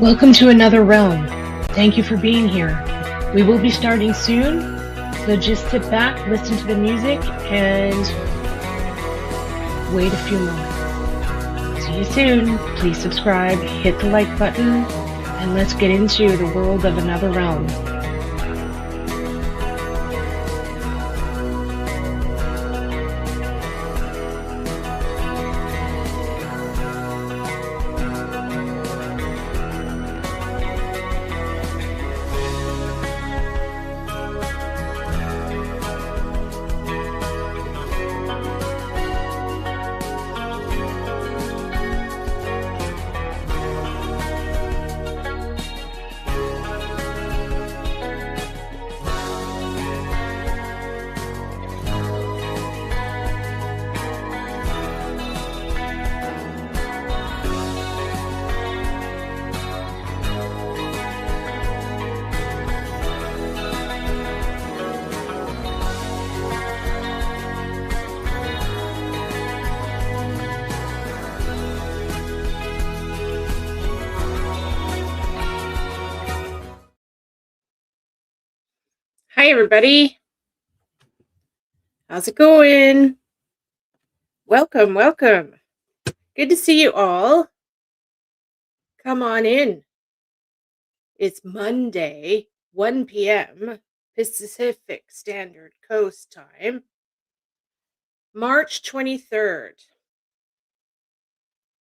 Welcome to another realm. Thank you for being here. We will be starting soon, so just sit back, listen to the music, and wait a few moments. See you soon. Please subscribe, hit the like button, and let's get into the world of Another Realm. Hi, everybody. How's it going? Welcome, welcome. Good to see you all. Come on in. It's Monday, 1 p.m. Pacific Standard Coast Time, March 23rd.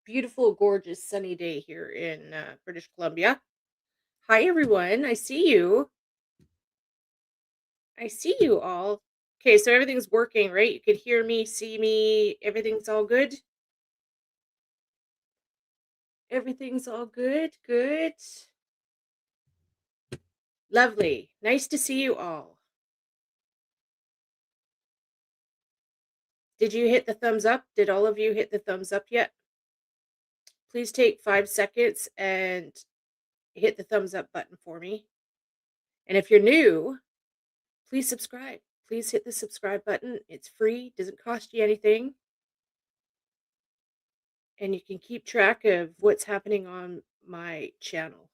Beautiful, gorgeous, sunny day here in British Columbia. Hi, everyone. I see you. I see you all. Okay, so everything's working, right? You can hear me, see me. Everything's all good? Everything's all good? Good. Lovely. Nice to see you all. Did you hit the thumbs up? Did all of you hit the thumbs up yet? Please take 5 seconds and hit the thumbs up button for me. And if you're new, please subscribe. Please hit the subscribe button. It's free, doesn't cost you anything. And you can keep track of what's happening on my channel.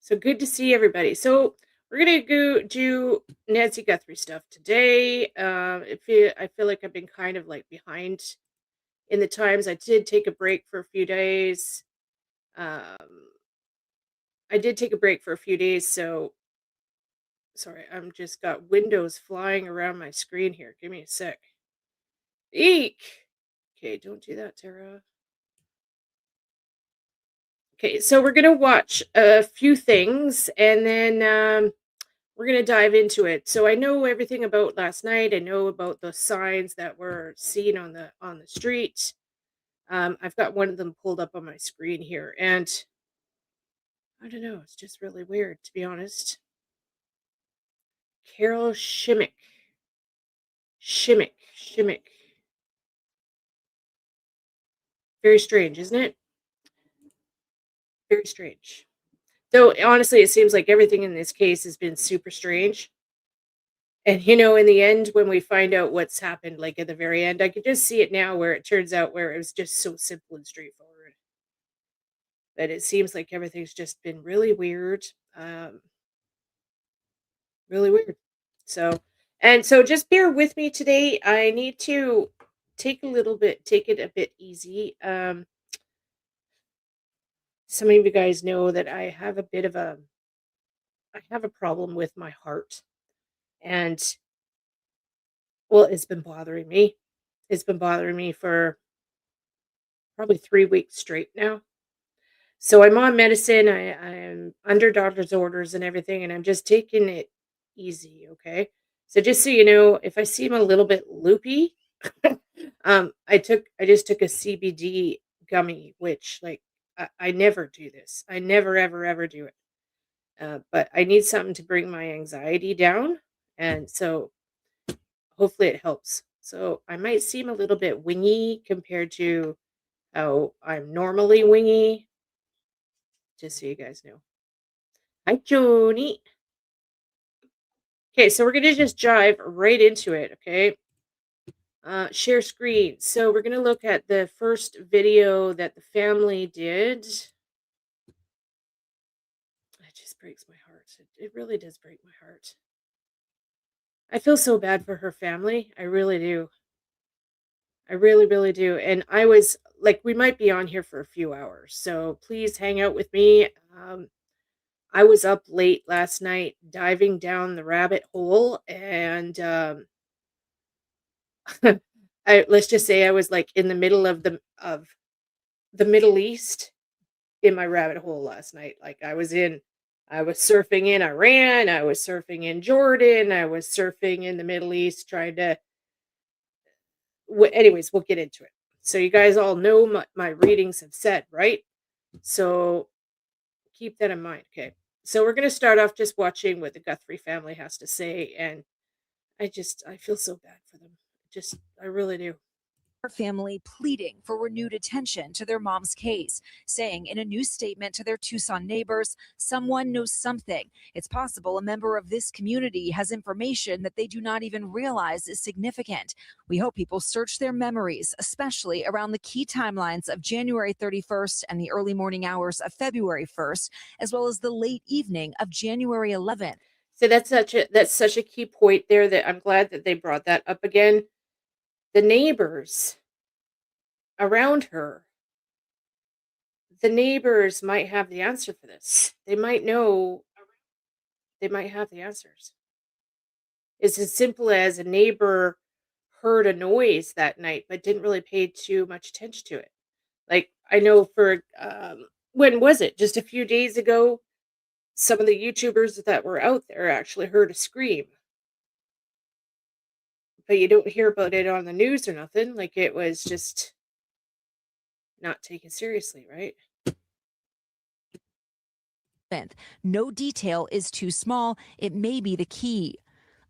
So good to see everybody. So we're going to go do Nancy Guthrie stuff today. I feel like I've been kind of like behind in the times. I did take a break for a few days. So sorry, I'm just got windows flying around my screen here. Give me a sec. Eek! Okay, don't do that, Tara. Okay, so we're going to watch a few things, and then we're going to dive into it. So I know everything about last night. I know about the signs that were seen on the street. I've got one of them pulled up on my screen here, and I don't know. It's just really weird, to be honest. Carol Shimmick. Very strange, isn't it? Very strange. Though, honestly, it seems like everything in this case has been super strange. And, in the end, when we find out what's happened, like at the very end, I could just see it now where it turns out where it was just so simple and straightforward. But it seems like everything's just been really weird. Really weird. So just bear with me today. I need to take it a bit easy. Some of you guys know that I have a problem with my heart. And, well, it's been bothering me. It's been bothering me for probably 3 weeks straight now. So I'm on medicine. I'm under doctor's orders and everything, and I'm just taking it easy, okay? So just so you know, if I seem a little bit loopy, I just took a CBD gummy, which I never do this. I never ever do it. But I need something to bring my anxiety down, and so hopefully it helps. So I might seem a little bit wingy compared to how I'm normally wingy, just so you guys know. Hi, Joni. Okay, so we're going to just dive right into it, okay? Share screen. So we're gonna look at the first video that the family did. It just breaks my heart. It really does break my heart. I feel so bad for her family. I really do. I really, really do. And I was like, we might be on here for a few hours, so please hang out with me. I was up late last night diving down the rabbit hole, and I let's just say I was like in the middle of the Middle East in my rabbit hole last night. Like I was surfing in Iran, I was surfing in Jordan, I was surfing in the Middle East trying to anyways, we'll get into it. So you guys all know my readings have said, right? So keep that in mind, okay? So we're going to start off just watching what the Guthrie family has to say, and I feel so bad for them. Just I really do. Family pleading for renewed attention to their mom's case, saying in a new statement to their Tucson neighbors, someone knows something. It's possible a member of this community has information that they do not even realize is significant. We hope people search their memories, especially around the key timelines of January 31st and the early morning hours of February 1st, as well as the late evening of January 11th. So that's such a key point there that I'm glad that they brought that up again. The neighbors around her, the neighbors might have the answer for this. They might know, they might have the answers. It's as simple as a neighbor heard a noise that night but didn't really pay too much attention to it. Like I know for when was it? Just a few days ago, some of the YouTubers that were out there actually heard a scream, but you don't hear about it on the news or nothing. Like it was just not taken seriously, right? No detail is too small. It may be the key.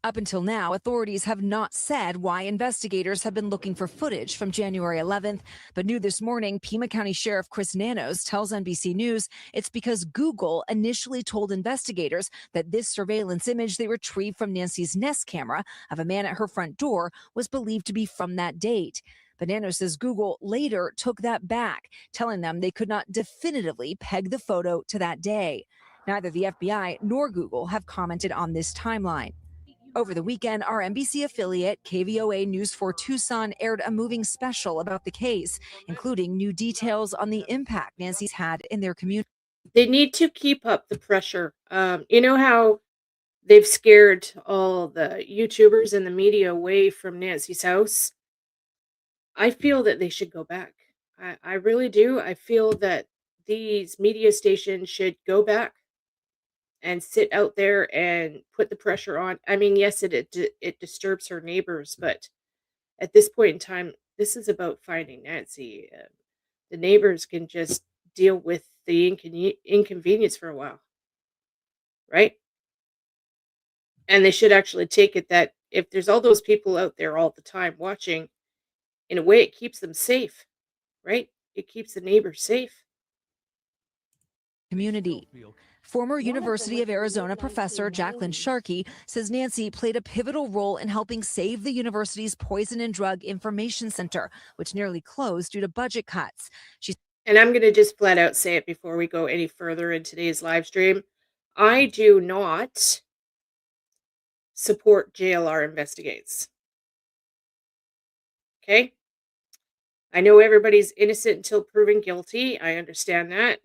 Up until now, authorities have not said why investigators have been looking for footage from January 11th. But new this morning, Pima County Sheriff Chris Nanos tells NBC News it's because Google initially told investigators that this surveillance image they retrieved from Nancy's Nest camera of a man at her front door was believed to be from that date. But Nanos says Google later took that back, telling them they could not definitively peg the photo to that day. Neither the FBI nor Google have commented on this timeline. Over the weekend, our NBC affiliate, KVOA News 4 Tucson, aired a moving special about the case, including new details on the impact Nancy's had in their community. They need to keep up the pressure. You know how they've scared all the YouTubers and the media away from Nancy's house? I feel that they should go back. I really do. I feel that these media stations should go back and sit out there and put the pressure on. I mean, yes, it disturbs her neighbors, but at this point in time, this is about finding Nancy. The neighbors can just deal with the inconvenience for a while, right? And they should actually take it that if there's all those people out there all the time watching, in a way, it keeps them safe, right? It keeps the neighbors safe. Community. Former University of Arizona professor Jacqueline Sharkey says Nancy played a pivotal role in helping save the university's Poison and Drug Information Center, which nearly closed due to budget cuts. And I'm going to just flat out say it before we go any further in today's live stream. I do not support JLR investigates. Okay? I know everybody's innocent until proven guilty. I understand that.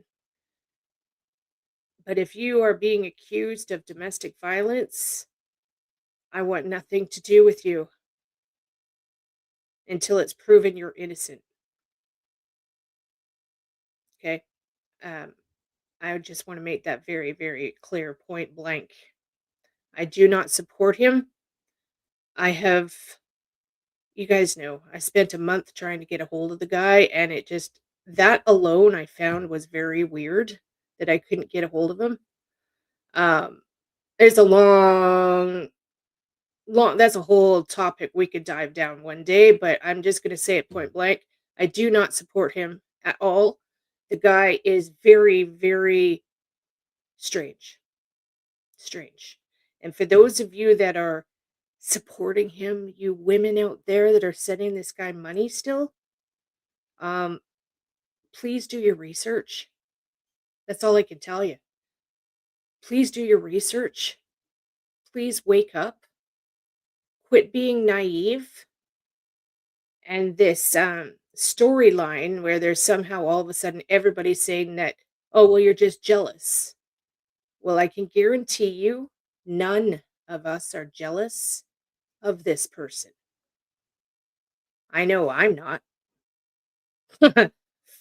But if you are being accused of domestic violence, I want nothing to do with you until it's proven you're innocent. Okay? Um, I just want to make that very, very clear, point blank. I do not support him. I have, you guys know, I spent a month trying to get a hold of the guy, and it just, that alone I found was very weird that I couldn't get a hold of him. There's a that's a whole topic we could dive down one day, but I'm just going to say it point blank. I do not support him at all. The guy is very, very strange. Strange. And for those of you that are supporting him, you women out there that are sending this guy money still, um, please do your research. That's all I can tell you. Please do your research. Please wake up. Quit being naive. And this storyline where there's somehow all of a sudden everybody saying that, oh, well, you're just jealous. Well, I can guarantee you none of us are jealous of this person. I know I'm not.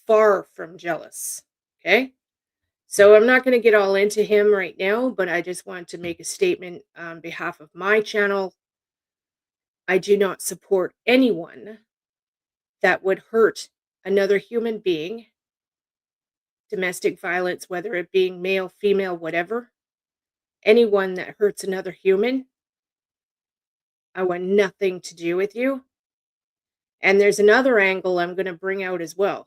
Far from jealous. Okay. So I'm not going to get all into him right now, but I just want to make a statement on behalf of my channel. I do not support anyone that would hurt another human being, domestic violence, whether it being male, female, whatever. Anyone that hurts another human, I want nothing to do with you. And there's another angle I'm going to bring out as well.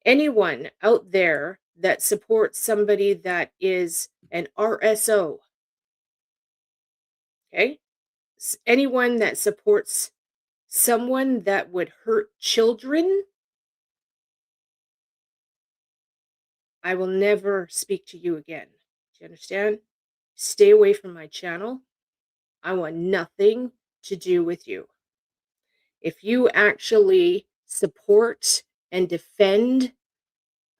Anyone out there that supports somebody that is an RSO, okay? Anyone that supports someone that would hurt children, I will never speak to you again. Do you understand? Stay away from my channel. I want nothing to do with you. If you actually support and defend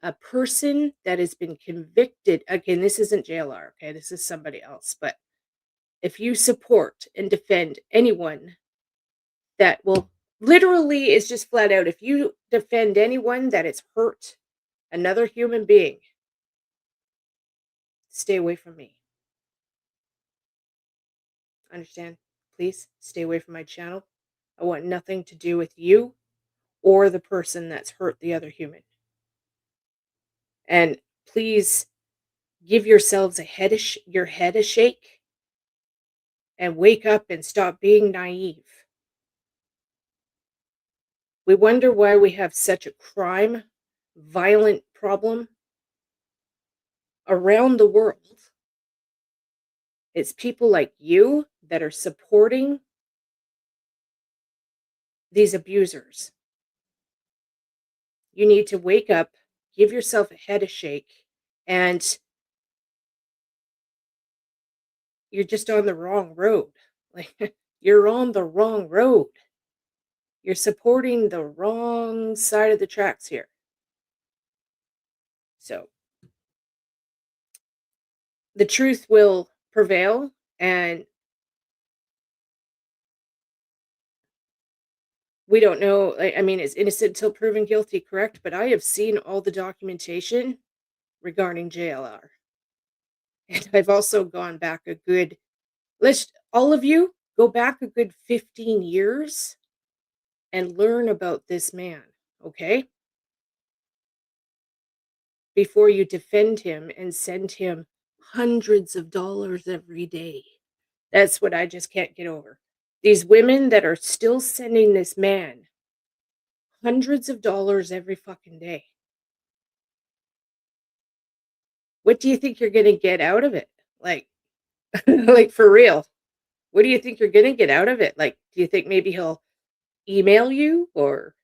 a person that has been convicted, again, this isn't JLR, okay? This is somebody else. But if you support and defend anyone that will literally is just flat out, if you defend anyone that has hurt another human being, stay away from me. Understand? Please stay away from my channel. I want nothing to do with you or the person that's hurt the other human. And please give yourselves your head a shake and wake up and stop being naive. We wonder why we have such a violent problem around the world. It's people like you that are supporting these abusers. You need to wake up, give yourself a head a shake, and you're just on the wrong road. Like, you're on the wrong road. You're supporting the wrong side of the tracks here. So, the truth will prevail, and we don't know. I mean, it's innocent until proven guilty, correct? But I have seen all the documentation regarding JLR. And I've also gone back a good, all of you go back a good 15 years and learn about this man, okay? Before you defend him and send him hundreds of dollars every day. That's what I just can't get over. These women that are still sending this man hundreds of dollars every fucking day. What do you think you're going to get out of it? Like, like for real. What do you think you're going to get out of it? Like, do you think maybe he'll email you or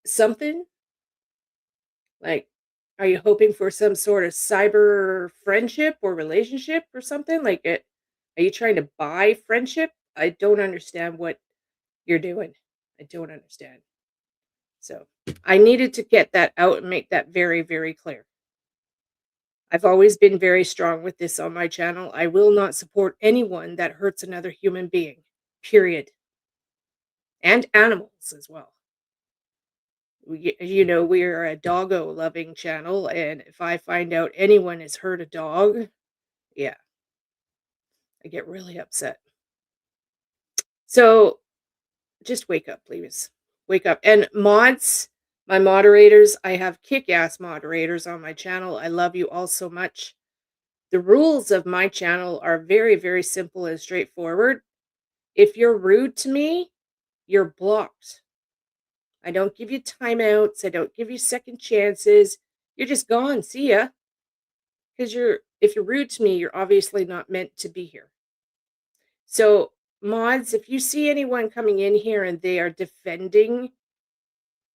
something? Like, are you hoping for some sort of cyber friendship or relationship or something? Like, are you trying to buy friendship? I don't understand what you're doing. I don't understand. So, I needed to get that out and make that very, very clear. I've always been very strong with this on my channel. I will not support anyone that hurts another human being, period. And animals as well. We're a doggo loving channel, and if I find out anyone has hurt a dog, yeah, I get really upset. So just wake up, please. Wake up. And mods, my moderators, I have kick-ass moderators on my channel. I love you all so much. The rules of my channel are very, very simple and straightforward. If you're rude to me, you're blocked. I don't give you timeouts. I don't give you second chances. You're just gone. See ya. Because if you're rude to me, you're obviously not meant to be here. So mods, if you see anyone coming in here and they are defending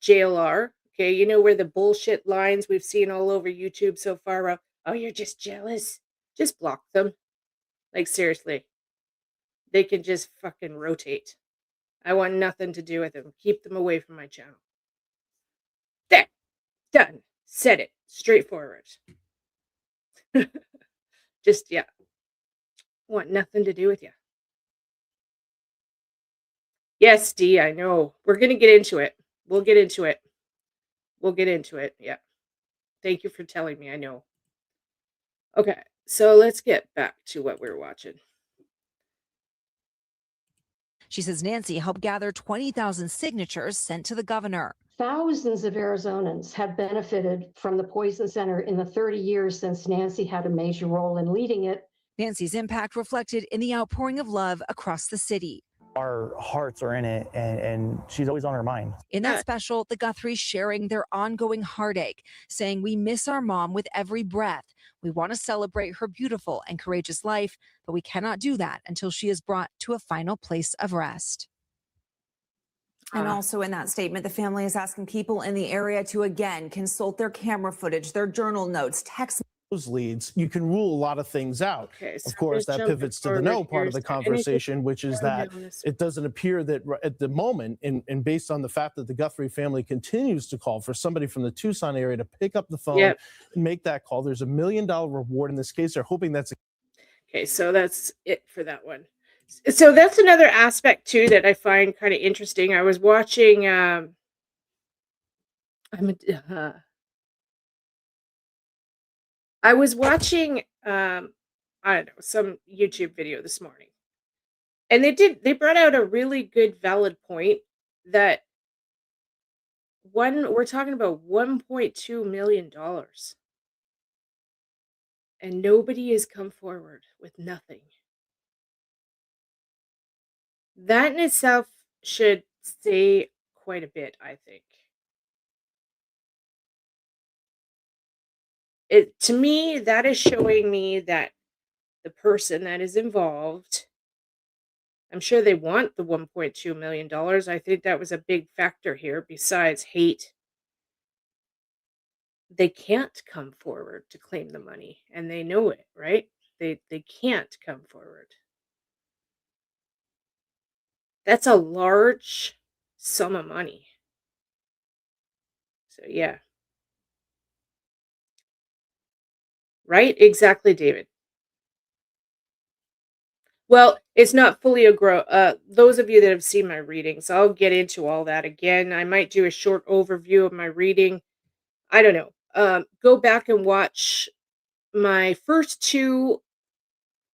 JLR, okay, you know where the bullshit lines we've seen all over YouTube so far are, "Oh, you're just jealous." Just block them. Like, seriously. They can just fucking rotate. I want nothing to do with them. Keep them away from my channel. There. Done. Said it. Straightforward. Just, yeah. Want nothing to do with you. Yes, D, I know. We're gonna get into it. We'll get into it. We'll get into it. Yeah. Thank you for telling me. I know. Okay. So let's get back to what we're watching. She says Nancy helped gather 20,000 signatures sent to the governor. Thousands of Arizonans have benefited from the Poison Center in the 30 years since Nancy had a major role in leading it. Nancy's impact reflected in the outpouring of love across the city. Our hearts are in it, and she's always on our mind. In that special, the Guthries sharing their ongoing heartache, saying, "We miss our mom with every breath. We want to celebrate her beautiful and courageous life, but we cannot do that until she is brought to a final place of rest." And also in that statement, the family is asking people in the area to again consult their camera footage, their journal notes, text. Those leads, you can rule a lot of things out. Okay, so Of course, that pivots to the no part of the conversation, which is that it doesn't appear that at the moment, and based on the fact that the Guthrie family continues to call for somebody from the Tucson area to pick up the phone and make that call, there's $1 million reward in this case. They're hoping that's okay. So that's it for that one. So that's another aspect too that I find kind of interesting. I was watching. I was watching. I don't know, some YouTube video this morning, and they brought out a really good, valid point that we're talking about $1.2 million, and nobody has come forward with nothing. That in itself should say quite a bit, I think. To me, that is showing me that the person that is involved, I'm sure they want the $1.2 million. I think that was a big factor here besides hate. They can't come forward to claim the money, and they know it, right? They can't come forward. That's a large sum of money. So yeah. Right? Exactly, David. Well, it's not fully those of you that have seen my readings, I'll get into all that again. I might do a short overview of my reading. I don't know. Go back and watch my first 2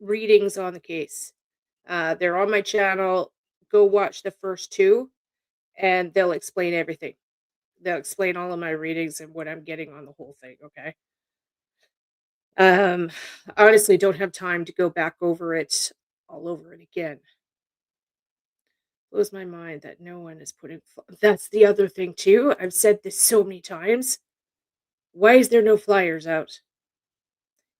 readings on the case. They're on my channel. Go watch the first 2, and they'll explain everything. They'll explain all of my readings and what I'm getting on the whole thing, okay? I honestly don't have time to go back all over it again. Blows my mind that no one is putting. That's the other thing too. I've said this so many times. Why is there no flyers out?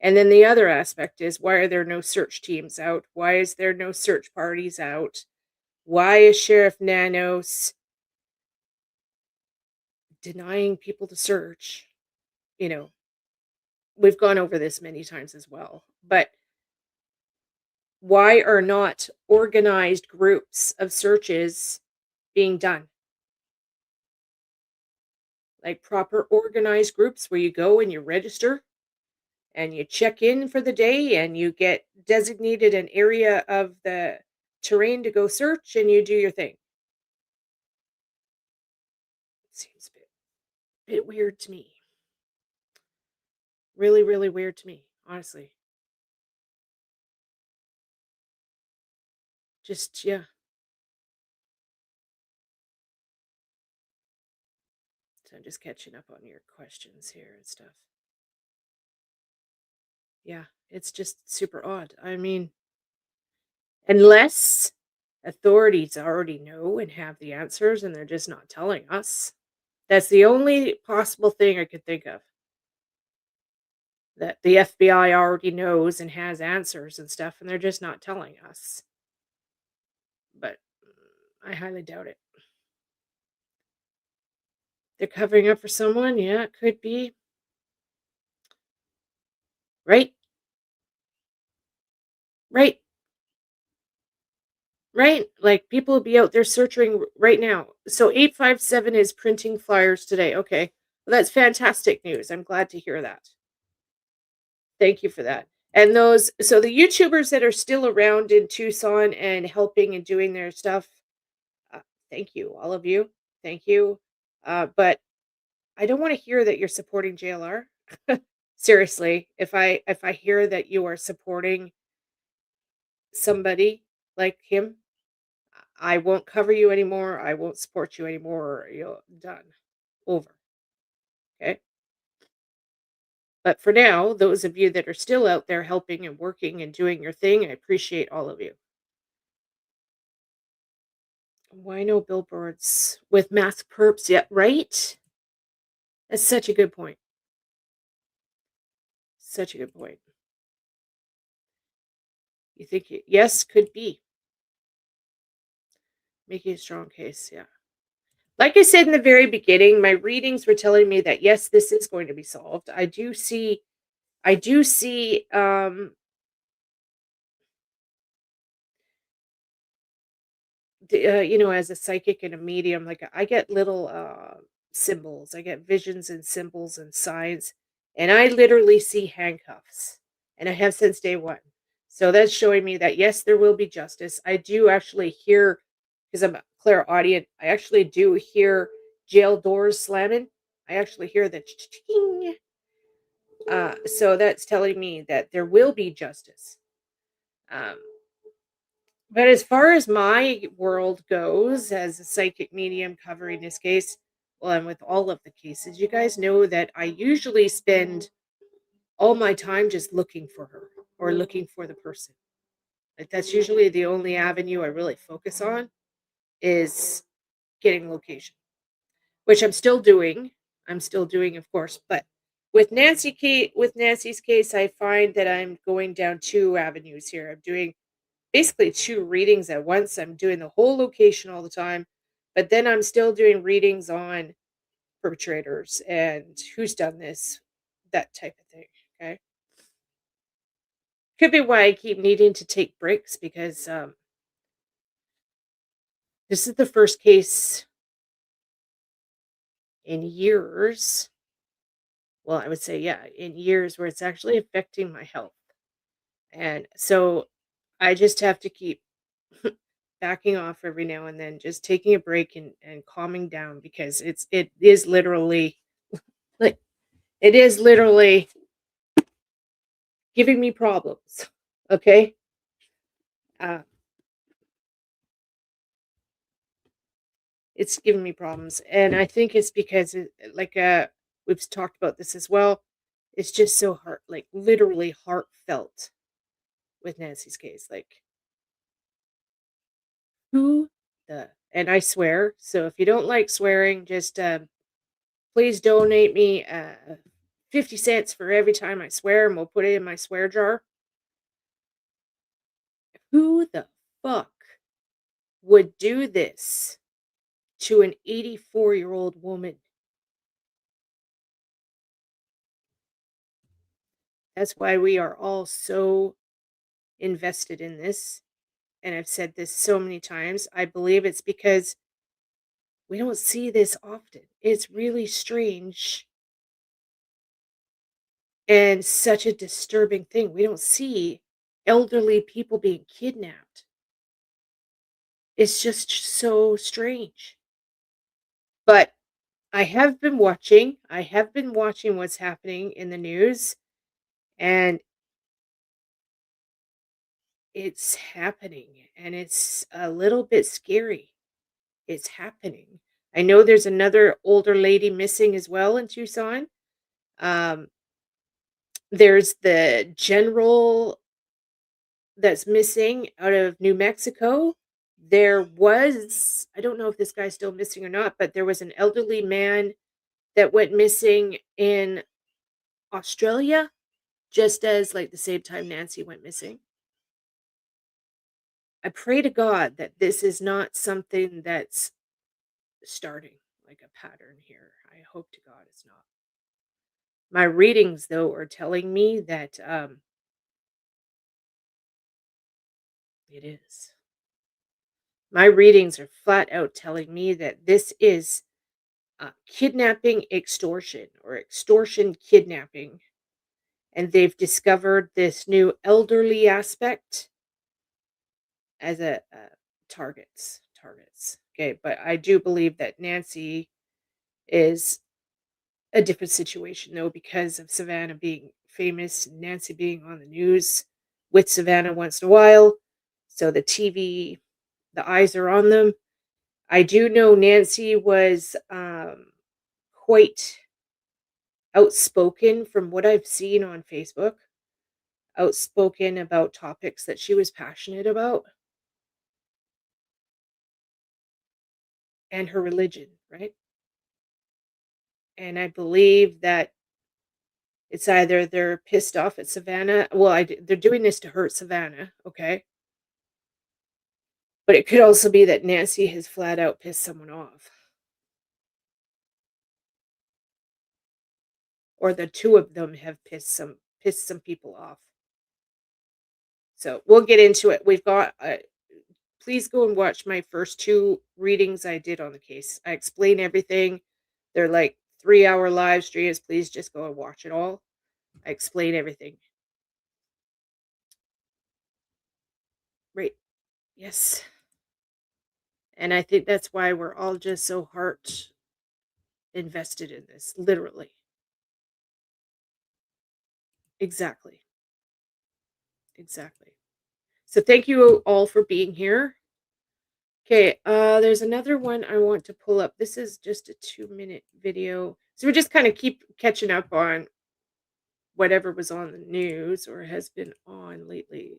And then the other aspect is, why are there no search teams out? Why is there no search parties out? Why is Sheriff Nanos denying people to search? You know, we've gone over this many times as well. But why are not organized groups of searches being done? Like proper organized groups where you go and you register and you check in for the day and you get designated an area of the terrain to go search and you do your thing. It seems a bit weird to me. Really, really weird to me, honestly. Just, yeah. So I'm just catching up on your questions here and stuff. Yeah, it's just super odd. I mean, unless authorities already know and have the answers and they're just not telling us. That's the only possible thing I could think of. That the FBI already knows and has answers and stuff, and they're just not telling us. but I highly doubt it. They're covering up for someone. Yeah, it could be. Right? Right. Right? Like, people will be out there searching right now. So 857 is printing flyers today. Okay. Well, that's fantastic news. I'm glad to hear that. Thank you for that. And so the YouTubers that are still around in Tucson and helping and doing their stuff, uh, thank you, all of you. Thank you. But I don't want to hear that you're supporting JLR. Seriously, if I hear that you are supporting somebody like him, I won't cover you anymore. I won't support you anymore. You're done. Over. Okay. But for now, those of you that are still out there helping and working and doing your thing, I appreciate all of you. Why no billboards with mask perps yet? Right? That's such a good point. Such a good point. You think yes, could be. Making a strong case, yeah. Like I said in the very beginning, my readings were telling me that yes, this is going to be solved. I do see as a psychic and a medium, like I get little symbols. I get visions and symbols and signs, and I literally see handcuffs, and I have since day one. So that's showing me that yes, there will be justice. I do actually hear, because I'm a clairaudient, I actually do hear jail doors slamming. I actually hear the ching. So that's telling me that there will be justice. Um, But as far as my world goes, as a psychic medium covering this case, well, and with all of the cases, you guys know that I usually spend all my time just looking for her or looking for the person. Like, that's usually the only avenue I really focus on, is getting location, which I'm still doing. I'm still doing, of course, but with Nancy's case, I find that I'm going down two avenues here. I'm doing basically two readings at once. I'm doing the whole location all the time, but then I'm still doing readings on perpetrators and who's done this, that type of thing. Okay. Could be why I keep needing to take breaks, because this is the first case in years. Well, I would say, yeah, in years where it's actually affecting my health. And so I just have to keep backing off every now and then, just taking a break and calming down, because it is literally like it is literally giving me problems. Okay. Uh, it's giving me problems. And I think it's because we've talked about this as well. It's just so like literally heartfelt with Nancy's case. Like, who and I swear. So if you don't like swearing, just please donate me 50 cents for every time I swear, and we'll put it in my swear jar. Who the fuck would do this to an 84-year-old woman? That's why we are all so invested in this. And I've said this so many times. I believe it's because we don't see this often. It's really strange and such a disturbing thing. We don't see elderly people being kidnapped. It's just so strange. But I have been watching. I have been watching what's happening in the news, and it's happening, and it's a little bit scary. It's happening. I know there's another older lady missing as well in Tucson. Um, there's the general that's missing out of New Mexico. There was, I don't know if this guy's still missing or not, but there was an elderly man that went missing in Australia, just as like the same time Nancy went missing. I pray to God that this is not something that's starting like a pattern here. I hope to God it's not. My readings, though, are telling me that it is. My readings are flat out telling me that this is kidnapping extortion or extortion kidnapping. And they've discovered this new elderly aspect as a targets. Okay, but I do believe that Nancy is a different situation though because of Savannah being famous, Nancy being on the news with Savannah once in a while. So the TV, the eyes are on them. I do know Nancy was quite outspoken from what I've seen on Facebook, outspoken about topics that she was passionate about and her religion, right? And I believe that it's either they're pissed off at Savannah. Well, they're doing this to hurt Savannah, okay? But it could also be that Nancy has flat out pissed someone off. Or the two of them have pissed some people off. So we'll get into it. We've got please go and watch my first 2 readings I did on the case. I explain everything. They're like 3-hour live streams. Please just go and watch it all. I explain everything. Right. Yes. And I think that's why we're all just so heart invested in this, literally. Exactly. Exactly. So thank you all for being here. Okay, there's another one I want to pull up. This is just a 2-minute video. So we just kind of keep catching up on whatever was on the news or has been on lately.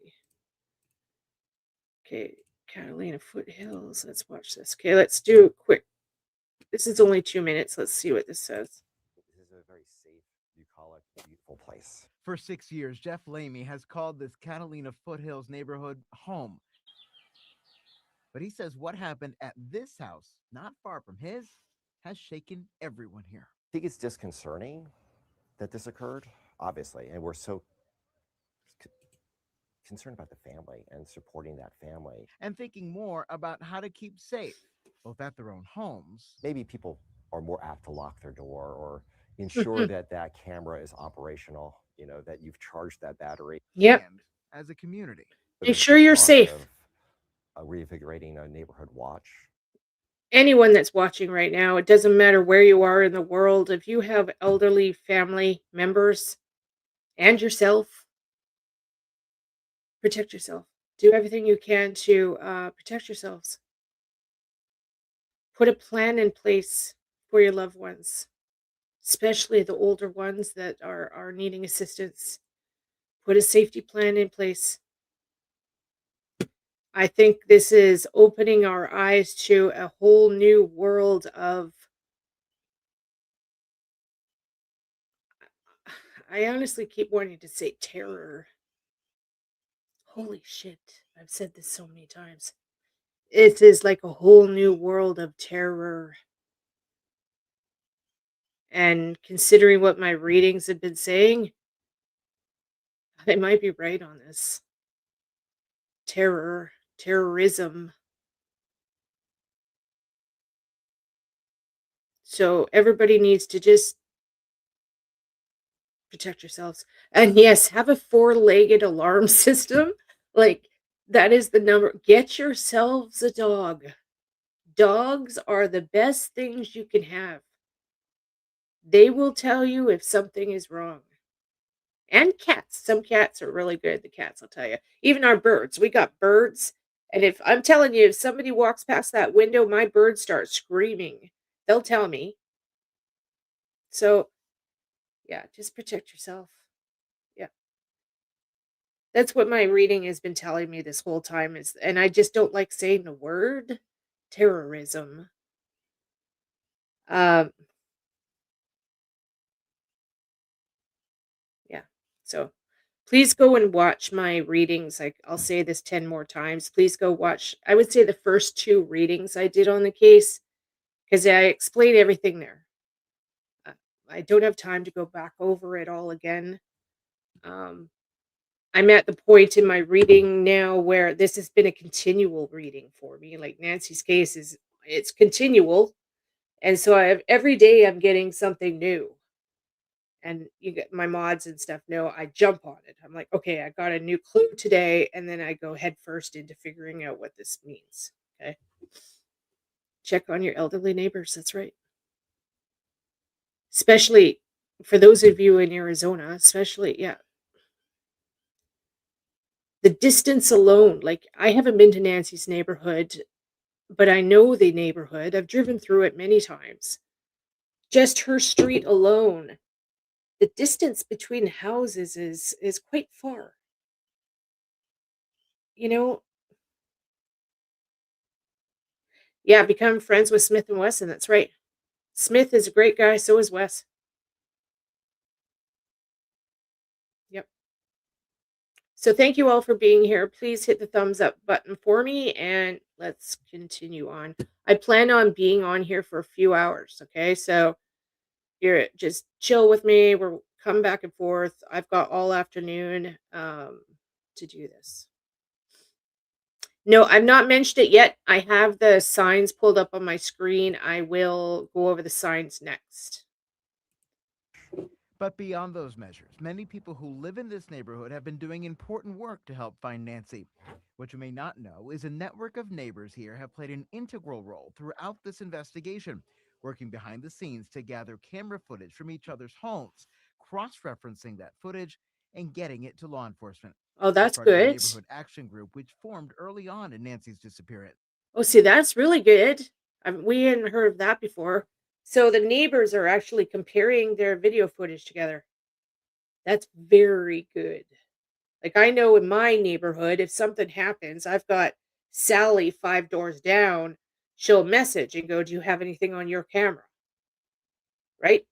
Okay, Catalina Foothills. Let's watch this. Okay, let's do quick. This is only 2 minutes. Let's see what this says. This is a very safe, bucolic, beautiful place. For 6 years, Jeff Lamy has called this Catalina Foothills neighborhood home. But he says what happened at this house, not far from his, has shaken everyone here. I think it's disconcerting that this occurred, obviously, and we're so concerned about the family and supporting that family. And thinking more about how to keep safe, both at their own homes. Maybe people are more apt to lock their door or ensure that that camera is operational, you know, that you've charged that battery. Yep. And as a community. Make sure you're safe. Reinvigorating a neighborhood watch. Anyone that's watching right now, it doesn't matter where you are in the world. If you have elderly family members and yourself, protect yourself. Do everything you can to protect yourselves. Put a plan in place for your loved ones, especially the older ones that are needing assistance. Put a safety plan in place. I think this is opening our eyes to a whole new world of, I honestly keep wanting to say terror. Holy shit. I've said this so many times. It is like a whole new world of terror. And considering what my readings have been saying, I might be right on this. Terrorism. So everybody needs to just protect yourselves. And yes, have a 4-legged alarm system. Like, that is the number. Get yourselves a dog. Dogs are the best things you can have. They will tell you if something is wrong. And cats. Some cats are really good. The cats, I'll tell you. Even our birds. We got birds. And if I'm telling you, if somebody walks past that window, my birds start screaming. They'll tell me. So, yeah, just protect yourself. Yeah. That's what my reading has been telling me this whole time is, and I just don't like saying the word terrorism. Yeah. So Please go and watch my readings. I'll say this 10 more times. Please go watch, I would say, the first 2 readings I did on the case, because I explain everything there. I don't have time to go back over it all again. I'm at the point in my reading now where this has been a continual reading for me. Like Nancy's case it's continual. And so every day I'm getting something new. And you get my mods and stuff know I jump on it. I'm like, okay, I got a new clue today, and then I go head first into figuring out what this means. Okay. Check on your elderly neighbors. That's right. Especially for those of you in Arizona, especially, yeah. The distance alone, like I haven't been to Nancy's neighborhood, but I know the neighborhood. I've driven through it many times. Just her street alone, the distance between houses is quite far. You know, yeah, become friends with Smith and Wesson. That's right. Smith is a great guy. So is Wes. Yep. So thank you all for being here. Please hit the thumbs up button for me, and let's continue on. I plan on being on here for a few hours. Okay. So you're just chill with me. We're come back and forth. I've got all afternoon to do this. No, I've not mentioned it yet. I have the signs pulled up on my screen. I will go over the signs next. But beyond those measures, many people who live in this neighborhood have been doing important work to help find Nancy. What you may not know is a network of neighbors here have played an integral role throughout this investigation, working behind the scenes to gather camera footage from each other's homes, cross-referencing that footage and getting it to law enforcement. Oh, that's Part of the good. neighborhood action group, which formed early on in Nancy's disappearance. Oh, see, that's really good. We hadn't heard of that before. So the neighbors are actually comparing their video footage together. That's very good. Like I know in my neighborhood, if something happens, I've got Sally 5 doors down. She'll message and go, "Do you have anything on your camera?" Right?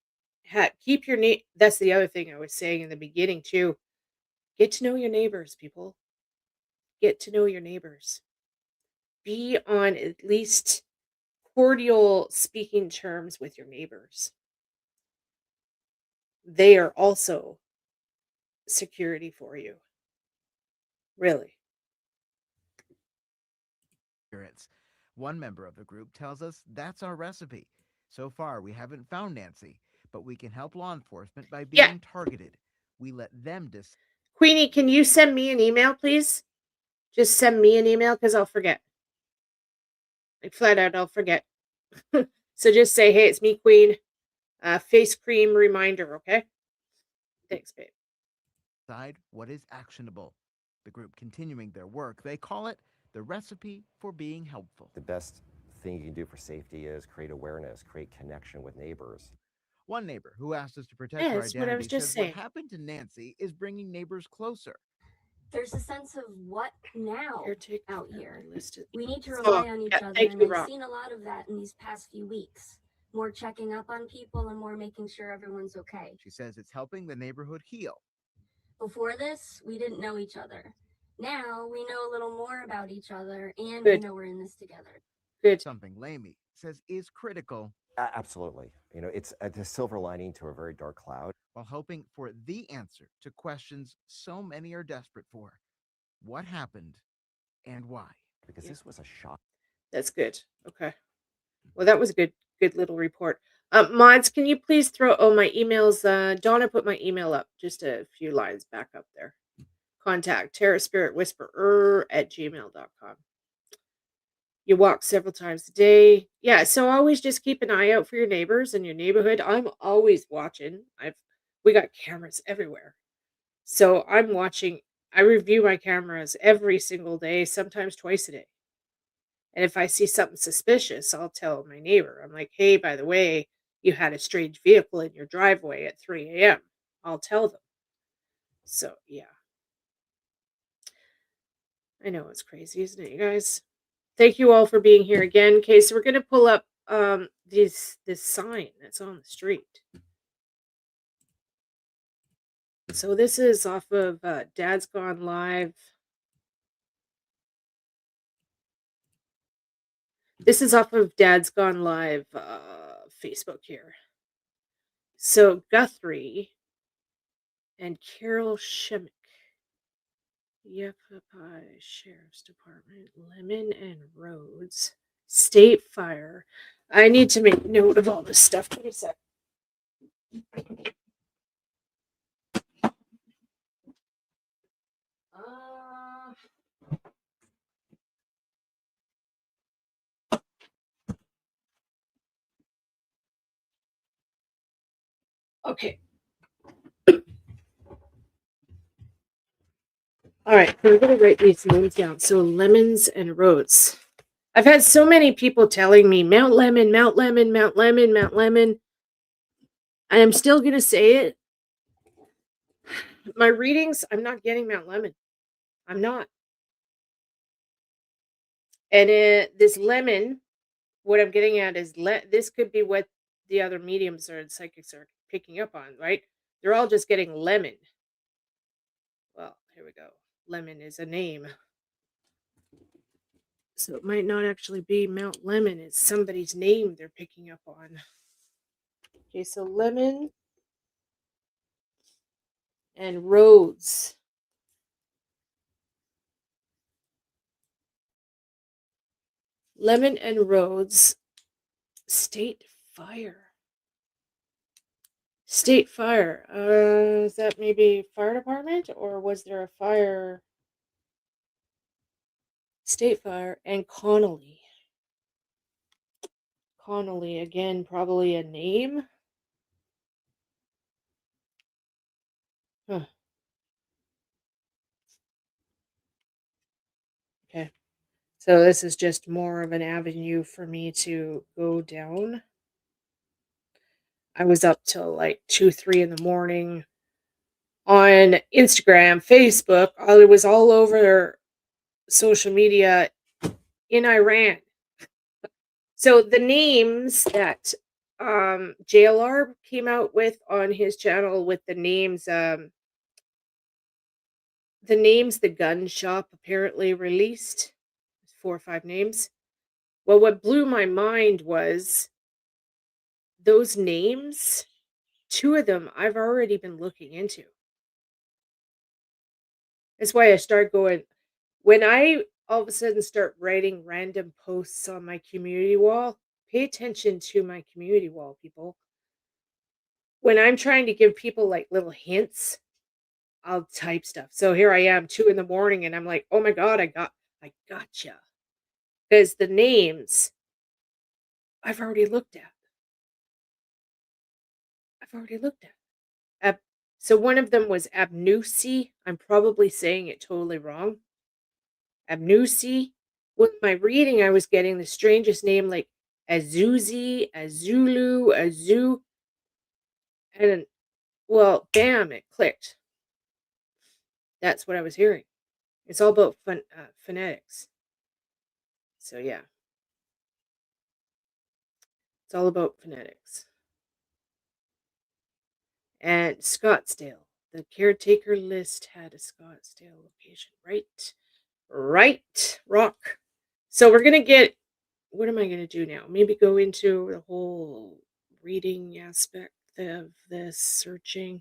Keep your That's the other thing I was saying in the beginning too. Get to know your neighbors, people. Get to know your neighbors. Be on at least cordial speaking terms with your neighbors. They are also security for you. Really. One member of the group tells us that's our recipe. So far, we haven't found Nancy, but we can help law enforcement by being targeted. We let them decide. Queenie, can you send me an email, please? Just send me an email because I'll forget. Like flat out, I'll forget. So just say, "Hey, it's me, Queen. Face cream reminder," okay? Thanks, babe. Decide what is actionable. The group continuing their work, they call it the recipe for being helpful. The best thing you can do for safety is create awareness, create connection with neighbors. One neighbor who asked us to protect her That's what I was identity just says saying. what happened to Nancy is bringing neighbors closer. There's a sense of what now out here. We need to Oh, rely on each yeah, other, thank and you, I've Rob. seen a lot of that in these past few weeks. More checking up on people and more making sure everyone's okay. She says it's helping the neighborhood heal. Before this, we didn't know each other. Now we know a little more about each other, and Good. we know we're in this together. Good. Something Lamey says is critical. Absolutely. You know, it's a silver lining to a very dark cloud. While hoping for the answer to questions so many are desperate for. What happened and why? Because this was a shock. That's good. Okay. Well, that was a good little report. Mods, can you please throw my emails? Donna put my email up, just a few lines back up there. Contact terrorspiritwhisperer@gmail.com. You walk several times a day. Yeah, so always just keep an eye out for your neighbors and your neighborhood. I'm always watching. We got cameras everywhere. So I'm watching. I review my cameras every single day, sometimes twice a day. And if I see something suspicious, I'll tell my neighbor. I'm like, "Hey, by the way, you had a strange vehicle in your driveway at 3 a.m. I'll tell them. So, yeah. I know it's crazy, isn't it, you guys? Thank you all for being here again. Okay, so we're going to pull up this sign that's on the street. So this is off of Dad's Gone Live. This is off of Dad's Gone Live Facebook here. So Guthrie and Carol Shemick. Yavapai Sheriff's Department, Lemon and Rhodes, State Fire. I need to make note of all this stuff. Give me a sec. Okay. All right, we're going to write these names down. So Lemons and Rhodes. I've had so many people telling me Mount Lemon, Mount Lemon, Mount Lemon, Mount Lemon. And I'm still going to say it. My readings, I'm not getting Mount Lemon. I'm not. And this lemon, what I'm getting at is this could be what the other mediums or psychics are picking up on, right? They're all just getting lemon. Well, here we go. Lemon is a name. So it might not actually be Mount Lemon. It's somebody's name they're picking up on. Okay, so Lemon and Rhodes. Lemon and Rhodes. State Fire. State Fire. Is that maybe fire department, or was there a fire? State Fire and Connolly. Connolly, again, probably a name. Huh. Okay. So this is just more of an avenue for me to go down. I was up till like 2, 3 in the morning on Instagram, Facebook. I was all over social media in Iran. So the names that JLR came out with on his channel with the names the gun shop apparently released, 4 or 5 names. Well, what blew my mind was those names, 2 of them I've already been looking into. That's why I started going, when I all of a sudden start writing random posts on my community wall, pay attention to my community wall, people. When I'm trying to give people like little hints, I'll type stuff. So here I am, 2 in the morning, and I'm like, oh my God, I gotcha. Because the names I've already looked at. So one of them was Abnusi. I'm probably saying it totally wrong. Abnusi. With my reading, I was getting the strangest name like Azuzi, Azulu, Azu. And well, bam, it clicked. That's what I was hearing. It's all about phonetics. So yeah. It's all about phonetics. And Scottsdale. The caretaker list had a Scottsdale location. Right. Rock. So we're going to get, what am I going to do now? Maybe go into the whole reading aspect of this searching.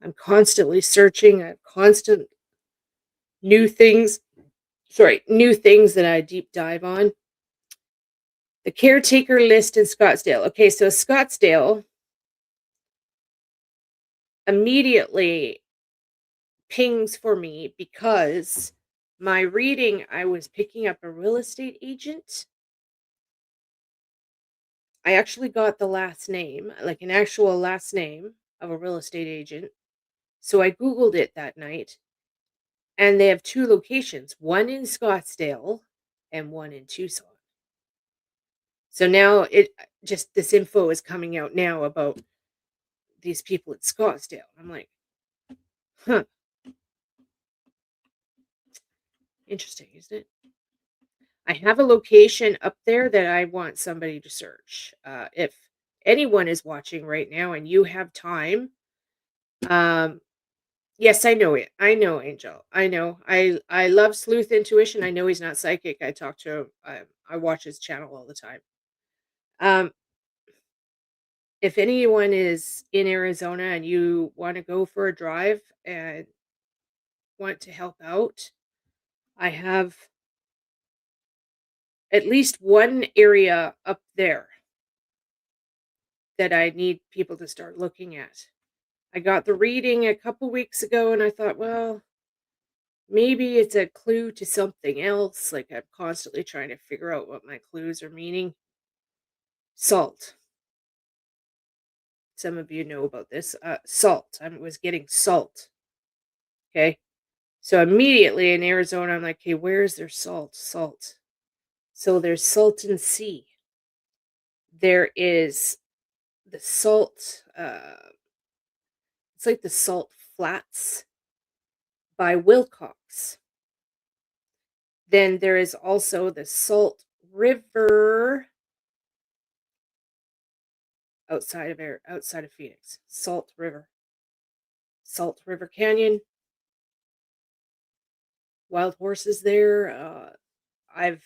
I'm constantly searching. I have constant new things that I deep dive on. The caretaker list in Scottsdale. Okay, so Scottsdale immediately pings for me because my reading, I was picking up a real estate agent. I actually got the last name, like an actual last name of a real estate agent. So I Googled it that night, and they have 2 locations, one in Scottsdale and one in Tucson. So now this info is coming out now about these people at Scottsdale. I'm like, huh. Interesting, isn't it? I have a location up there that I want somebody to search. If anyone is watching right now and you have time, Yes, I know it. I know Angel. I know. I love Sleuth Intuition. I know he's not psychic. I talk to him. I watch his channel all the time. Um, if anyone is in Arizona and you want to go for a drive and want to help out, I have at least one area up there that I need people to start looking at. I got the reading a couple weeks ago and I thought, well, maybe it's a clue to something else. Like I'm constantly trying to figure out what my clues are meaning. Salt. Some of you know about this. Salt. I was getting salt. Okay. So immediately in Arizona, I'm like, okay, where's their salt? Salt. So there's Salton Sea. There is the salt. It's like the Salt Flats by Wilcox. Then there is also the Salt River outside of Phoenix. Salt River Canyon. Wild horses there. I've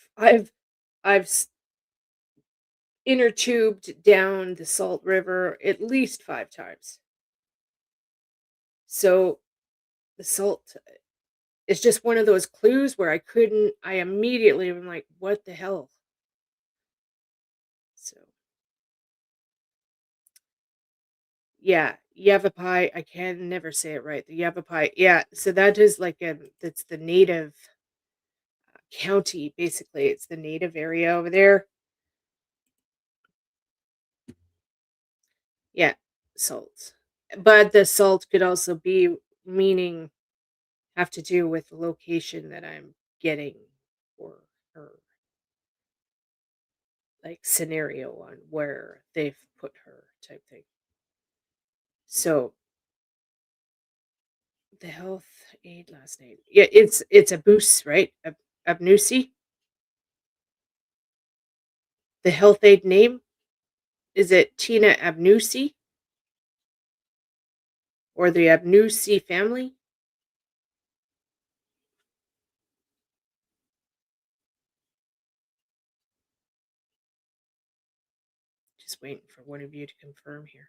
inner tubed down the Salt River at least 5 times. So the salt is just one of those clues where I immediately am like, what the hell? So yeah, Yavapai, I can never say it right. The Yavapai, yeah. So that is that's the native county, basically. It's the native area over there. Yeah, salt. But the salt could also be have to do with the location that I'm getting for her, like scenario on where they've put her type thing. So the health aid last name. Yeah, it's Abuse, right? Abnusi. The health aid name, is it Tina Abnusi or the Abnusi family? Just waiting for one of you to confirm here.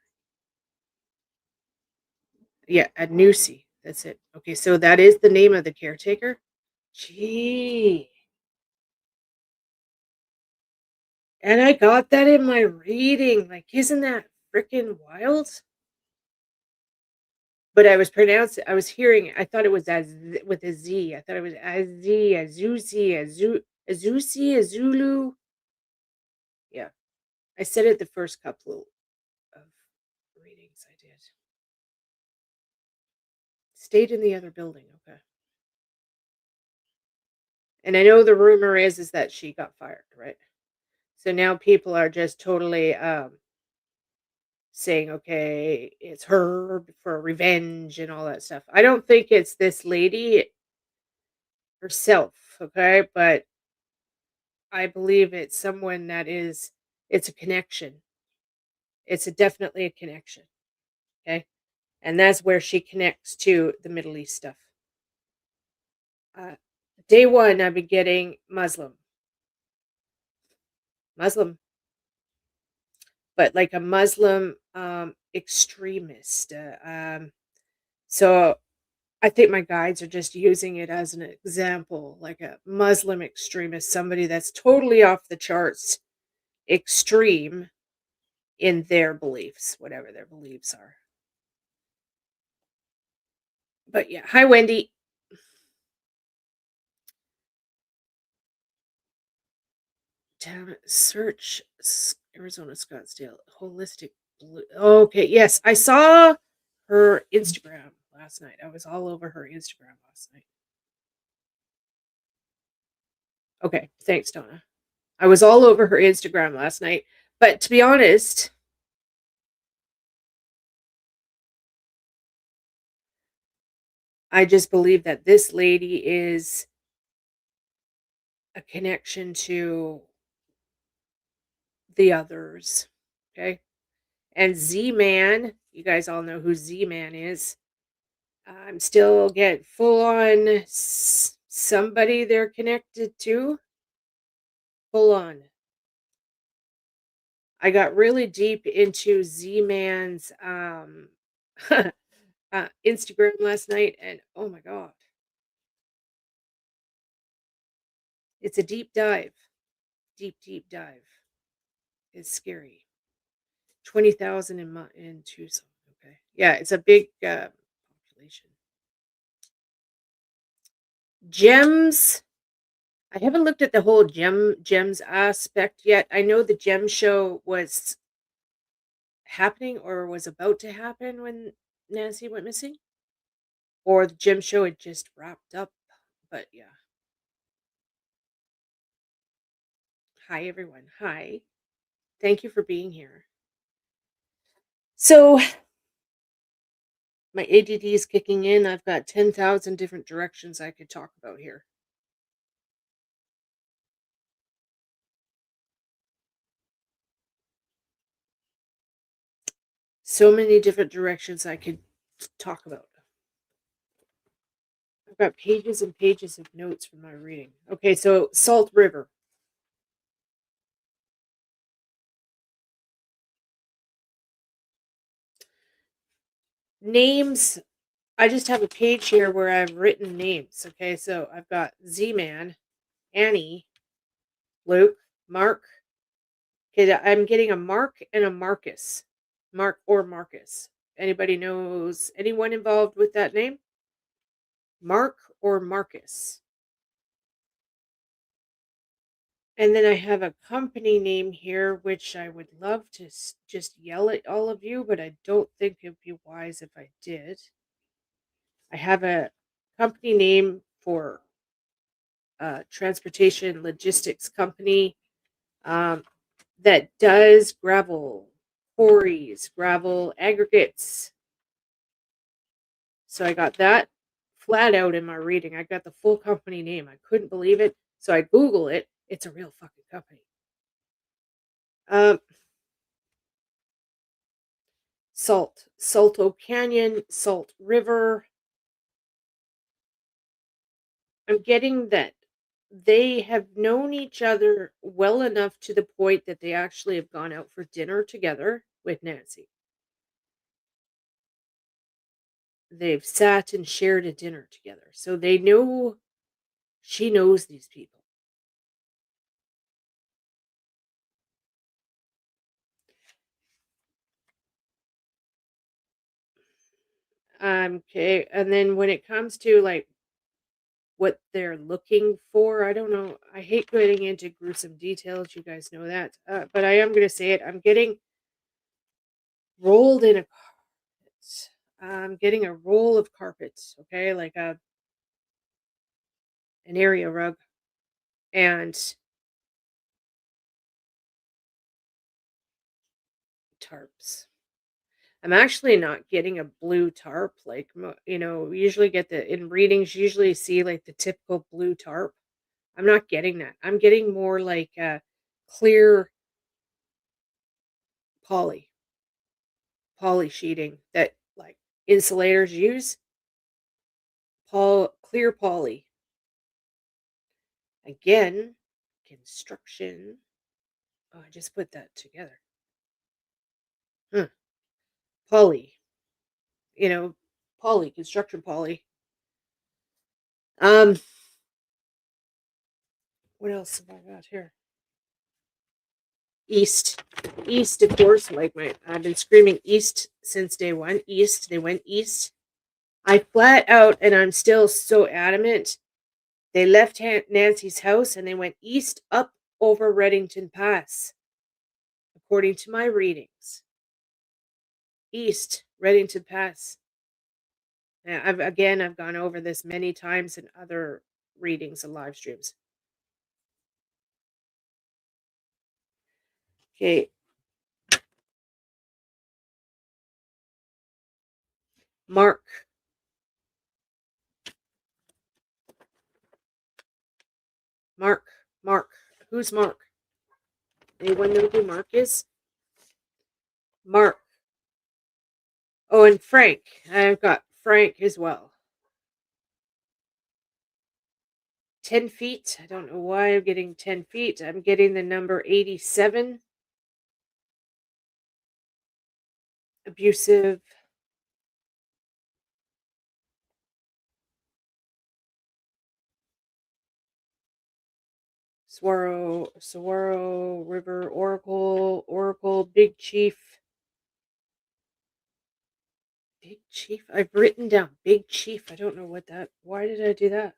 Yeah, Abnusi. That's it. Okay, so that is the name of the caretaker. Gee. And I got that in my reading. Like, isn't that freaking wild? But I was hearing it. I thought it was with a Z. I thought it was Azusi, Azulu. Yeah. I said it the first couple of readings I did. Stayed in the other building. Okay. And I know the rumor is that she got fired, right? So now people are just totally saying, okay, it's her for revenge and all that stuff. I don't think it's this lady herself, okay? But I believe it's someone it's a connection. It's definitely a connection, okay? And that's where she connects to the Middle East stuff. Day one, I've been getting Muslim, but like a Muslim extremist. So I think my guides are just using it as an example, like a Muslim extremist, somebody that's totally off the charts, extreme in their beliefs, whatever their beliefs are. But yeah, hi Wendy. Damn it, search Arizona Scottsdale holistic blue. Okay, yes, I saw her Instagram last night. I was all over her Instagram last night. Okay, thanks, Donna. I was all over her Instagram last night. But to be honest, I just believe that this lady is a connection to the others. Okay. And Z Man, you guys all know who Z Man is. I'm still getting full on somebody they're connected to. Full on. I got really deep into Z-Man's Instagram last night, and oh my god. It's a deep dive. Deep dive. It's scary. 20,000 in Tucson. Okay. Yeah, it's a big population. Gems. I haven't looked at the whole gems aspect yet. I know the gem show was happening or was about to happen when Nancy went missing, or the gem show had just wrapped up. But yeah. Hi everyone. Hi. Thank you for being here. So my ADD is kicking in. I've got 10,000 different directions I could talk about here. So many different directions I could talk about. I've got pages and pages of notes from my reading. Okay, so Salt River. Names. I just have a page here where I've written names. Okay, so I've got Z-Man, Annie, Luke, Mark. Okay, I'm getting a Mark and a Marcus. Mark or Marcus. Anybody knows anyone involved with that name? Mark or Marcus. And then I have a company name here, which I would love to just yell at all of you, but I don't think it would be wise if I did. I have a company name for transportation logistics company that does gravel quarries, gravel aggregates. So I got that flat out in my reading. I got the full company name. I couldn't believe it. So I Google it. It's a real fucking company. Salto Canyon, Salt River. I'm getting that they have known each other well enough to the point that they actually have gone out for dinner together with Nancy. They've sat and shared a dinner together. So they know she knows these people. Okay, and then when it comes to like what they're looking for, I don't know. I hate getting into gruesome details. You guys know that, but I am going to say it. I'm getting rolled in a carpet. I'm getting a roll of carpets. Okay, like an area rug, and tarps. I'm actually not getting a blue tarp like we usually get in readings. Usually see like the typical blue tarp. I'm not getting that. I'm getting more like clear poly sheeting that like insulators use. Clear poly. Again, construction. Oh, I just put that together. Poly. Poly, construction poly. What else have I got here? East, of course. I've been screaming east since day one. East, they went east. I flat out, and I'm still so adamant. They left Nancy's house and they went east up over Reddington Pass, according to my readings. East, Reddington Pass. I've gone over this many times in other readings and live streams. Okay. Mark. Who's Mark? Anyone know who Mark is? Mark. Oh, and Frank. I've got Frank as well. 10 feet. I don't know why I'm getting 10 feet. I'm getting the number 87. Abusive. Saguaro River, Oracle, Big Chief. Big Chief? I've written down Big Chief. I don't know what that, why did I do that?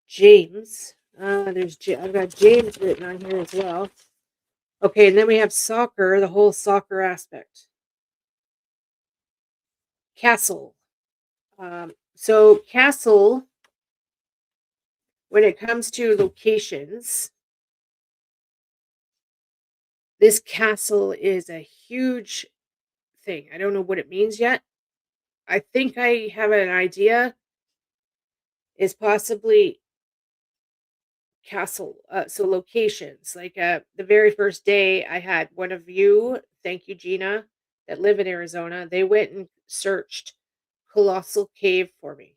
James. I've got James written on here as well. Okay, and then we have soccer, the whole soccer aspect. Castle. So Castle, when it comes to locations, this castle is a huge thing. I don't know what it means yet. I think I have an idea. Is possibly castle. So locations. Like the very first day I had one of you, thank you, Gina, that live in Arizona. They went and searched Colossal Cave for me.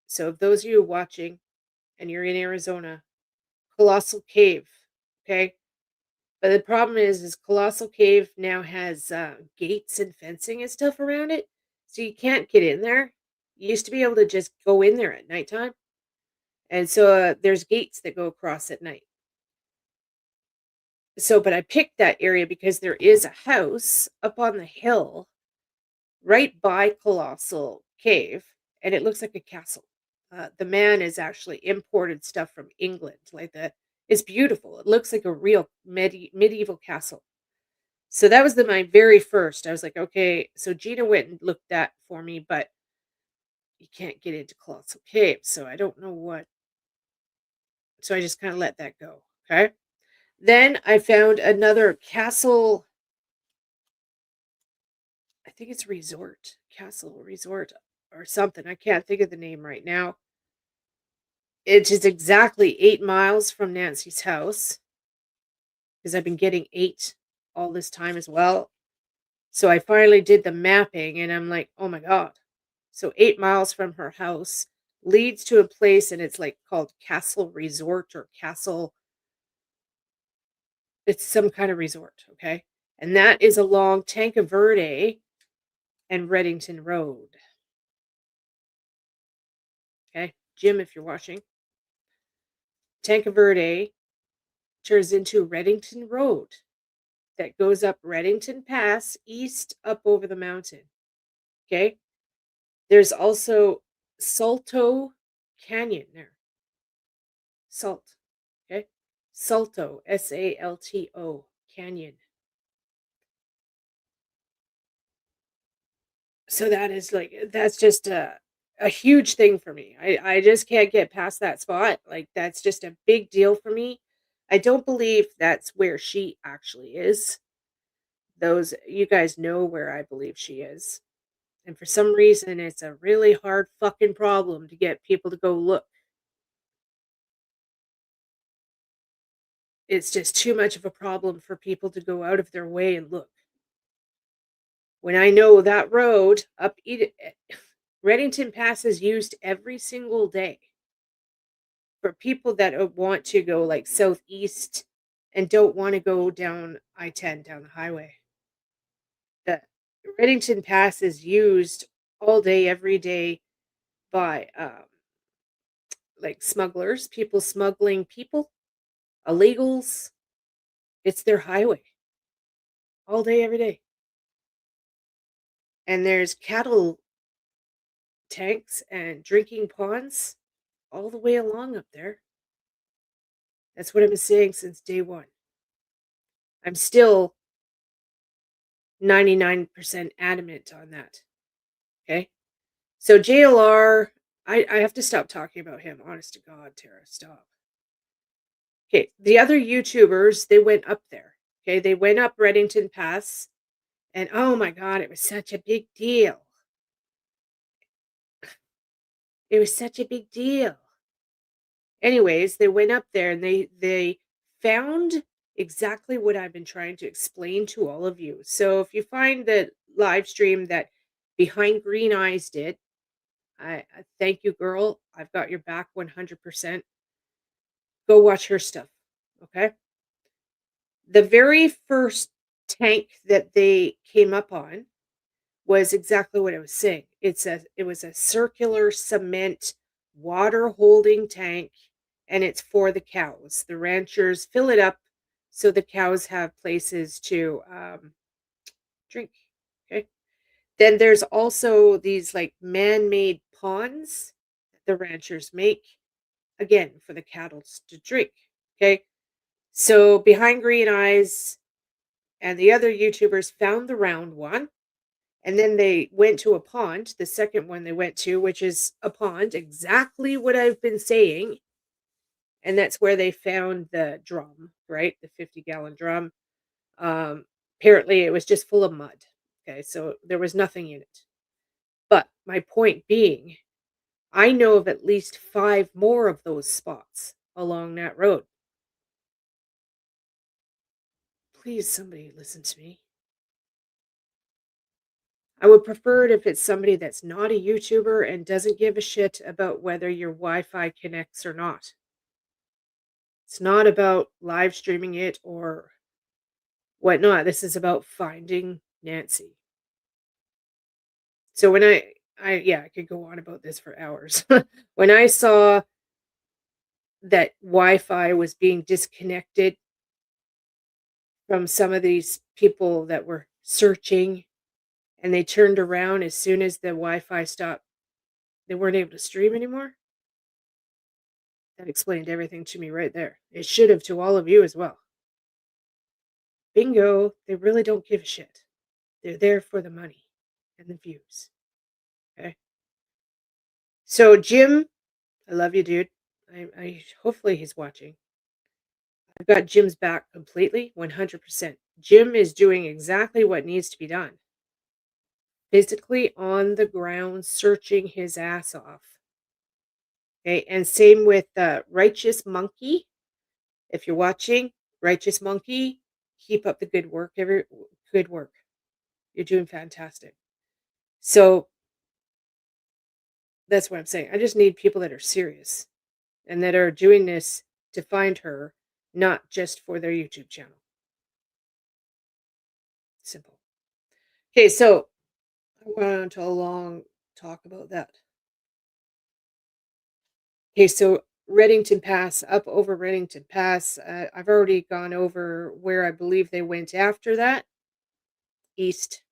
So if those of you watching and you're in Arizona, Colossal Cave, okay? But the problem is Colossal Cave now has gates and fencing and stuff around it. So you can't get in there. You used to be able to just go in there at nighttime. And so there's gates that go across at night. So, but I picked that area because there is a house up on the hill right by Colossal Cave, and it looks like a castle. The man is actually imported stuff from England. Like that, it's beautiful. It looks like a real medieval castle. So that was my very first. I was like, okay. So Gina went and looked that for me, but you can't get into Colossal Cave, so I don't know what. So I just kind of let that go. Okay. Then I found another castle. I think it's Castle Resort or something. I can't think of the name right now. It is exactly 8 miles from Nancy's house because I've been getting 8 all this time as well. So I finally did the mapping and I'm like, oh my God. So 8 miles from her house leads to a place and it's like called Castle Resort or Castle. It's some kind of resort. Okay. And that is along Tanca Verde and Reddington Road. Okay. Jim, if you're watching, Tanca Verde turns into Reddington Road that goes up Reddington Pass east up over the mountain. Okay. There's also Salto Canyon there. Salt. Okay. Salto, Salto Canyon. So that is like, that's just a huge thing for me. I just can't get past that spot. Like, that's just a big deal for me. I don't believe that's where she actually is. Those, you guys know where I believe she is. And for some reason, it's a really hard fucking problem to get people to go look. It's just too much of a problem for people to go out of their way and look. When I know that road up Reddington Pass is used every single day for people that want to go like southeast and don't want to go down I-10 down the highway. The Reddington Pass is used all day, every day by like smugglers, people smuggling people, illegals. It's their highway all day, every day. And there's cattle tanks and drinking ponds all the way along up there. That's what I've been saying since day one. I'm still 99% adamant on that. Okay? So JLR, I have to stop talking about him. Honest to God, Tara, stop. Okay, the other YouTubers, they went up there. Okay, they went up Reddington Pass, and oh my God, it was such a big deal. It was such a big deal. Anyways, they went up there and they found exactly what I've been trying to explain to all of you. So if you find the live stream that Behind Green Eyes did, I thank you, girl. I've got your back 100%. Go watch her stuff. Okay. The very first tank that they came up on was exactly what I was saying. It was a circular cement water holding tank, and it's for the cows. The ranchers fill it up so the cows have places to drink. Okay. Then there's also these like man-made ponds that the ranchers make, again, for the cattle to drink. Okay. So Behind Green Eyes and the other YouTubers found the round one. And then they went to a pond, the second one they went to, which is a pond, exactly what I've been saying. And that's where they found the drum, right? The 50-gallon drum. Apparently, it was just full of mud. Okay, so there was nothing in it. But my point being, I know of at least 5 more of those spots along that road. Please, somebody listen to me. I would prefer it if it's somebody that's not a YouTuber and doesn't give a shit about whether your Wi-Fi connects or not. It's not about live streaming it or whatnot. This is about finding Nancy. So when I could go on about this for hours. When I saw that Wi-Fi was being disconnected from some of these people that were searching, and they turned around as soon as the Wi-Fi stopped, they weren't able to stream anymore. That explained everything to me right there. It should have to all of you as well. Bingo, they really don't give a shit. They're there for the money and the views. Okay. So Jim, I love you, dude. I hopefully he's watching. I've got Jim's back completely, 100%. Jim is doing exactly what needs to be done. Physically on the ground, searching his ass off. Okay, and same with Righteous Monkey. If you're watching, Righteous Monkey, keep up the good work. Good work. You're doing fantastic. So that's what I'm saying. I just need people that are serious and that are doing this to find her, not just for their YouTube channel. Simple. Okay, so I went on to a long talk about that. Okay, so Reddington Pass, up over Reddington Pass. I've already gone over where I believe they went after that. East.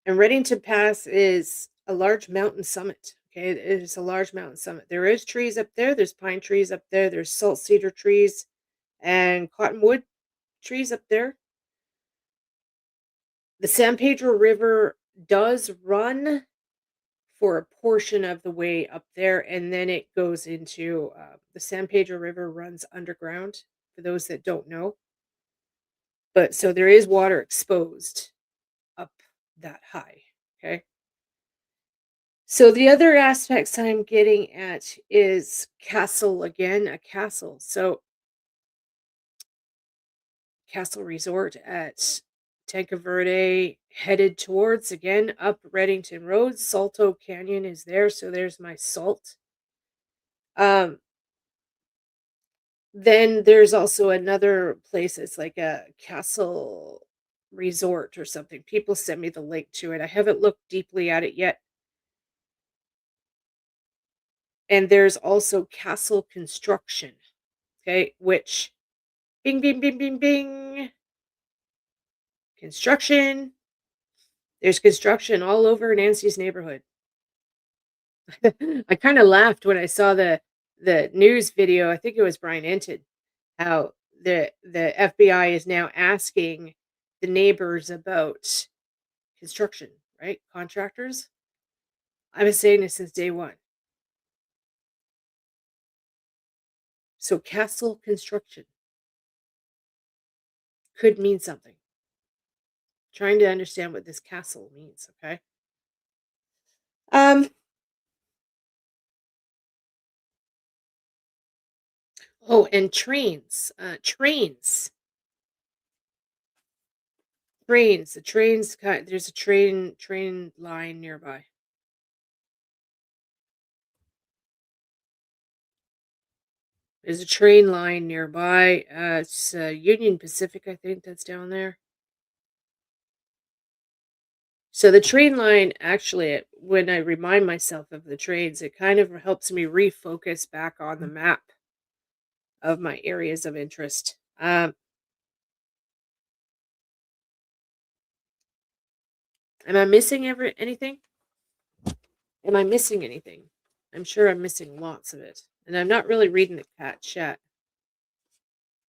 And Reddington Pass is a large mountain summit. Okay, it is a large mountain summit. There is trees up there. There's pine trees up there. There's salt cedar trees and cottonwood trees up there. The San Pedro River does run for a portion of the way up there, and then it goes into the San Pedro River runs underground, for those that don't know. But so there is water exposed up that high. Okay. So the other aspects I'm getting at is castle again, a castle. So Castle Resort at Tanca Verde, headed towards again up Reddington Road. Salto Canyon is there, so there's my salt. Then there's also another place. It's like a castle resort or something. People sent me the link to it. I haven't looked deeply at it yet. And there's also castle construction, okay, which bing, bing, bing, bing, bing. Construction. There's construction all over Nancy's neighborhood. I kind of laughed when I saw the news video. I think it was Brian Enton, how the FBI is now asking the neighbors about construction, right? Contractors. I've been saying this since day one. So castle construction could mean something. Trying to understand what this castle means, okay? Oh, and trains. Trains. Trains. The trains. There's a train line nearby. There's a train line nearby. It's Union Pacific, I think, that's down there. So the train line, actually, when I remind myself of the trains, it kind of helps me refocus back on the map of my areas of interest. Am I missing anything? Am I missing anything? I'm sure I'm missing lots of it. And I'm not really reading the chat.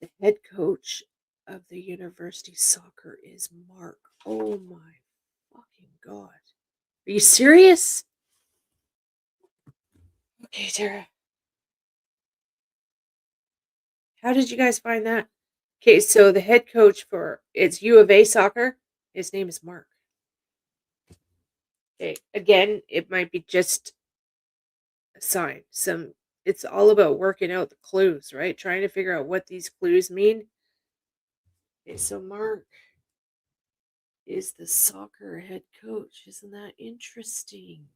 The head coach of the university soccer is Mark. Oh my fucking God. Are you serious? Okay, Tara. How did you guys find that? Okay, so the head coach for it's U of A soccer. His name is Mark. Okay, again, it might be just a sign. It's all about working out the clues, right? Trying to figure out what these clues mean. Okay, so Mark is the soccer head coach. Isn't that interesting?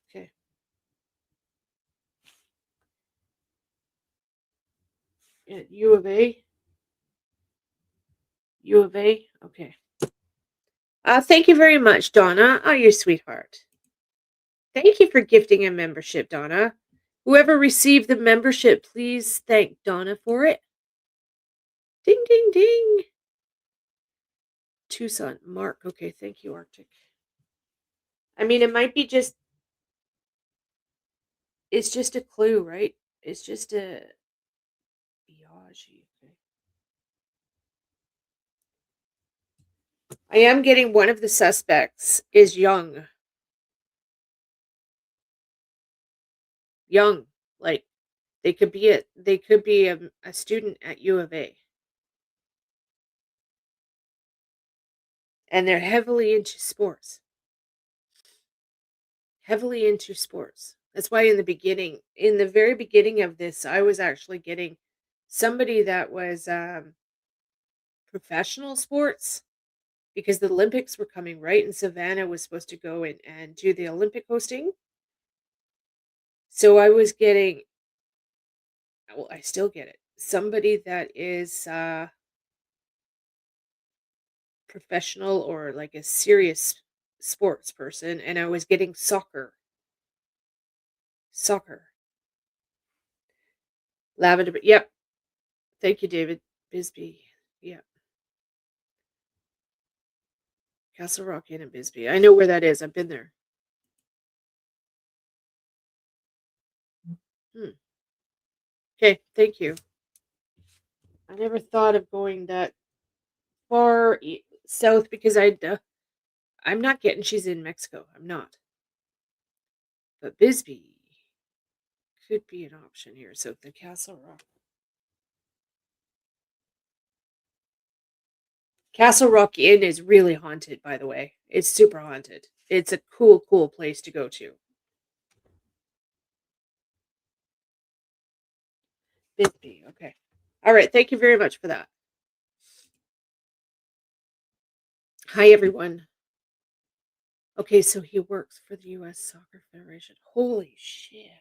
Okay. At U of A? U of A? Okay. Thank you very much, Donna. Oh, you sweetheart. Thank you for gifting a membership, Donna. Whoever received the membership, please thank Donna for it. Ding, ding, ding. Tucson, Mark. Okay, thank you, Arctic. I mean, it might be just, it's just a clue, right? It's just a Biagi. Okay. I am getting one of the suspects is young. Young. Like, they could be a student at U of A. And they're heavily into sports. Heavily into sports. That's why in the very beginning of this, I was actually getting somebody that was professional sports because the Olympics were coming, right? And Savannah was supposed to go in and do the Olympic hosting. So I was getting, well, I still get it. Somebody that is professional or like a serious sports person, and I was getting soccer. Lavender, yep. Thank you, David Bisbee. Yep. Castle Rock Inn and Bisbee. I know where that is. I've been there. Okay, thank you. I never thought of going that far south because I'm not getting she's in Mexico. I'm not. But Bisbee could be an option here. So the Castle Rock. Castle Rock Inn is really haunted, by the way. It's super haunted. It's a cool place to go to. Bisbee, okay. All right, thank you very much for that. Hi, everyone. Okay, so he works for the U.S. Soccer Federation. Holy shit.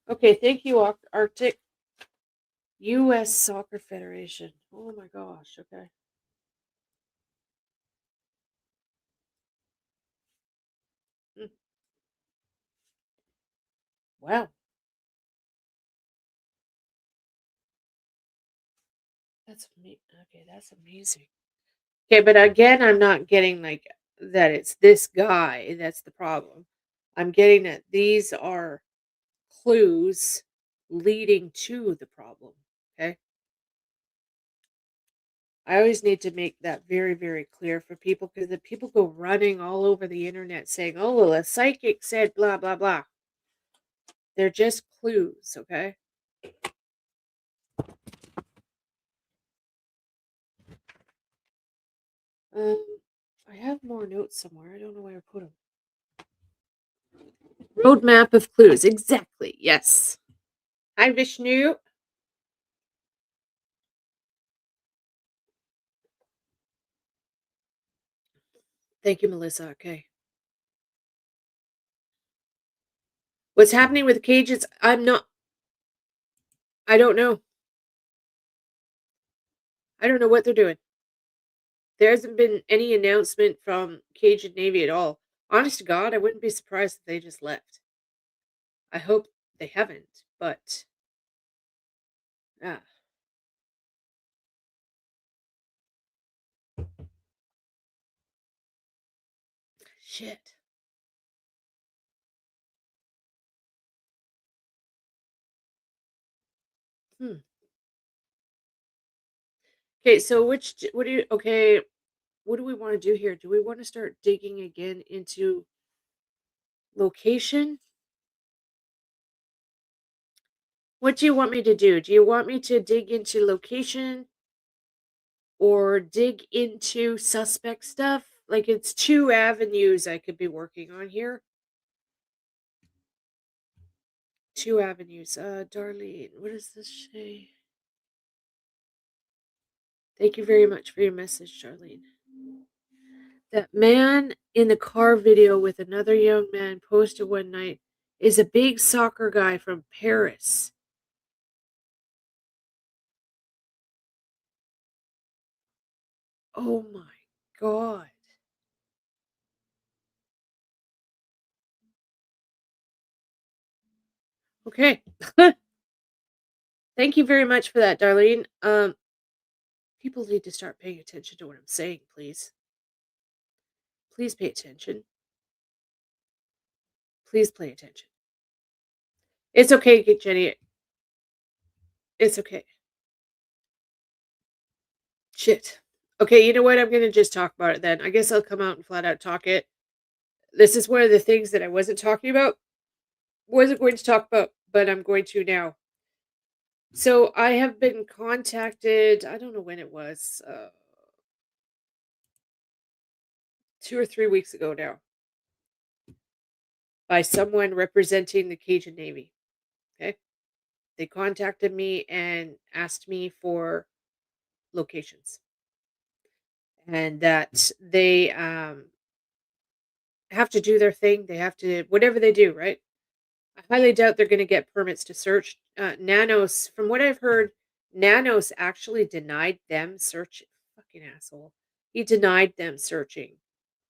Okay, thank you, Arctic. U.S. Soccer Federation. Oh my gosh, okay. Wow. That's okay, that's amazing. Okay, but again, I'm not getting like that it's this guy that's the problem. I'm getting that these are clues leading to the problem. Okay. I always need to make that very, very clear for people because the people go running all over the internet saying, oh, well, a psychic said blah, blah, blah. They're just clues, okay? I have more notes somewhere. I don't know where I put them. Roadmap of clues. Exactly. Yes. Hi, Vishnu. Thank you, Melissa. Okay. What's happening with the cages? I don't know. I don't know what they're doing. There hasn't been any announcement from Cajun Navy at all. Honest to God, I wouldn't be surprised if they just left. I hope they haven't, but ah, shit. Hmm. Okay, so what do you okay, what do we want to do here? Do we want to start digging again into location? What do you want me to do? Do you want me to dig into location or dig into suspect stuff? Like it's two avenues I could be working on here. Two avenues. Darlene, what does this say? Thank you very much for your message, Darlene. That man in the car video with another young man posted one night is a big soccer guy from Paris. Oh my God. Okay. Thank you very much for that, Darlene. People need to start paying attention to what I'm saying, please. Please pay attention. Please pay attention. It's okay, Jenny. It's okay. Shit. Okay, you know what? I'm going to just talk about it then. I guess I'll come out and flat out talk it. This is one of the things that I wasn't talking about. Wasn't going to talk about, but I'm going to now. So I have been contacted, I don't know when it was, 2 or 3 weeks ago now, by someone representing the Cajun Navy. Okay? They contacted me and asked me for locations. And that they have to do their thing. They have to, whatever they do, right? I highly doubt they're going to get permits to search. Nanos, from what I've heard, Nanos actually denied them search. Fucking asshole. He denied them searching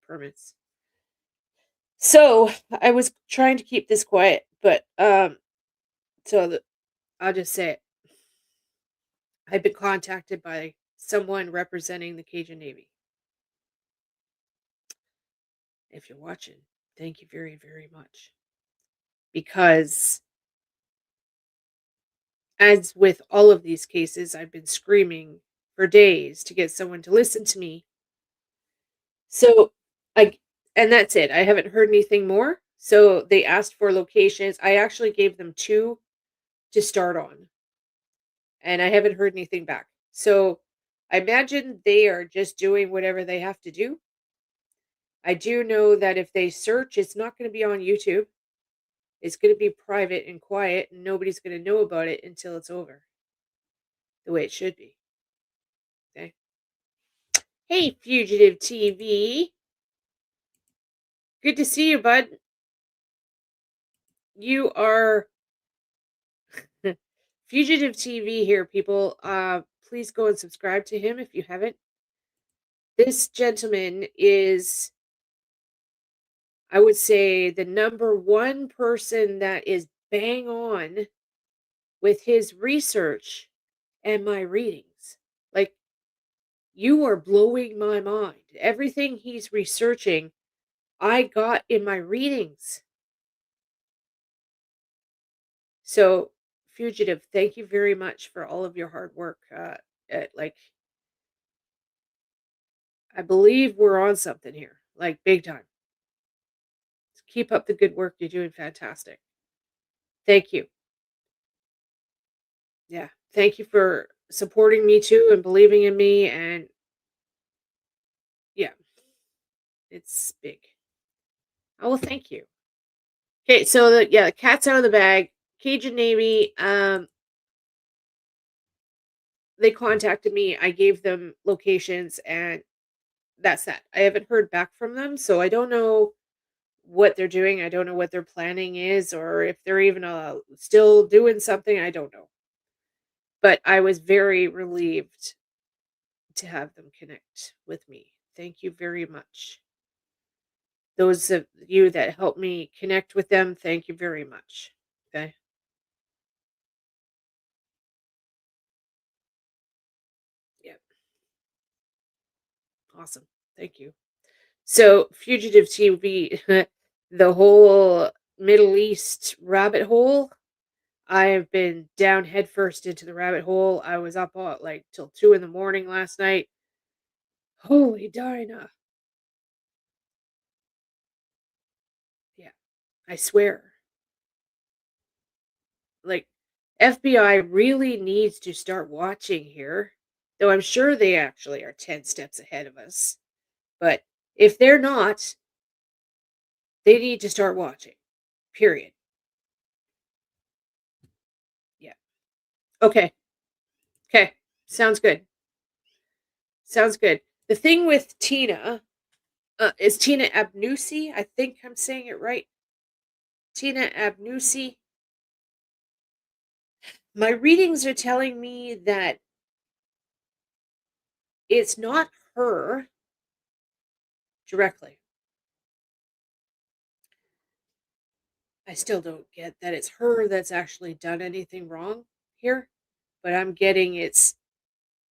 permits. So I was trying to keep this quiet, but I'll just say it. I've been contacted by someone representing the Cajun Navy. If you're watching, thank you very, very much. Because as with all of these cases, I've been screaming for days to get someone to listen to me. So and that's it. I haven't heard anything more. So they asked for locations. I actually gave them 2 to start on. And I haven't heard anything back. So I imagine they are just doing whatever they have to do. I do know that if they search, it's not going to be on YouTube. It's going to be private and quiet, and nobody's going to know about it until it's over. The way it should be. Okay. Hey, Fugative TV. Good to see you, bud. You are Fugative TV here, people. Please go and subscribe to him if you haven't. This gentleman is, I would say, the number one person that is bang on with his research and my readings. Like, you are blowing my mind. Everything he's researching, I got in my readings. So, Fugative, thank you very much for all of your hard work. Like, I believe we're on something here, like big time. Keep up the good work. You're doing fantastic. Thank you. Yeah. Thank you for supporting me too and believing in me. And yeah, it's big. Oh, well, thank you. Okay, so the cat's out of the bag. Cajun Navy, they contacted me. I gave them locations, and that's that. I haven't heard back from them, so I don't know what they're doing. I don't know what their planning is, or if they're even still doing something. I don't know. But I was very relieved to have them connect with me. Thank you very much. Those of you that helped me connect with them, thank you very much. Okay. Yeah. Awesome. Thank you. So, Fugitive TV, the whole Middle East rabbit hole. I have been down headfirst into the rabbit hole. I was up all, like till 2 in the morning last night. Holy Dinah. Yeah, I swear. Like, FBI really needs to start watching here. Though I'm sure they actually are 10 steps ahead of us. But if they're not, they need to start watching. Period. Yeah. Okay. Okay. Sounds good. Sounds good. The thing with Tina is Tina Abnusi. I think I'm saying it right. Tina Abnusi. My readings are telling me that it's not her directly. I still don't get that it's her that's actually done anything wrong here, but I'm getting it's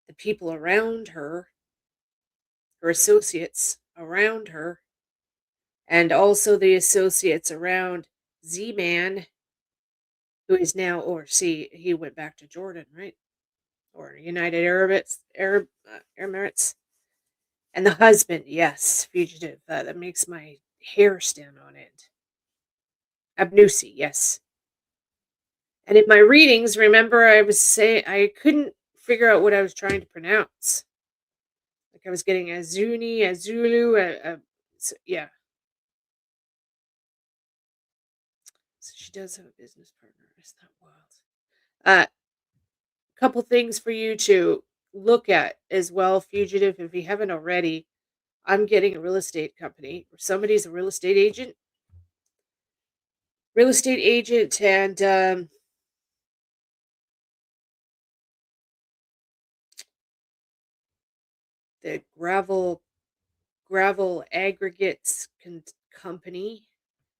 the people around her associates around her, and also the associates around Z-Man, who is now, or see, he went back to Jordan, right? Or United Emirates. And the husband, yes, fugitive. That makes my hair stand on end. Abnusi, yes. And in my readings, remember, I was saying I couldn't figure out what I was trying to pronounce. Like I was getting Azuni, Azulu, so, yeah. So she does have a business partner. Is that wild? Couple things for you to look at as well, fugitive. If you haven't already, I'm getting a real estate company. Somebody's a real estate agent. And the gravel aggregates company.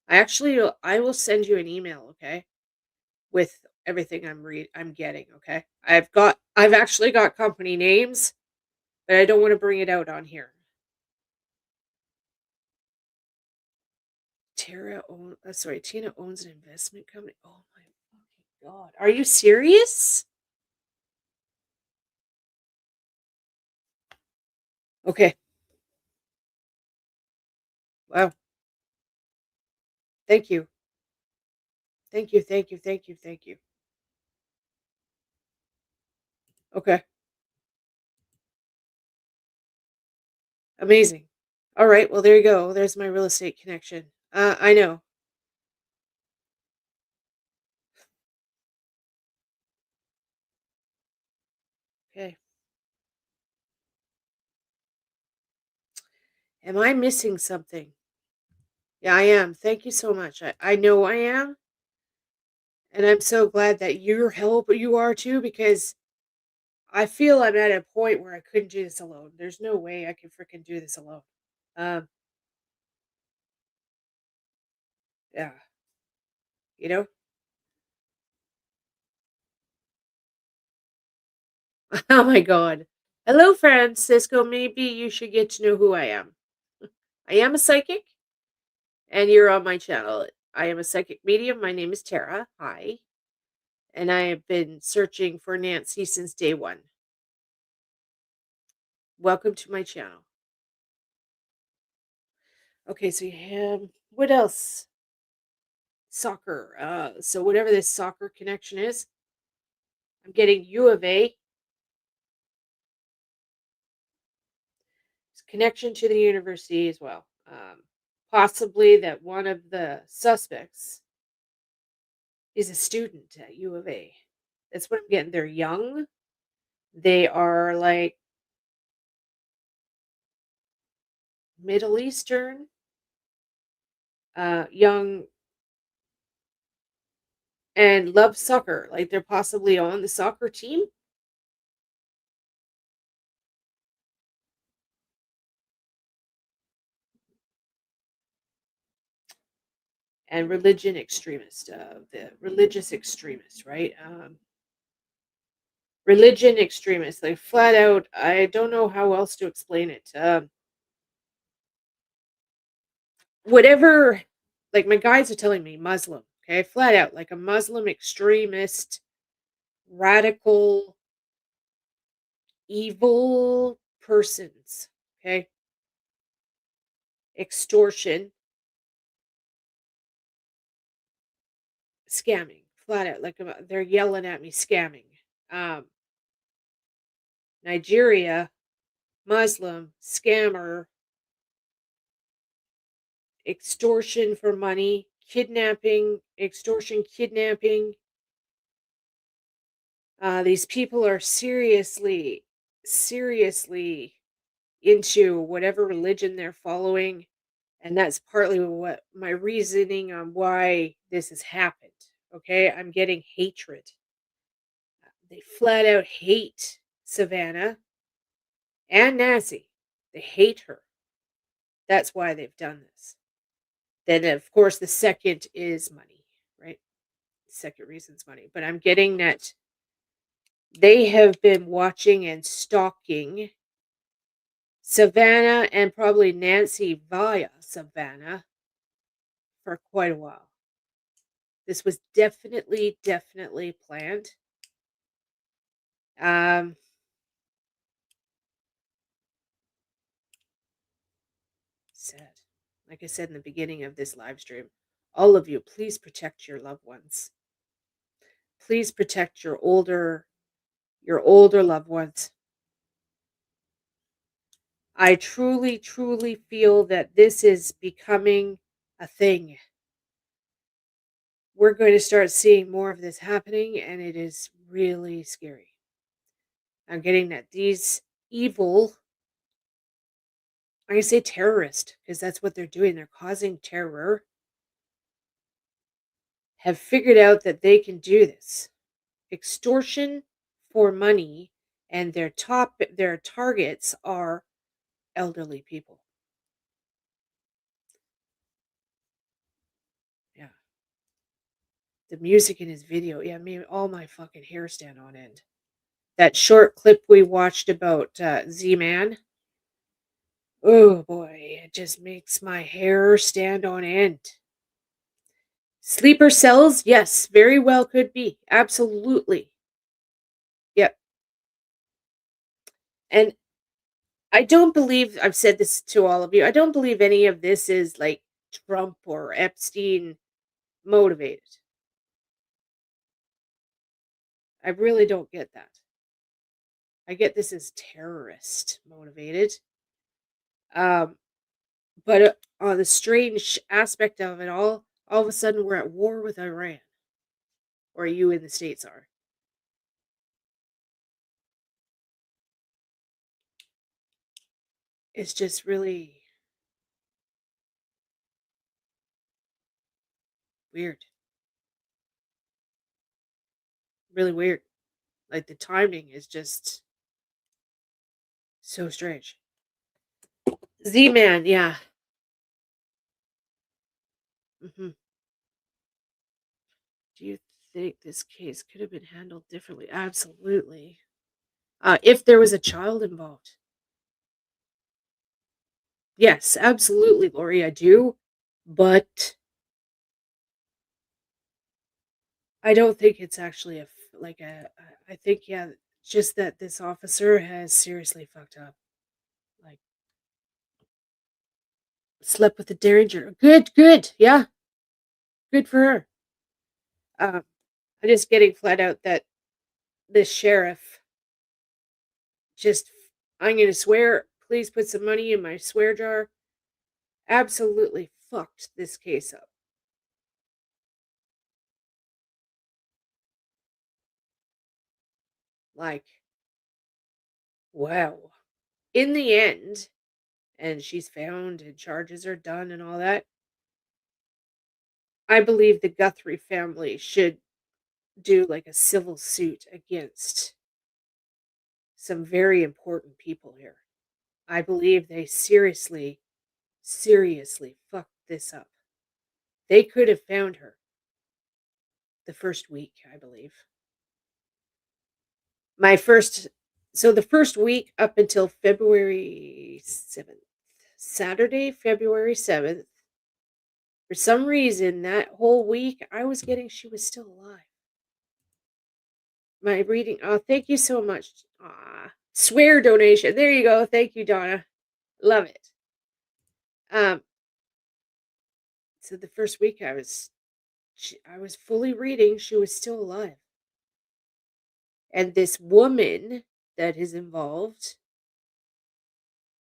I will send you an email, okay, with everything I'm getting, okay. I've actually got company names, but I don't want to bring it out on here. Tina owns an investment company. Oh my fucking god. Are you serious? Okay. Wow. Thank you. Thank you. Thank you. Thank you. Thank you. Okay. Amazing. All right. Well, there you go. There's my real estate connection. I know. Okay. Am I missing something? Yeah, I am. Thank you so much. I know I am. And I'm so glad that you are too, because I feel I'm at a point where I couldn't do this alone. There's no way I can freaking do this alone. Um, yeah, you know? Oh my god. Hello, Francisco. Maybe you should get to know who I am. I am a psychic, and you're on my channel. I am a psychic medium. My name is Tara. Hi. And I have been searching for Nancy since day one. Welcome to my channel. Okay, so you have, what else? Soccer. So whatever this soccer connection is, I'm getting U of A. Connection to the university as well. Possibly that one of the suspects is a student at U of A. That's what I'm getting. They're young. They are like Middle Eastern, young, and love soccer. Like they're possibly on the soccer team. And religion extremist, the religious extremist, right? Religion extremist, like flat out. I don't know how else to explain it. Whatever, like my guides are telling me, Muslim. Okay, flat out, like a Muslim extremist, radical, evil persons. Okay, extortion, scamming, flat out. Like they're yelling at me, scamming. Um, Nigeria, Muslim, scammer, extortion for money, kidnapping, extortion, kidnapping. These people are seriously, seriously into whatever religion they're following. And that's partly what my reasoning on why this has happened. Okay. I'm getting hatred. They flat out hate Savannah and Nancy. They hate her. That's why they've done this. Then, of course, the second is money, right? The second reason's money. But I'm getting that they have been watching and stalking Savannah and probably Nancy via Savannah for quite a while. This was definitely planned. Sad. Like I said in the beginning of this live stream, all of you, please protect your loved ones. Please protect your older loved ones. I truly feel that this is becoming a thing. We're going to start seeing more of this happening, and it is really scary. I'm getting that these evil, I'm going to say terrorist, because that's what they're doing. They're causing terror. Have figured out that they can do this. Extortion for money, and their targets are elderly people. Yeah. The music in his video, yeah, made all my fucking hair stand on end. That short clip we watched about Z-Man. Oh boy, it just makes my hair stand on end. Sleeper cells, yes, very well could be. Absolutely. Yep. And I don't believe, I've said this to all of you, I don't believe any of this is like Trump or Epstein motivated. I really don't get that. I get this as terrorist motivated. But on the strange aspect of it all of a sudden we're at war with Iran. Or you in the States are. It's just really weird. Really weird. Like the timing is just so strange. Z-Man, yeah. Do you think this case could have been handled differently? Absolutely. If there was a child involved. Yes, absolutely, Lori, I do. But I don't think it's actually I think, yeah, just that this officer has seriously fucked up. Like, slept with a derringer. Good, yeah. Good for her. I'm just getting flat out that this sheriff I'm going to swear, please put some money in my swear jar, absolutely fucked this case up. Like, wow. In the end, and she's found and charges are done and all that, I believe the Guthrie family should do like a civil suit against some very important people here. I believe they seriously fucked this up. They could have found her the first week, I believe. The first week up until February 7th, Saturday, February 7th, for some reason, that whole week, I was getting she was still alive. My reading, oh, thank you so much. Swear donation. There you go. Thank you, Donna. Love it. So the first week I was fully reading, she was still alive. And this woman that is involved,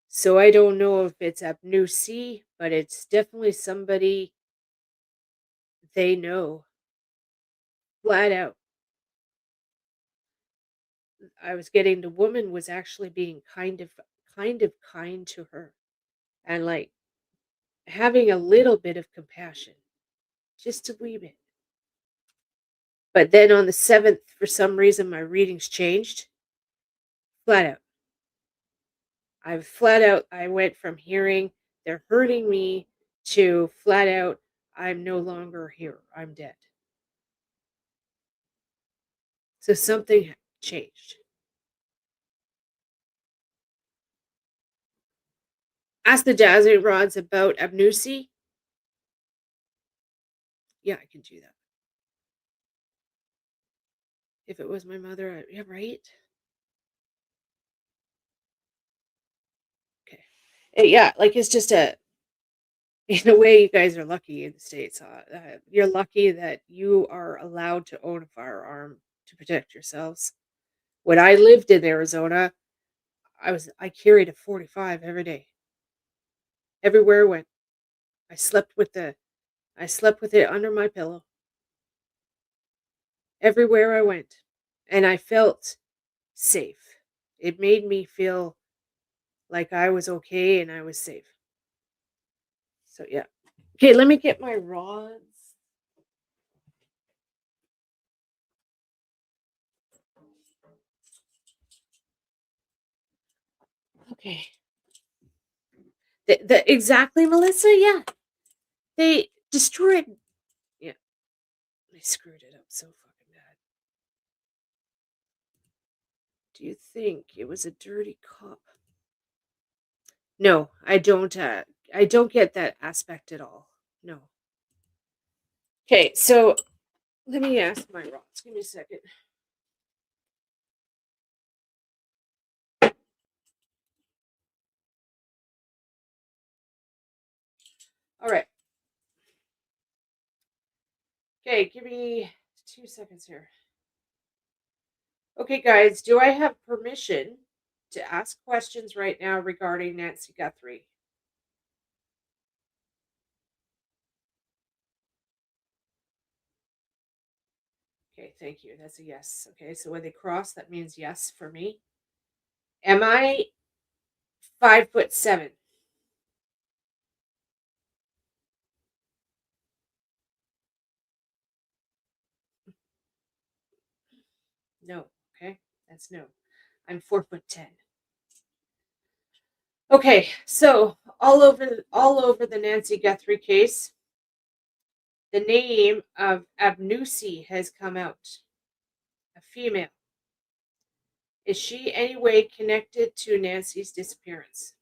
so I don't know if it's Abnusi, but it's definitely somebody they know. Flat out. I was getting the woman was actually being kind of kind to her and like having a little bit of compassion. Just a wee bit. But then on the 7th, for some reason, my readings changed. Flat out. I went from hearing they're hurting me to flat out, I'm no longer here. I'm dead. So something changed. Ask the Dazzling Rods about Abnusi. Yeah, I can do that. If it was my mother, yeah, right? Okay. Yeah, like it's just in a way, you guys are lucky in the States. You're lucky that you are allowed to own a firearm to protect yourselves. When I lived in Arizona, I carried a 45 every day. Everywhere I went. I slept with it under my pillow. Everywhere I went. And I felt safe. It made me feel like I was okay and I was safe. So yeah. Okay, let me get my rods. Okay. Exactly, Melissa. Yeah. They destroyed. Yeah. They screwed it up so fucking bad. Do you think it was a dirty cop? No, I don't get that aspect at all. No. Okay, so let me ask my rods. Give me a second. All right. Okay, give me 2 seconds here. Okay, guys, do I have permission to ask questions right now regarding Nancy Guthrie? Okay, thank you. That's a yes. Okay, so when they cross, that means yes for me. Am I 5'7"? No. Okay, that's no. I'm 4'10". Okay, so all over the Nancy Guthrie case, the name of Abnusi has come out. A female. Is she any way connected to Nancy's disappearance?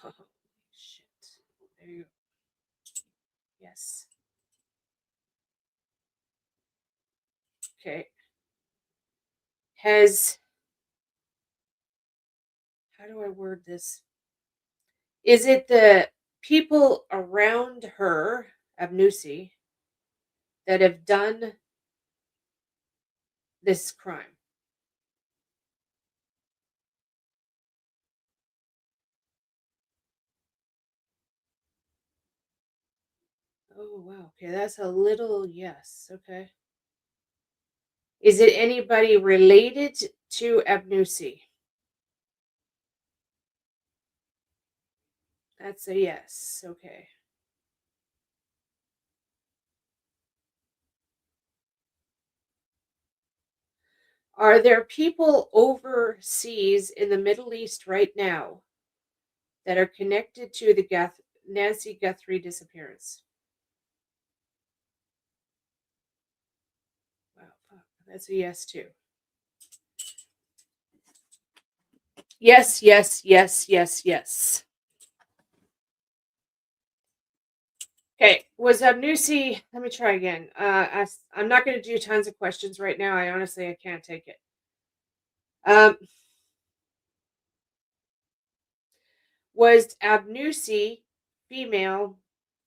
Oh, shit. There you go. Yes. Okay. How do I word this? Is it the people around her, Abnusi, that have done this crime? Oh, wow. Okay, that's a little yes. Okay. Is it anybody related to Abnusi? That's a yes. Okay. Are there people overseas in the Middle East right now that are connected to the Nancy Guthrie disappearance? Wow, fuck. That's a yes too. Yes, yes, yes, yes, yes. Okay, was Abnusi? Let me try again. I'm not going to do tons of questions right now. I can't take it. Was Abnusi female?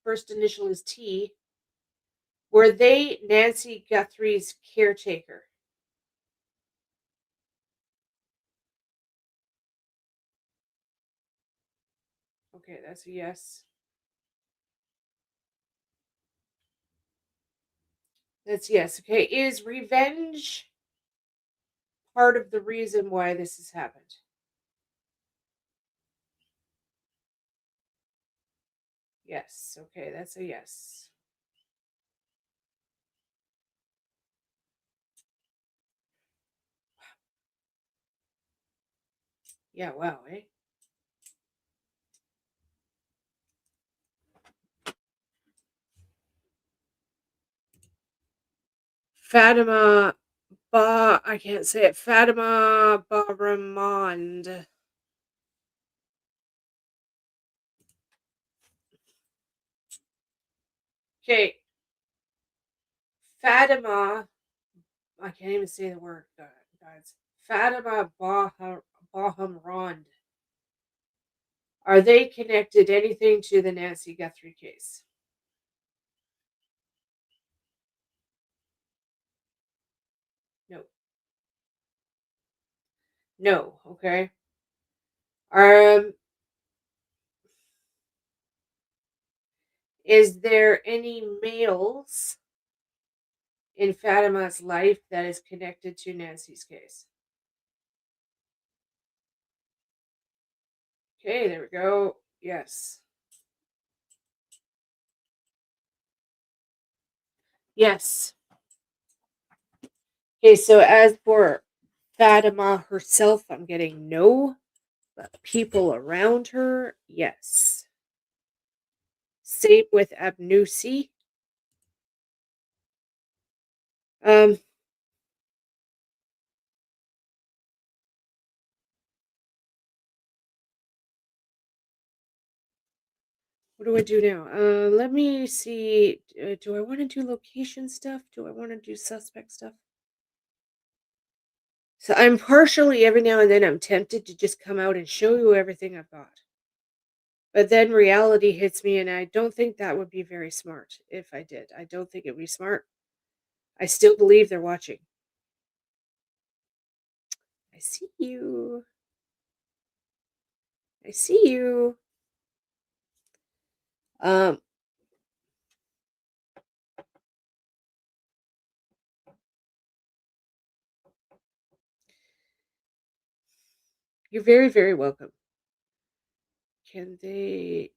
First initial is T. Were they Nancy Guthrie's caretaker? Okay, that's a yes. That's yes. Okay, is revenge part of the reason why this has happened? Yes. Okay, that's a yes. Yeah, wow, eh? Fatima I can't say it. Fatima Bahramond. Okay. Fatima, I can't even say the word, guys. Fatima Bahramond. Are they connected anything to the Nancy Guthrie case? No. No, okay. Is there any males in Fatima's life that is connected to Nancy's case? Okay, there we go. Yes. Yes. Okay, so as for Fatima herself, I'm getting no, but people around her, yes. Same with Abnusi. Um, what do I do now? Let me see. Do I want to do location stuff? Do I want to do suspect stuff? So I'm partially every now and then I'm tempted to just come out and show you everything I've got. But then reality hits me and I don't think that would be very smart if I did. I don't think it would be smart. I still believe they're watching. I see you. I see you. Um you're very, very welcome. Can they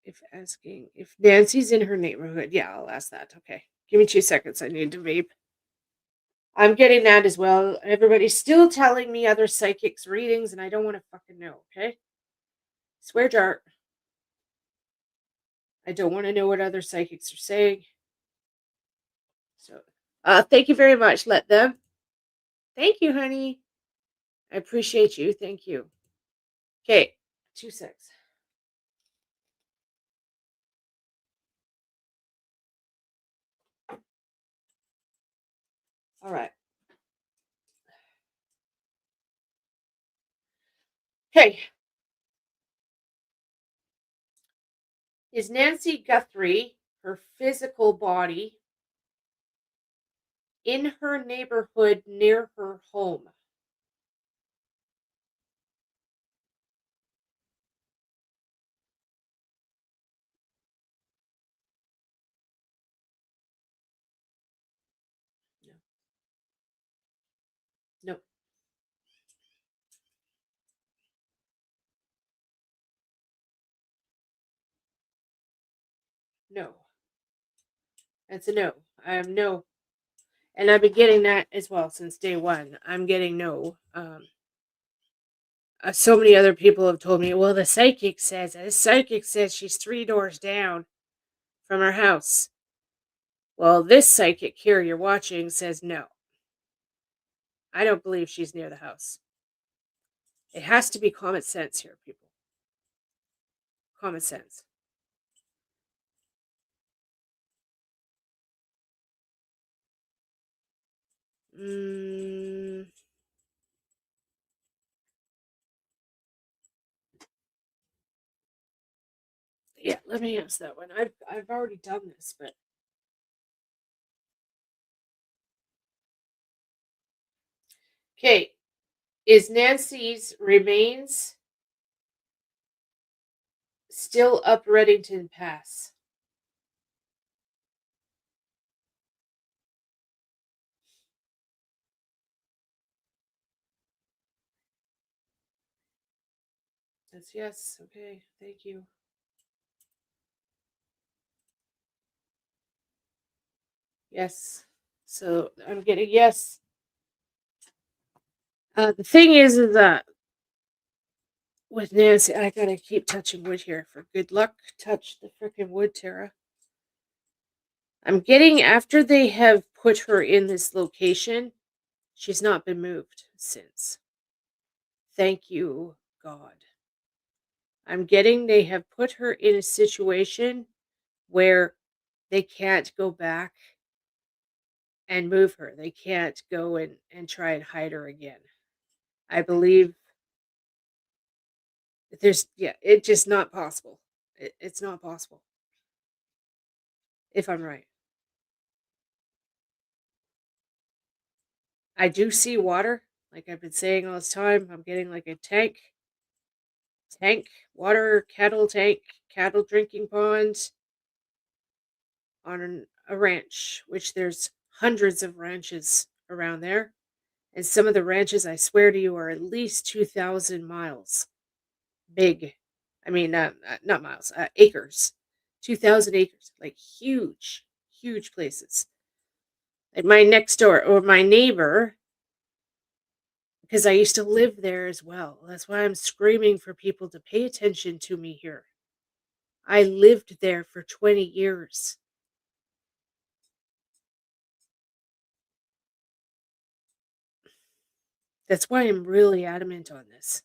if asking if Nancy's in her neighborhood? Yeah, I'll ask that. Okay. Give me 2 seconds. I need to vape. I'm getting that as well. Everybody's still telling me other psychics readings, and I don't want to fucking know, okay? Swear jar. I don't want to know what other psychics are saying. So, thank you very much. Let them. Thank you, honey. I appreciate you. Thank you. Okay, 2 seconds. All right. Okay. Is Nancy Guthrie, her physical body, in her neighborhood near her home? No. That's a no. No. And I've been getting that as well since day one. I'm getting no. So many other people have told me, well, the psychic says she's 3 doors down from her house. Well, this psychic here you're watching says no. I don't believe she's near the house. It has to be common sense here, people. Common sense. Yeah, let me ask that one. I've already done this, but okay. Is Nancy's remains still up Reddington Pass? That's yes. Okay, thank you. Yes. So I'm getting yes. The thing is that with Nancy, I gotta keep touching wood here for good luck. Touch the freaking wood, Tara. I'm getting after they have put her in this location, she's not been moved since. Thank you, God. I'm getting they have put her in a situation where they can't go back and move her. They can't go and try and hide her again. I believe it's just not possible. It's not possible. If I'm right. I do see water. Like I've been saying all this time, I'm getting like a tank, water, cattle drinking pond on a ranch, which there's hundreds of ranches around there. And some of the ranches, I swear to you, are at least 2,000 miles big. I mean, not miles, acres. 2,000 acres. Like huge, huge places. Like my next door, or my neighbor, because I used to live there as well. That's why I'm screaming for people to pay attention to me here. I lived there for 20 years. That's why I'm really adamant on this.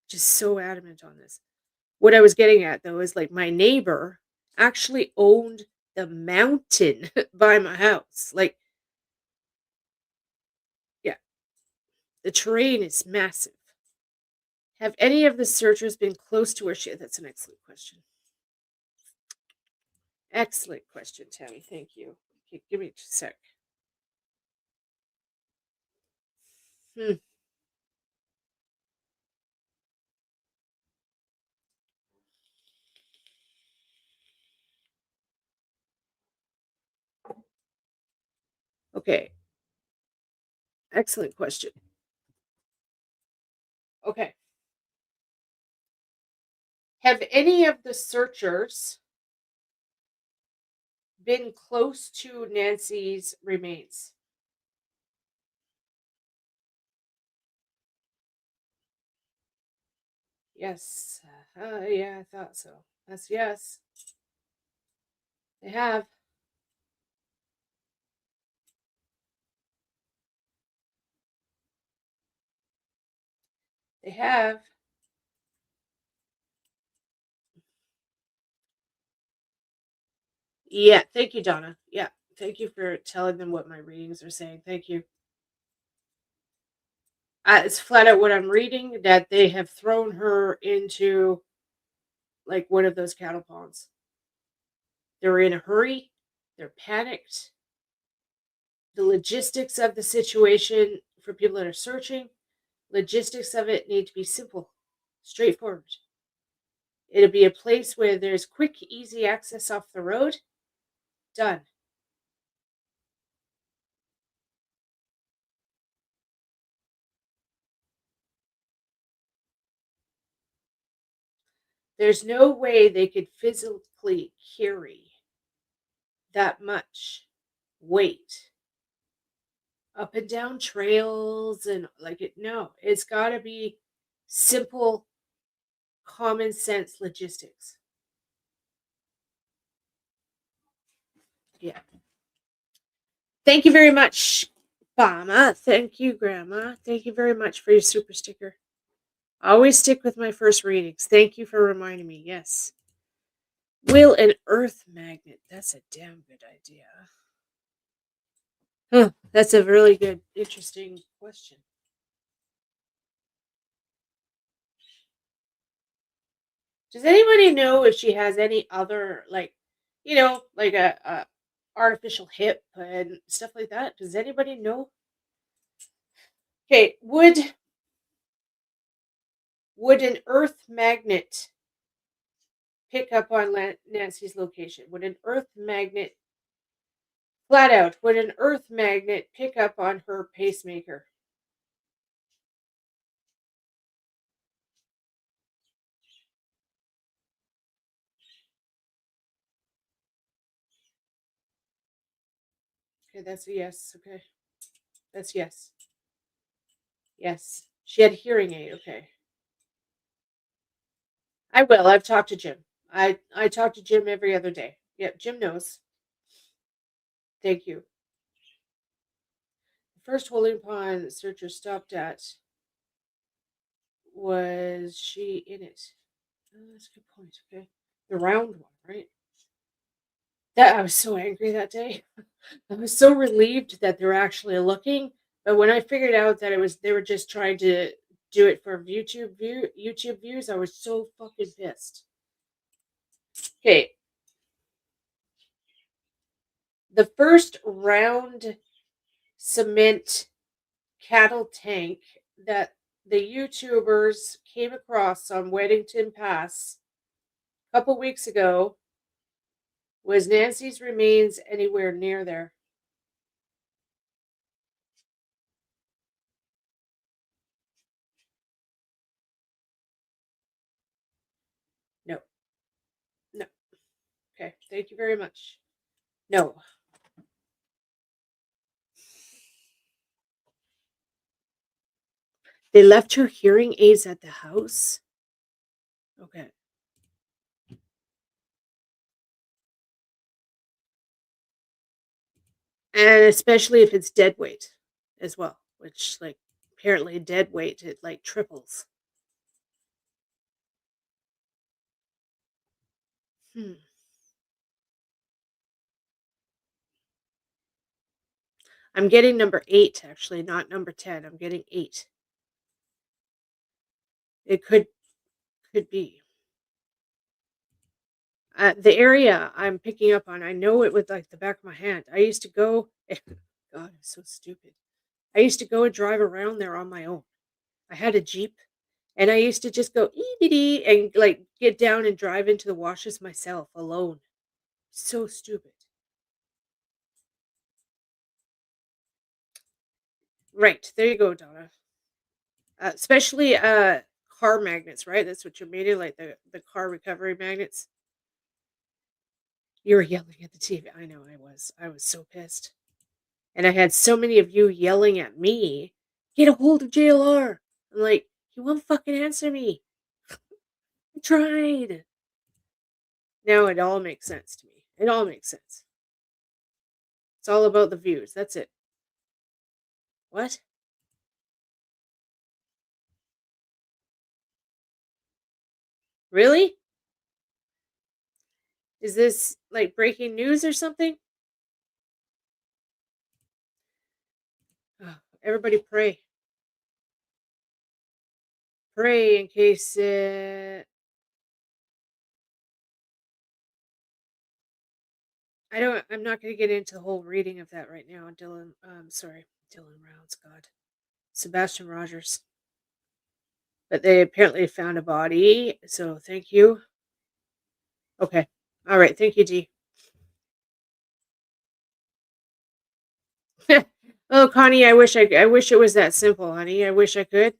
Just so adamant on this. What I was getting at though is like my neighbor actually owned the mountain by my house. Like, yeah, the terrain is massive. Have any of the searchers been close to where she? That's an excellent question. Excellent question, Tammy. Thank you. Okay, give me a sec. Hmm. Okay. Excellent question. Okay. Have any of the searchers been close to Nancy's remains? Yes. Yeah, I thought so. That's yes. They have. They have. Yeah, thank you, Donna. Yeah, thank you for telling them what my readings are saying. Thank you. It's flat out what I'm reading that they have thrown her into like one of those cattle ponds. They're in a hurry. They're panicked. The logistics of the situation for people that are searching, logistics of it need to be simple, straightforward. It'll be a place where there's quick, easy access off the road. Done. There's no way they could physically carry that much weight up and down trails and like it. No, it's got to be simple, common sense logistics. Yeah. Thank you very much, Mama. Thank you, Grandma. Thank you very much for your super sticker. I always stick with my first readings. Thank you for reminding me. Yes. Will an earth magnet? That's a damn good idea. Huh. That's a really good, interesting question. Does anybody know if she has any other, like, like a artificial hip and stuff like that? Does anybody know? Okay, would an earth magnet pick up on Nancy's location? Would an earth magnet, flat out, would an earth magnet pick up on her pacemaker? Okay, that's a yes. Okay. That's yes. Yes. She had a hearing aid. Okay. I will. I've talked to Jim. I talk to Jim every other day. Yep, Jim knows. Thank you. The first holding pond searcher stopped at, was she in it? Oh, that's a good point. Okay. The round one, right? That I was so angry that day. I was so relieved that they were actually looking, but when I figured out that they were just trying to do it for YouTube views, I was so fucking pissed. Okay. The first round cement cattle tank that the YouTubers came across on Weddington Pass a couple weeks ago, was Nancy's remains anywhere near there? No. No. Okay. Thank you very much. No. They left her hearing aids at the house? Okay. And especially if it's dead weight as well, which, like, apparently dead weight, it like triples. I'm getting number 8, actually, not number 10. I'm getting 8. It could be. The area I'm picking up on, I know it with like the back of my hand. I used to go. God, I'm so stupid. I used to go and drive around there on my own. I had a Jeep, and I used to just go ee and like get down and drive into the washes myself alone. So stupid. Right, there you go, Donna. Especially car magnets, right? That's what you're meaning, like the car recovery magnets. You were yelling at the TV. I know I was. I was so pissed. And I had so many of you yelling at me, "Get a hold of JLR." I'm like, "You won't fucking answer me." I tried. Now it all makes sense to me. It all makes sense. It's all about the views. That's it. What? Really? Is this like breaking news or something? Oh, everybody pray. Pray in case I'm not going to get into the whole reading of that right now. Dylan Rounds, God. Sebastian Rogers. But they apparently found a body, so thank you. Okay. All right, thank you, Dee. Oh, Connie, I wish it was that simple, honey. I wish I could.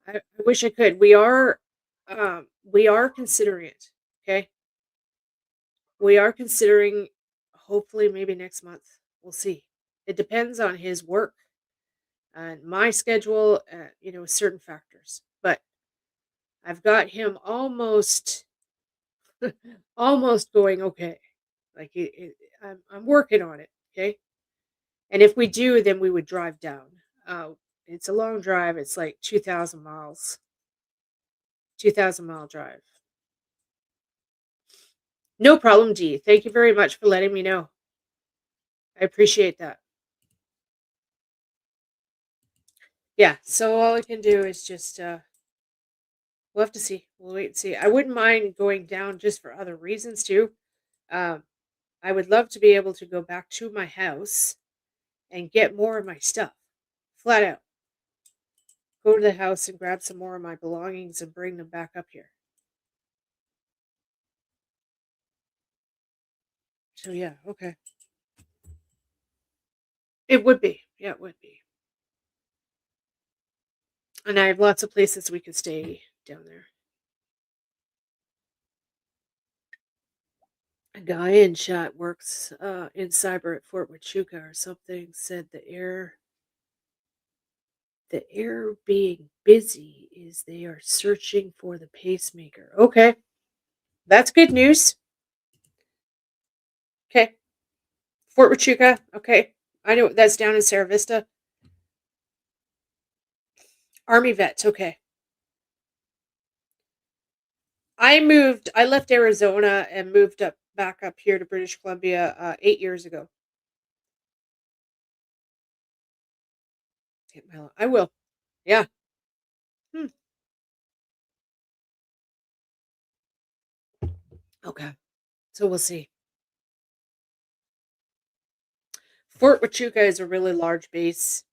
I wish I could. we are considering it. Okay. We are considering, hopefully maybe next month. We'll see. It depends on his work and my schedule, certain factors. But I've got him almost almost going okay. Like I'm working on it, okay? And if we do, then we would drive down. It's a long drive. It's like 2,000 miles. 2,000-mile drive. No problem, Dee. Thank you very much for letting me know. I appreciate that. Yeah, so all I can do is just we'll have to see. We'll wait and see. I wouldn't mind going down just for other reasons too. Um, I would love to be able to go back to my house and get more of my stuff. Flat out. Go to the house and grab some more of my belongings and bring them back up here. So yeah, okay. It would be. Yeah, it would be. And I have lots of places we could stay down there. A guy in chat works in cyber at Fort Huachuca or something, said the air being busy is they are searching for the pacemaker. Okay. That's good news. Okay. Fort Huachuca. Okay. I know that's down in Cerro Vista. Army vets. Okay. I left Arizona and moved back up here to British Columbia 8 years ago. I will. Yeah. Okay. So we'll see. Fort Huachuca is a really large base.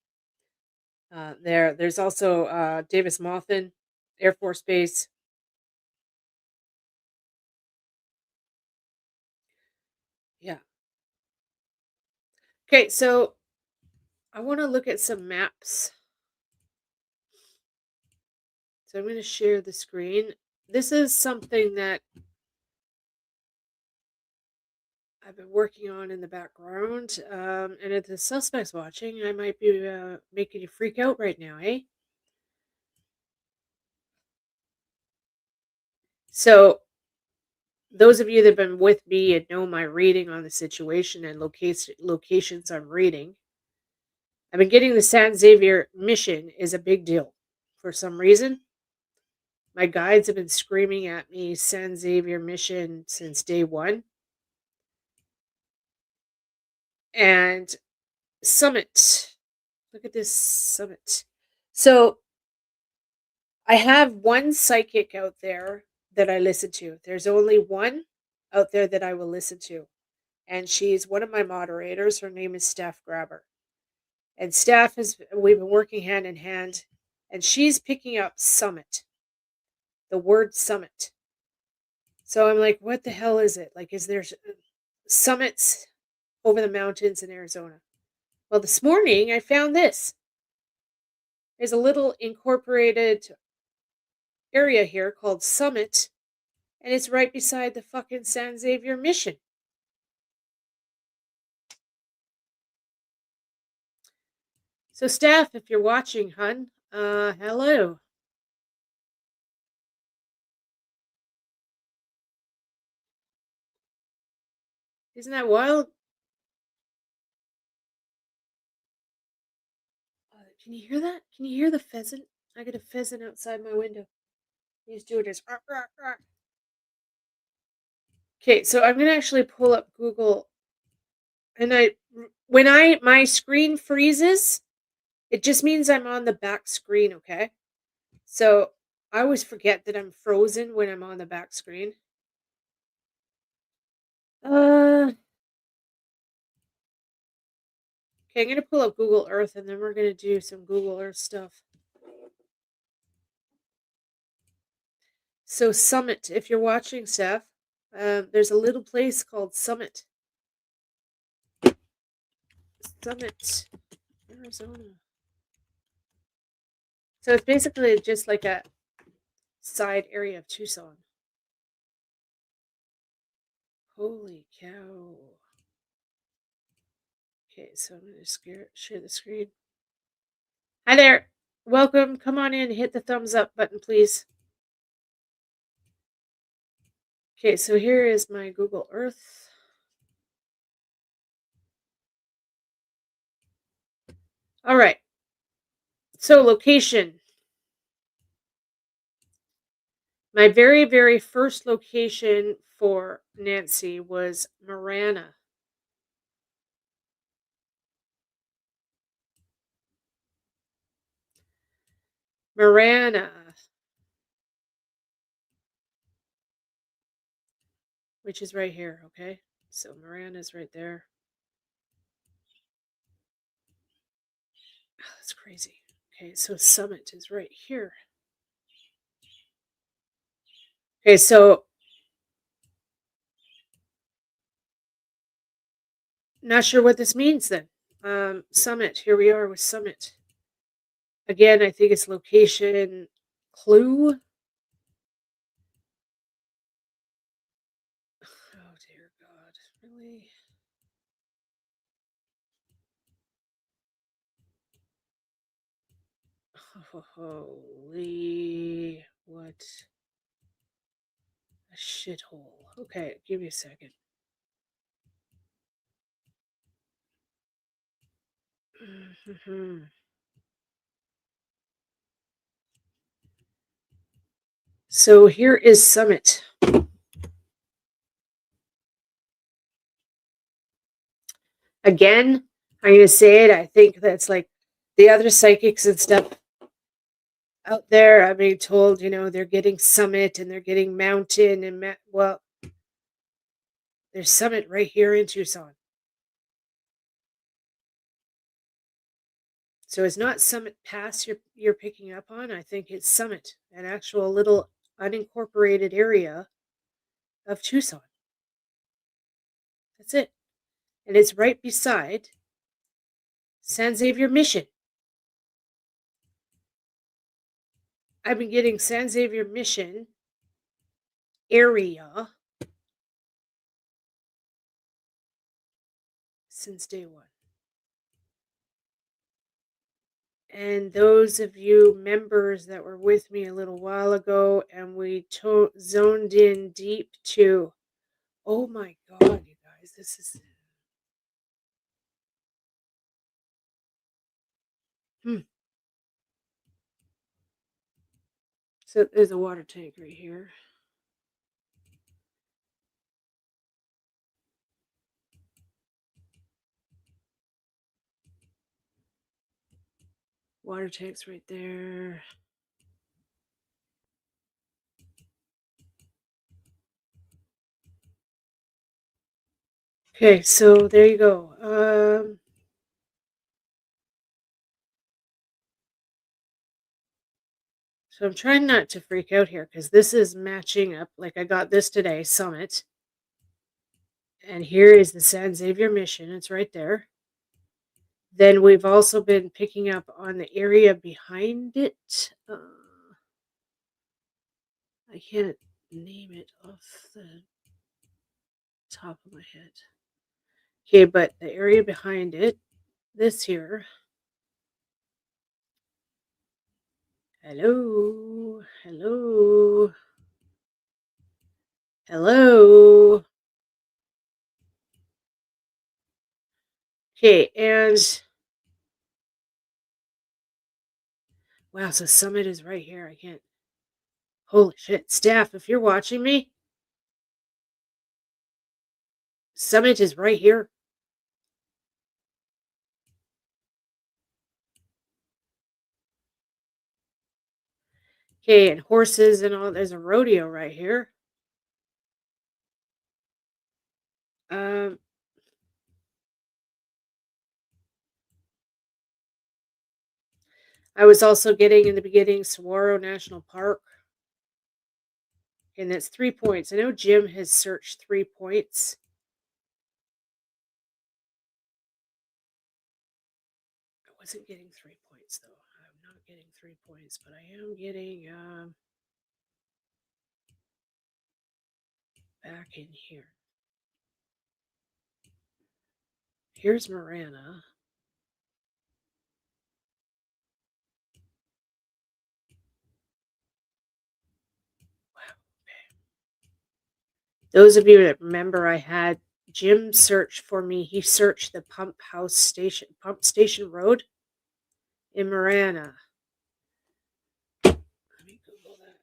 There's also Davis Monthan Air Force Base. Yeah. Okay, so I want to look at some maps. So I'm going to share the screen. This is something that I've been working on in the background. And if the suspect's watching, I might be making you freak out right now, eh? So those of you that have been with me and know my reading on the situation and locations I'm reading, I've been getting the San Xavier mission is a big deal. For some reason, my guides have been screaming at me San Xavier mission since day one. And Summit. Look at this Summit. So I have one psychic out there that I listen to. There's only one out there that I will listen to. And she's one of my moderators. Her name is Steph Grabber. And we've been working hand in hand. And she's picking up Summit. The word Summit. So I'm like, what the hell is it? Like, is there summits over the mountains in Arizona? Well, this morning I found this. There's a little incorporated area here called Summit, and it's right beside the fucking San Xavier mission. So, Steph, if you're watching, hun, hello. Isn't that wild? Can you hear that? Can you hear the pheasant? I got a pheasant outside my window. He's doing his. Okay, so I'm gonna actually pull up Google, and when my screen freezes, it just means I'm on the back screen. Okay, so I always forget that I'm frozen when I'm on the back screen. Okay, I'm going to pull up Google Earth and then we're going to do some Google Earth stuff. So Summit, if you're watching, Steph, there's a little place called Summit. Summit, Arizona. So it's basically just like a side area of Tucson. Holy cow. Okay, so I'm going to share the screen. Hi there. Welcome. Come on in. Hit the thumbs up button, please. Okay, so here is my Google Earth. All right. So location. My very, very first location for Nancy was Marana. Marana, which is right here, okay? So Marana is right there. Oh, that's crazy. Okay, so Summit is right here. Okay, so not sure what this means then. Summit, here we are with Summit. Again, I think it's location clue. Oh dear God, really? Holy, what a shithole. Okay, give me a second. So here is Summit. Again, I'm going to say it. I think that's like the other psychics and stuff out there. I'm being told, they're getting Summit and they're getting Mountain and well, there's Summit right here in Tucson. So it's not Summit Pass you're picking up on. I think it's Summit, an actual little unincorporated area of Tucson. That's it. And it's right beside San Xavier Mission. I've been getting San Xavier Mission area since day one. And those of you members that were with me a little while ago, and we zoned in deep to, oh my God, you guys, this is... So there's a water tank right here. Water tank's right there. Okay, so there you go. So I'm trying not to freak out here because this is matching up. Like I got this today, Summit. And here is the San Xavier Mission. It's right there. Then we've also been picking up on the area behind it. I can't name it off the top of my head. Okay, but the area behind it, this here. Hello, hello, hello. Okay, and wow, so Summit is right here. I can't. Holy shit, staff, if you're watching me, Summit is right here. Okay, and horses and all. There's a rodeo right here. I was also getting in the beginning Saguaro National Park. And that's 3 points. I know Jim has searched 3 points. I wasn't getting 3 points though. I'm not getting 3 points, but I am getting back in here. Here's Marana. Wow. Okay. Those of you that remember, I had Jim search for me. He searched the pump station road in Marana. Let me Google that.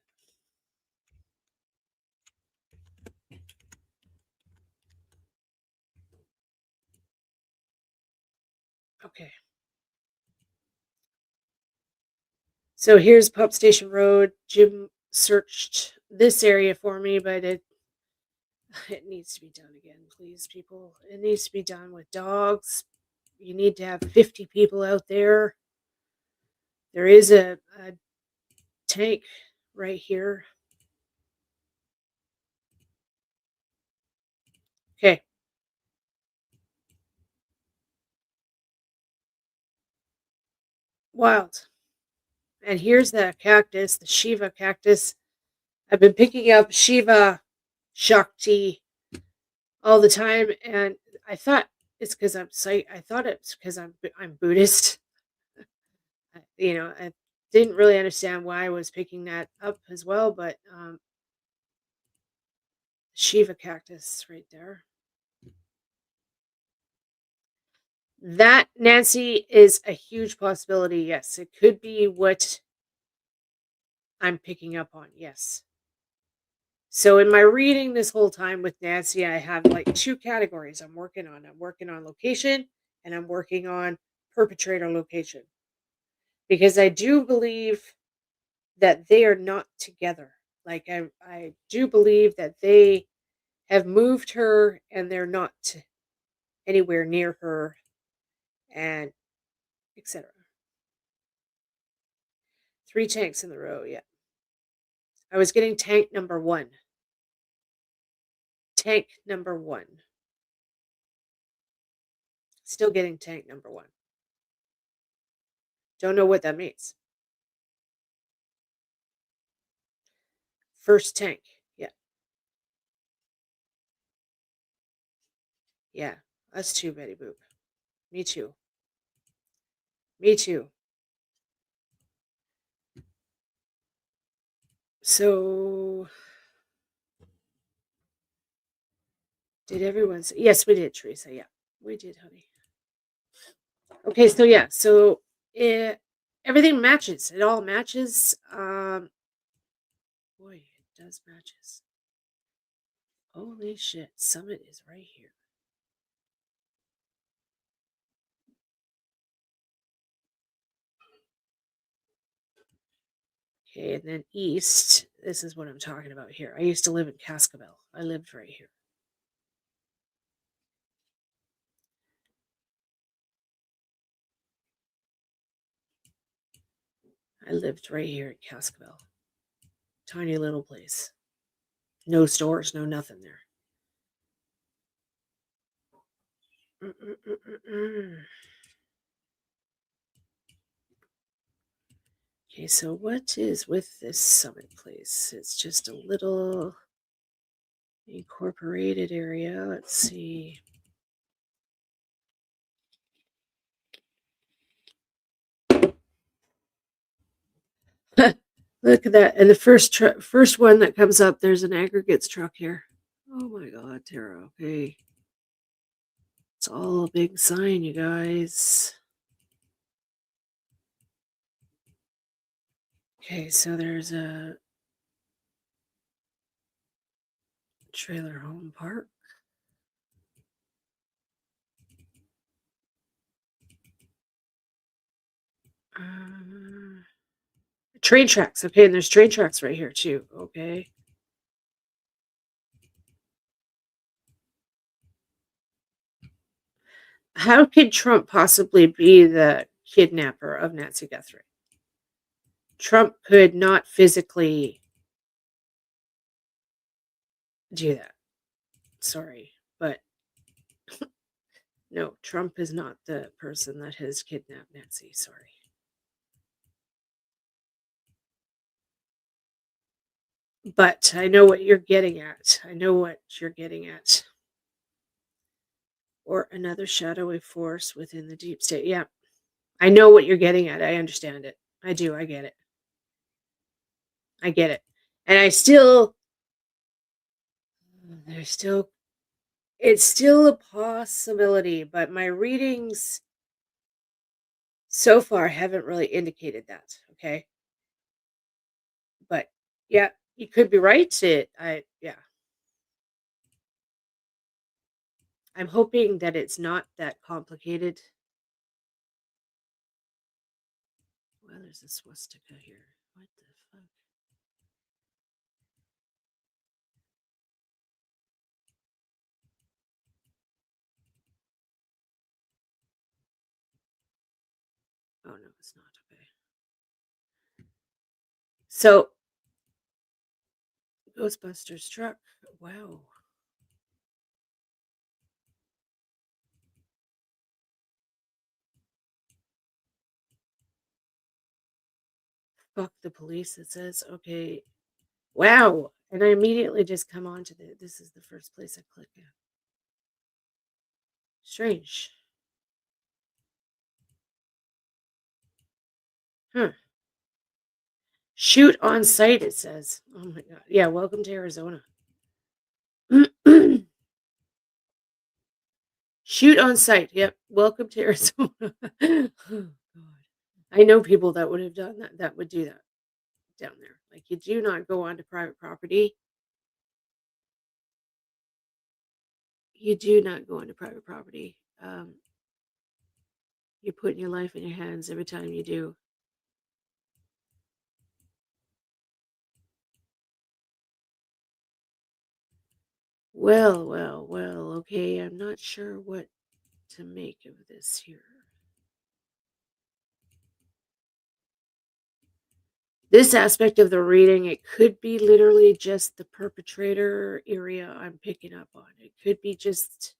Okay. So here's Pump Station Road. Jim searched this area for me, but it needs to be done again, please, people. It needs to be done with dogs. You need to have 50 people out there. There is a tank right here. Okay. Wild. And here's the cactus, the Shiva cactus. I've been picking up Shiva Shakti all the time, and I thought it's because I'm I thought it's because I'm Buddhist. I didn't really understand why I was picking that up as well, but Shiva cactus right there. That, Nancy, is a huge possibility. Yes, it could be what I'm picking up on. Yes. So in my reading this whole time with Nancy, I have like 2 categories I'm working on. I'm working on location and I'm working on perpetrator location. Because I do believe that they are not together. Like I do believe that they have moved her and they're not anywhere near her, and etc. 3 tanks in the row, yeah. I was getting tank number 1. Tank number 1. Still getting tank number 1. Don't know what that means. First tank, yeah. Yeah, us too, Betty Boop. Me too. Me too. So, did everyone say? Yes, we did, Teresa. Yeah, we did, honey. Okay, so yeah, so everything matches. It all matches. Boy, it does matches. Holy shit, Summit is right here. Okay, and then east. This is what I'm talking about here. I used to live in Cascabel. I lived right here. I lived right here at Cascabel. Tiny little place. No stores, no nothing there. Okay, so what is with this Summit place? It's just a little incorporated area. Let's see. Look at that. And the first one that comes up, there's an aggregates truck here. Oh my God, Tara. Okay. It's all a big sign, you guys. Okay, so there's a trailer home park. Train tracks. Okay, and there's train tracks right here too. Okay. How could Trump possibly be the kidnapper of Nancy Guthrie? Trump could not physically do that. Sorry, but no, Trump is not the person that has kidnapped Nancy. Sorry. But I know what you're getting at. I know what you're getting at. Or another shadowy force within the deep state. Yeah. I know what you're getting at. I understand it. I do. I get it. I get it. And there's still, it's still a possibility, but my readings so far haven't really indicated that. Okay. But yeah, you could be right. Yeah. I'm hoping that it's not that complicated. Well, there's a swastika here. What the fuck? Oh no, it's not. Okay. So, Ghostbusters truck. Wow. Fuck the police, it says. Okay. Wow. And I immediately just come on to this is the first place I click at. Strange. Huh. Shoot on site, it says. Oh my god. Yeah, welcome to Arizona. Shoot on site. Yep. Welcome to Arizona. Oh god. I know people that would have done that would do that down there. Like, you do not go onto private property. You do not go onto private property. You're putting your life in your hands every time you do. Well. Okay, I'm not sure what to make of this here. This aspect of the reading, it could be literally just the perpetrator area I'm picking up on. It could be just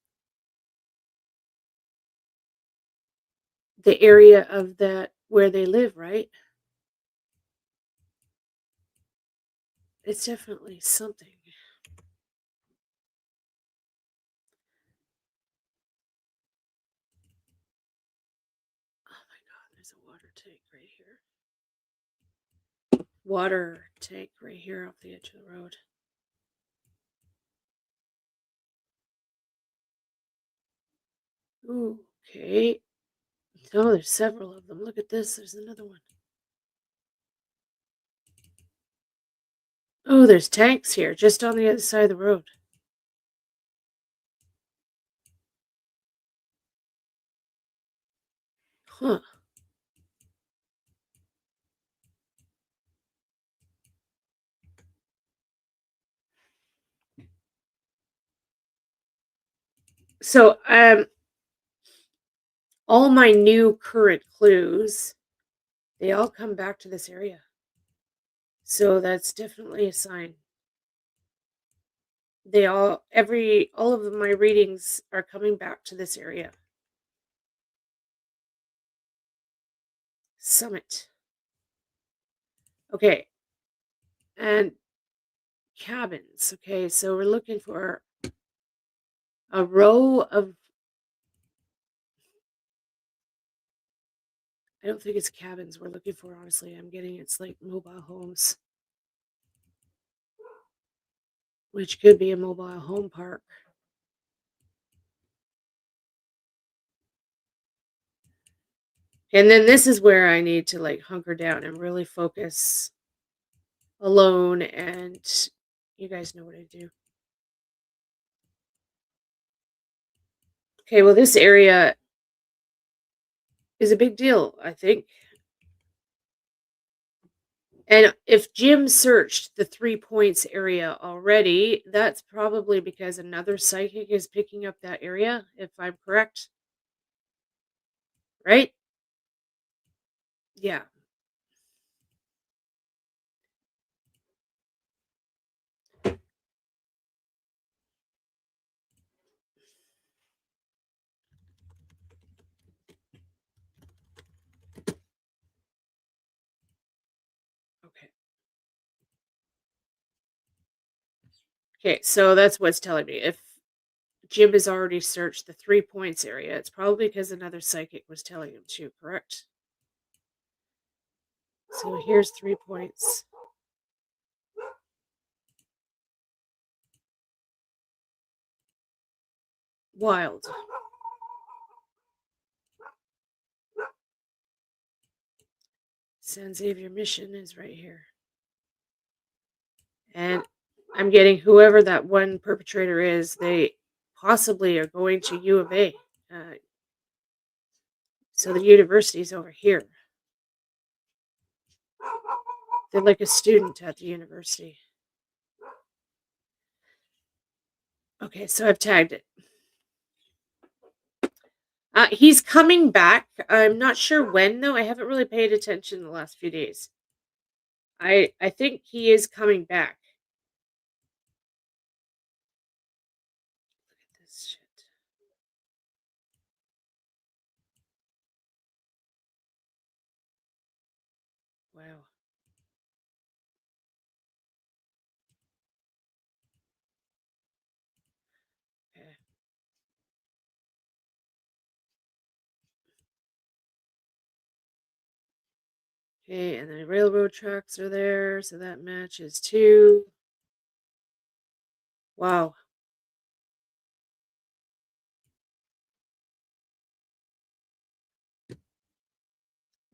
the area of that where they live, right? It's definitely something. Oh my god, there's a water tank right here. Water tank right here off the edge of the road. Ooh, okay. Oh, there's several of them. Look at this. There's another one. Oh, there's tanks here just on the other side of the road. Huh. So, all my new current clues, they all come back to this area. So that's definitely a sign. All of my readings are coming back to this area. Summit. Okay. And cabins. Okay, so we're looking for a row of, I don't think it's cabins we're looking for, honestly. I'm getting it's like mobile homes, which could be a mobile home park. And then this is where I need to like hunker down and really focus alone, and you guys know what I do. Okay, well, this area is a big deal, I think. And if Jim searched the 3 points area already, that's probably because another psychic is picking up that area, if I'm correct. Right? Yeah. Okay. Okay, so that's what's telling me. If Jim has already searched the 3 points area, it's probably because another psychic was telling him to, correct? So here's 3 points. Wild. San Xavier Mission is right here. And I'm getting whoever that one perpetrator is, they possibly are going to U of A. So the university's over here. They're like a student at the university. Okay, so I've tagged it. He's coming back. I'm not sure when, though. I haven't really paid attention the last few days. I think he is coming back. Look at this shit. Wow. Okay. Okay, and the railroad tracks are there, so that matches too. Wow.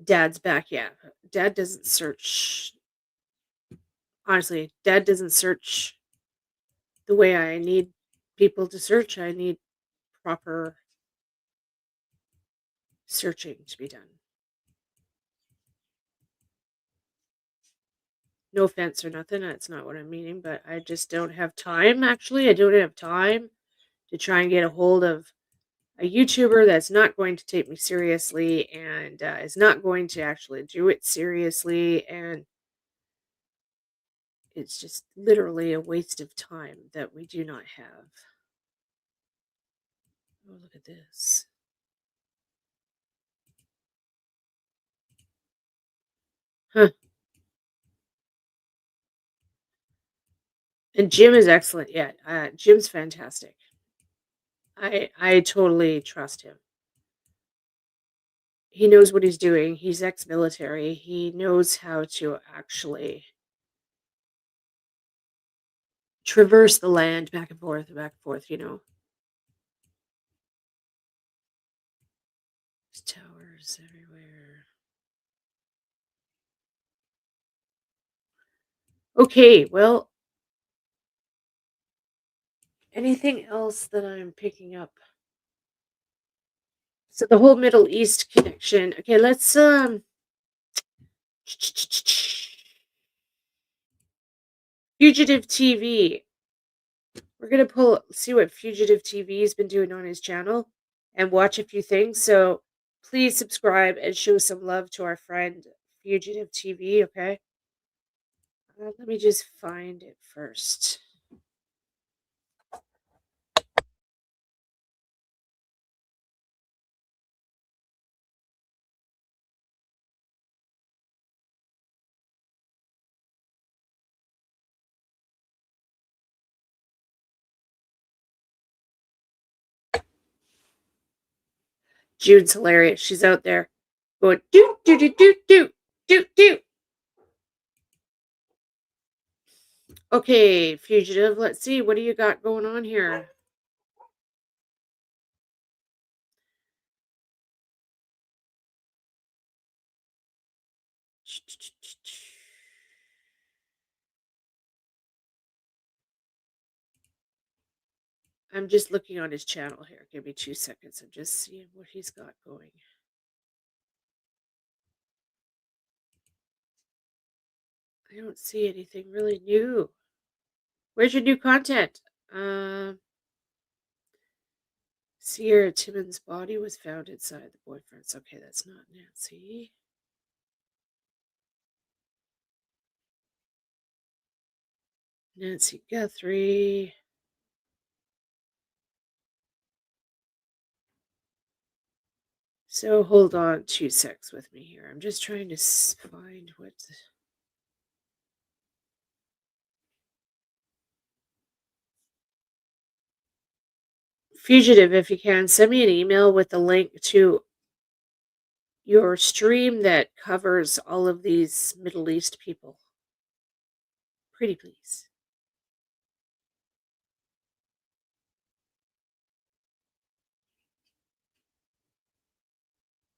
Dad's back, yeah. Dad doesn't search. Honestly, Dad doesn't search the way I need people to search. I need proper searching to be done. No offense or nothing, that's not what I'm meaning, but I just don't have time, actually. I don't have time to try and get a hold of a YouTuber that's not going to take me seriously and is not going to actually do it seriously, and it's just literally a waste of time that we do not have. Oh, look at this. Huh. And Jim is excellent. Yeah, Jim's fantastic. I totally trust him. He knows what he's doing. He's ex-military. He knows how to actually traverse the land back and forth, you know. There's towers everywhere. Okay, well, anything else that I'm picking up? So the whole Middle East connection. Okay, let's Fugative TV. We're gonna see what Fugative TV has been doing on his channel and watch a few things. So please subscribe and show some love to our friend Fugative TV, okay? Let me just find it first. Jude's hilarious. She's out there going do do do do do do do. Okay, Fugitive, let's see. What do you got going on here? I'm just looking on his channel here. Give me 2 seconds. I'm just seeing what he's got going. I don't see anything really new. Where's your new content? Sierra Timmons' body was found inside the boyfriend's. Okay, that's not Nancy. Nancy Guthrie. So hold on 2 secs with me here. I'm just trying to find what. Fugitive, if you can, send me an email with the link to your stream that covers all of these Middle East people. Pretty please.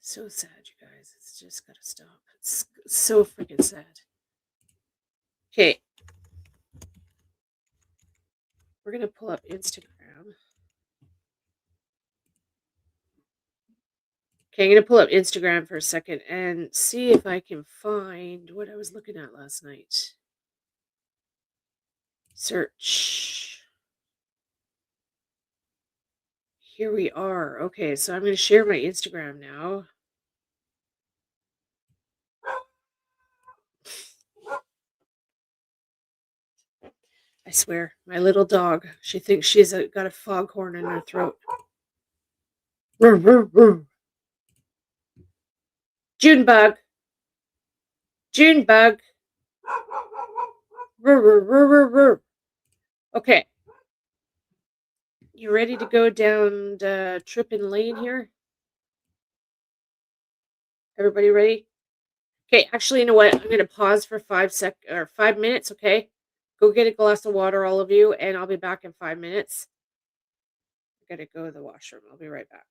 So sad, you guys. It's just gotta stop. It's so freaking sad. Okay. We're gonna pull up Instagram. Okay, I'm gonna pull up Instagram for a second and see if I can find what I was looking at last night. Search. Here we are. Okay, so I'm gonna share my Instagram now. I swear, my little dog, she thinks she's got a foghorn in her throat. Junebug. Junebug. Okay. You ready to go down the tripping lane here? Everybody ready? Okay, actually, you know what? I'm going to pause for 5 minutes, okay? Go get a glass of water, all of you, and I'll be back in 5 minutes. I got to go to the washroom. I'll be right back.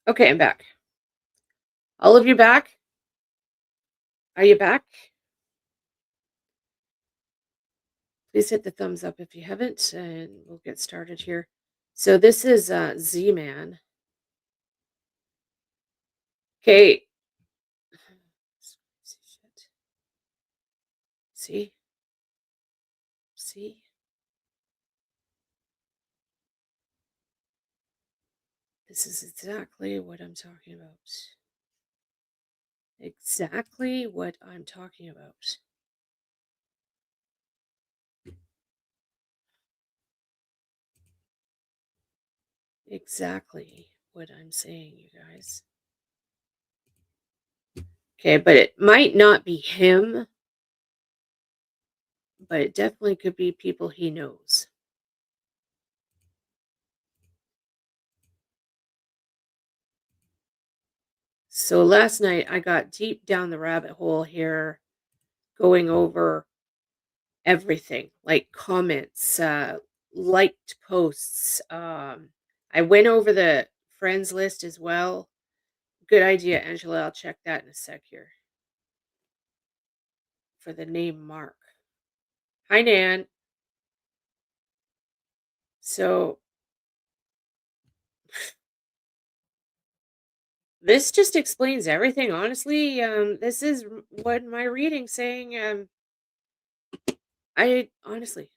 Okay, I'm back. All of you back? Are you back? Please hit the thumbs up if you haven't, and we'll get started here. So this is Z-Man. Okay. See? See? This is exactly what I'm talking about. Exactly what I'm talking about. Exactly what I'm saying, you guys. Okay, but it might not be him, but it definitely could be people he knows. So last night I got deep down the rabbit hole here, going over everything, like comments, liked posts. I went over the friends list as well. Good idea, Angela. I'll check that in a sec here. For the name Mark. Hi, Nan. So this just explains everything, honestly. This is what my reading's saying. I honestly,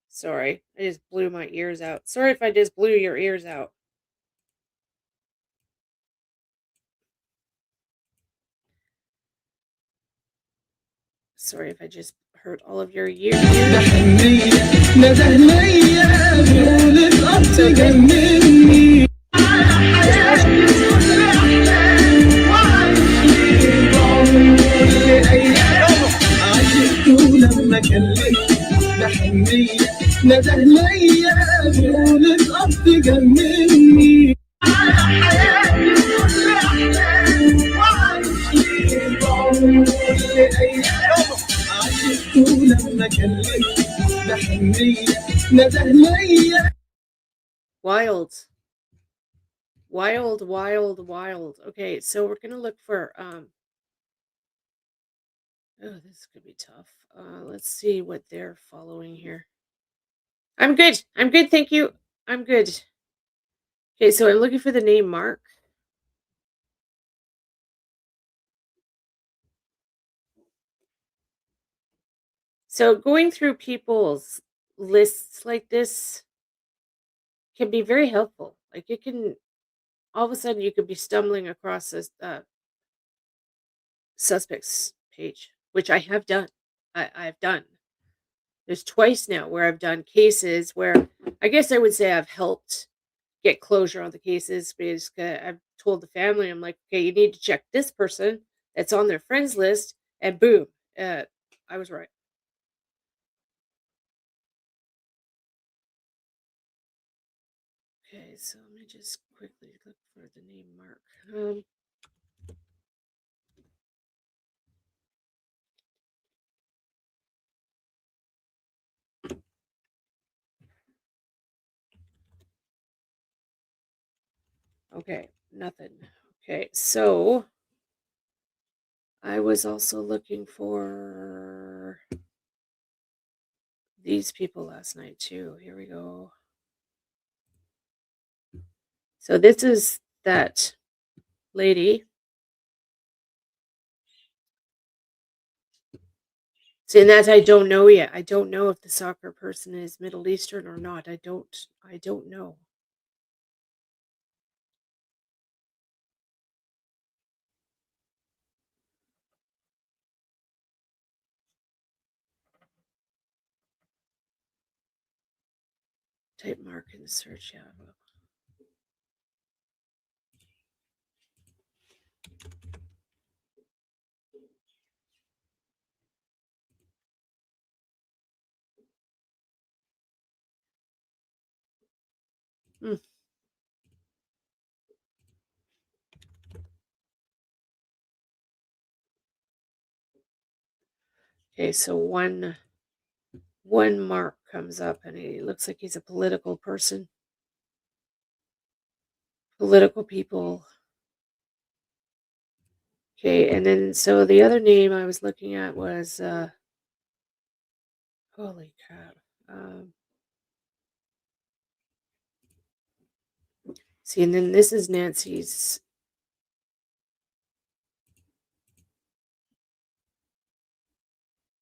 Sorry, I just blew my ears out. Sorry if I just blew your ears out. Sorry if I just hurt all of your ears. Wild. Wild, wild, wild. Okay, so we're gonna look for oh, this could be tough. Let's see what they're following here. I'm good. I'm good, thank you. I'm good. Okay, so I'm looking for the name Mark. So going through people's lists like this can be very helpful. Like it can all of a sudden you could be stumbling across this suspects page, which I have done. I've done. There's twice now where I've done cases where I guess I would say I've helped get closure on the cases because I've told the family, I'm like, okay, you need to check this person that's on their friends list, and boom, I was right. Okay, so let me just quickly look for the name Mark. Okay, nothing. Okay, so I was also looking for these people last night too. Here we go. So this is that lady. See, and that I don't know yet. I don't know if the soccer person is Middle Eastern or not. I don't know. Type Mark in the search, yeah. Okay, so one Mark comes up and he looks like he's a political person. Political people. Okay, and then so the other name I was looking at was holy crap. See, and then this is Nancy's.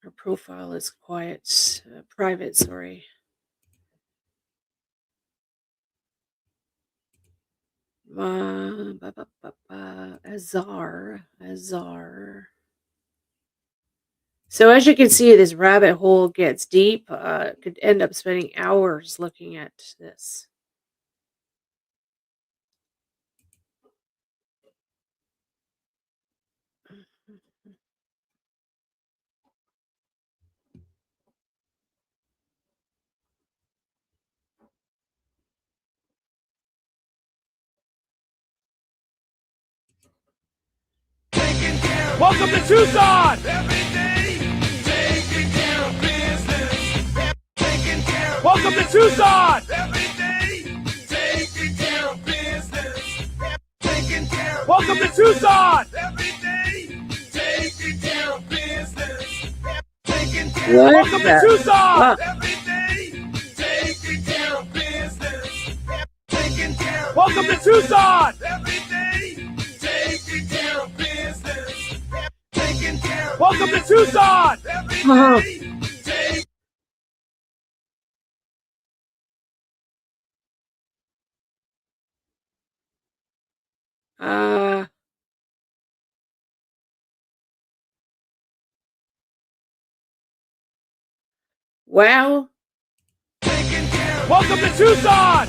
Her profile is private, sorry. Azar. So as you can see, this rabbit hole gets deep. Could end up spending hours looking at this. Welcome to Tucson! Welcome to Tucson! Welcome to Tucson! Welcome to Tucson! Welcome to Tucson! Welcome to Tucson. Wow. Welcome to Tucson.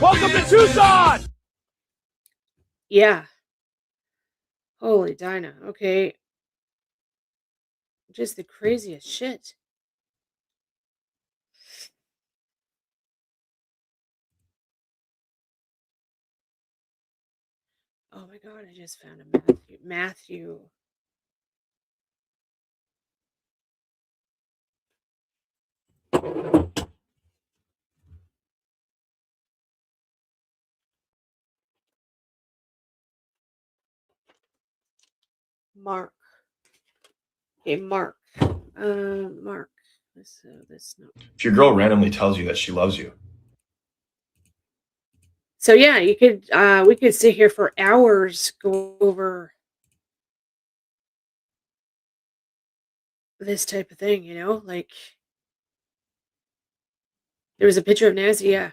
Welcome to Tucson. Yeah. Holy Dinah. Okay. Just the craziest shit. Oh my God, I just found a Matthew. Mark. Okay, Mark. Mark. This note. If your girl randomly tells you that she loves you. So yeah, you could we could sit here for hours go over this type of thing, like there was a picture of Nancy, yeah.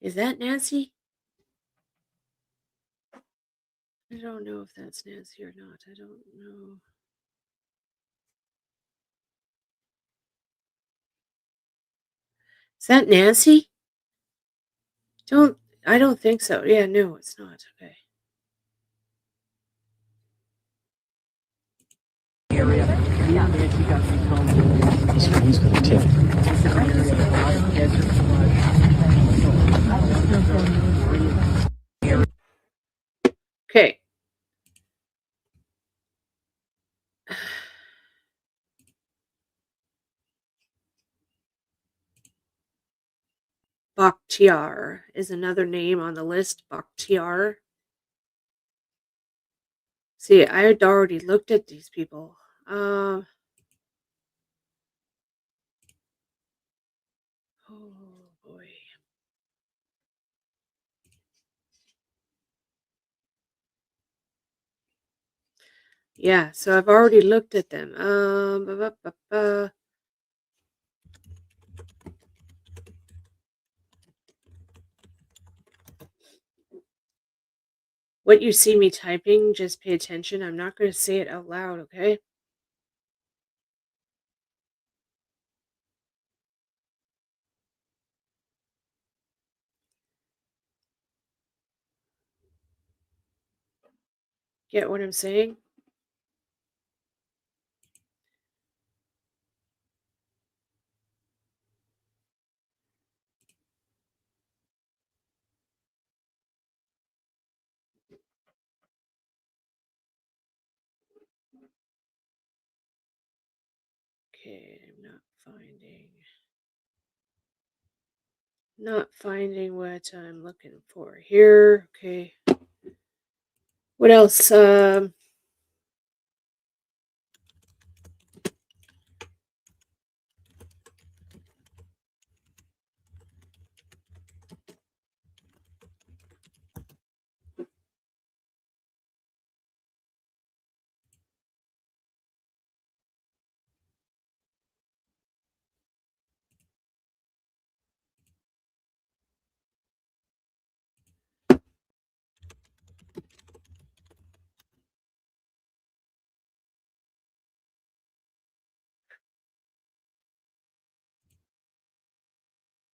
Is that Nancy? I don't know if that's Nancy or not. I don't know. Is that Nancy? I don't think so. Yeah, no, it's not. Okay. He's gonna tip. Okay. Bakhtiar is another name on the list. Bakhtiar. See, I had already looked at these people. Oh boy. Yeah, so I've already looked at them. What you see me typing, just pay attention. I'm not going to say it out loud, okay? Get what I'm saying? Okay, I'm not finding what I'm looking for here. Okay. What else?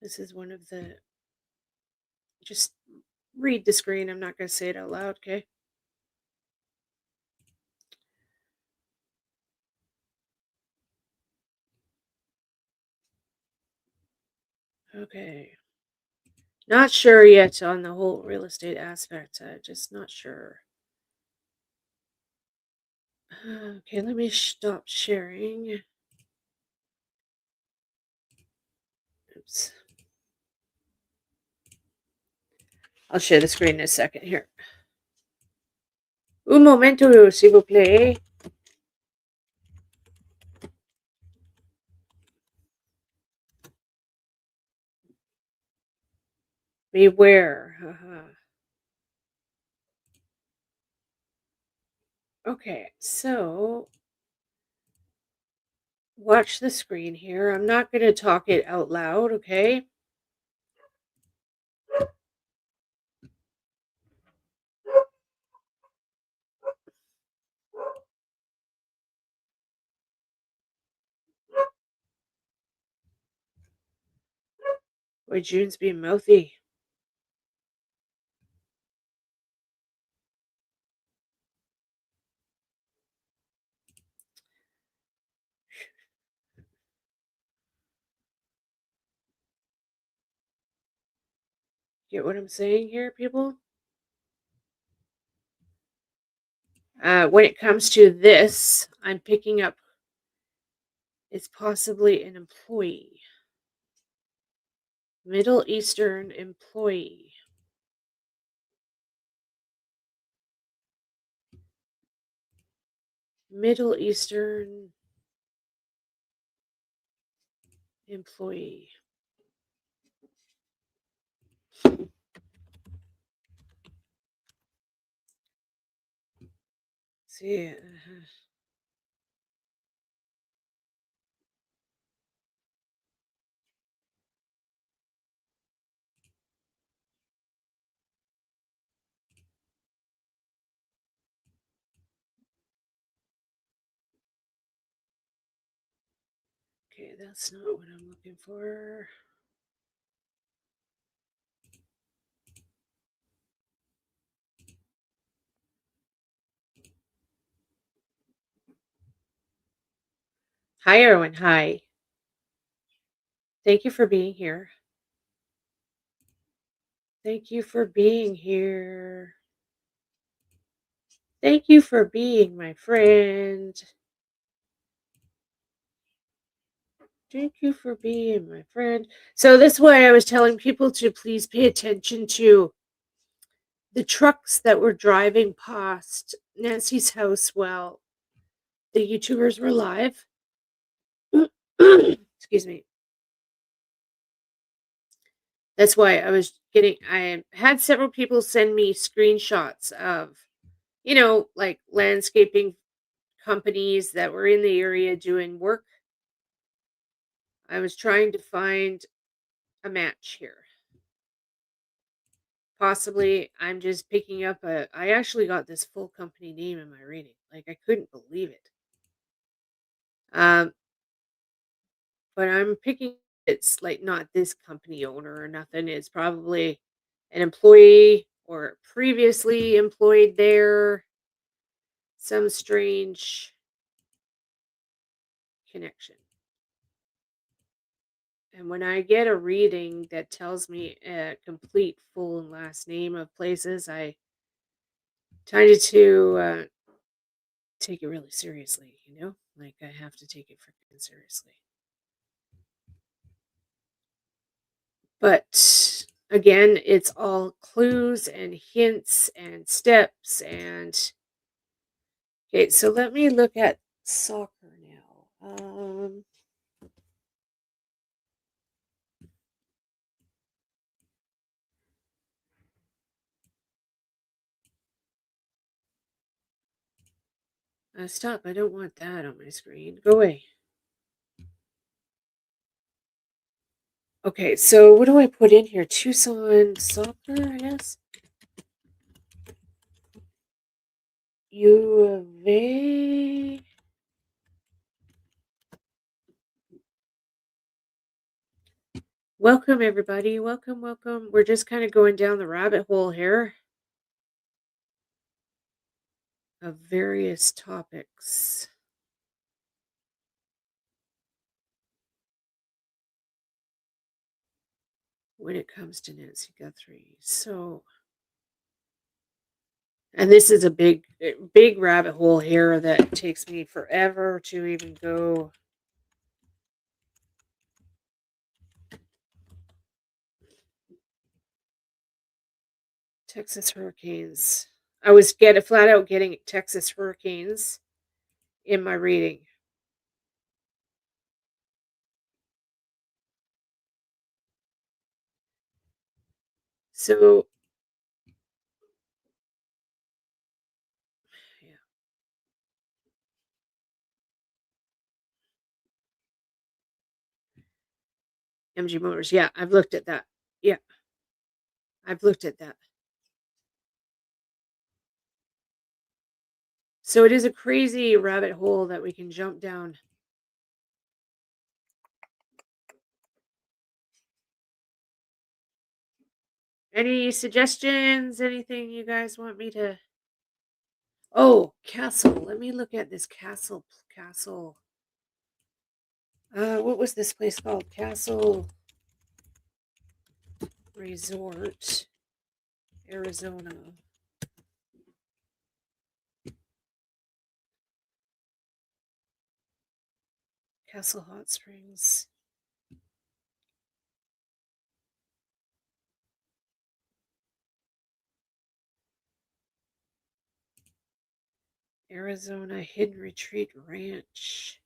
This is one of the. Just read the screen. I'm not going to say it out loud, okay? Okay. Not sure yet on the whole real estate aspect. Just not sure. Okay, let me stop sharing. Oops. I'll share the screen in a second here. Un momento, s'il vous plaît. Beware. Okay, so watch the screen here. I'm not going to talk it out loud, okay? Boy, June's being mouthy. Get what I'm saying here, people? When it comes to this, I'm picking up it's possibly an employee. Middle Eastern employee. Middle Eastern employee. See. Okay, that's not what I'm looking for. Hi, Erwin. Hi. Thank you for being here. Thank you for being here. Thank you for being my friend. Thank you for being my friend. So this way I was telling people to please pay attention to the trucks that were driving past Nancy's house while the YouTubers were live. Excuse me. That's why I had several people send me screenshots of, like landscaping companies that were in the area doing work. I was trying to find a match here. Possibly, I'm just picking up I actually got this full company name in my reading. Like, I couldn't believe it. But I'm picking, it's like not this company owner or nothing. It's probably an employee or previously employed there. Some strange connection. And when I get a reading that tells me a complete full and last name of places, I tended to take it really seriously, Like, I have to take it freaking seriously. But again, it's all clues and hints and steps and okay, so let me look at soccer now. Stop, I don't want that on my screen. Go away. Okay, so what do I put in here? Tucson soccer, I guess. U of A. Welcome, everybody. Welcome, welcome. We're just kind of going down the rabbit hole here of various topics. When it comes to Nancy Guthrie. So, and this is a big rabbit hole here that takes me forever to even go. Texas hurricanes. I was flat out getting Texas hurricanes in my reading. So, yeah. MG Motors. Yeah, I've looked at that. Yeah, I've looked at that. So it is a crazy rabbit hole that we can jump down. Any suggestions? Anything you guys want me to? Oh, castle. Let me look at this castle. Castle. What was this place called? Castle Resort, Arizona. Castle Hot Springs. Arizona Hidden Retreat Ranch.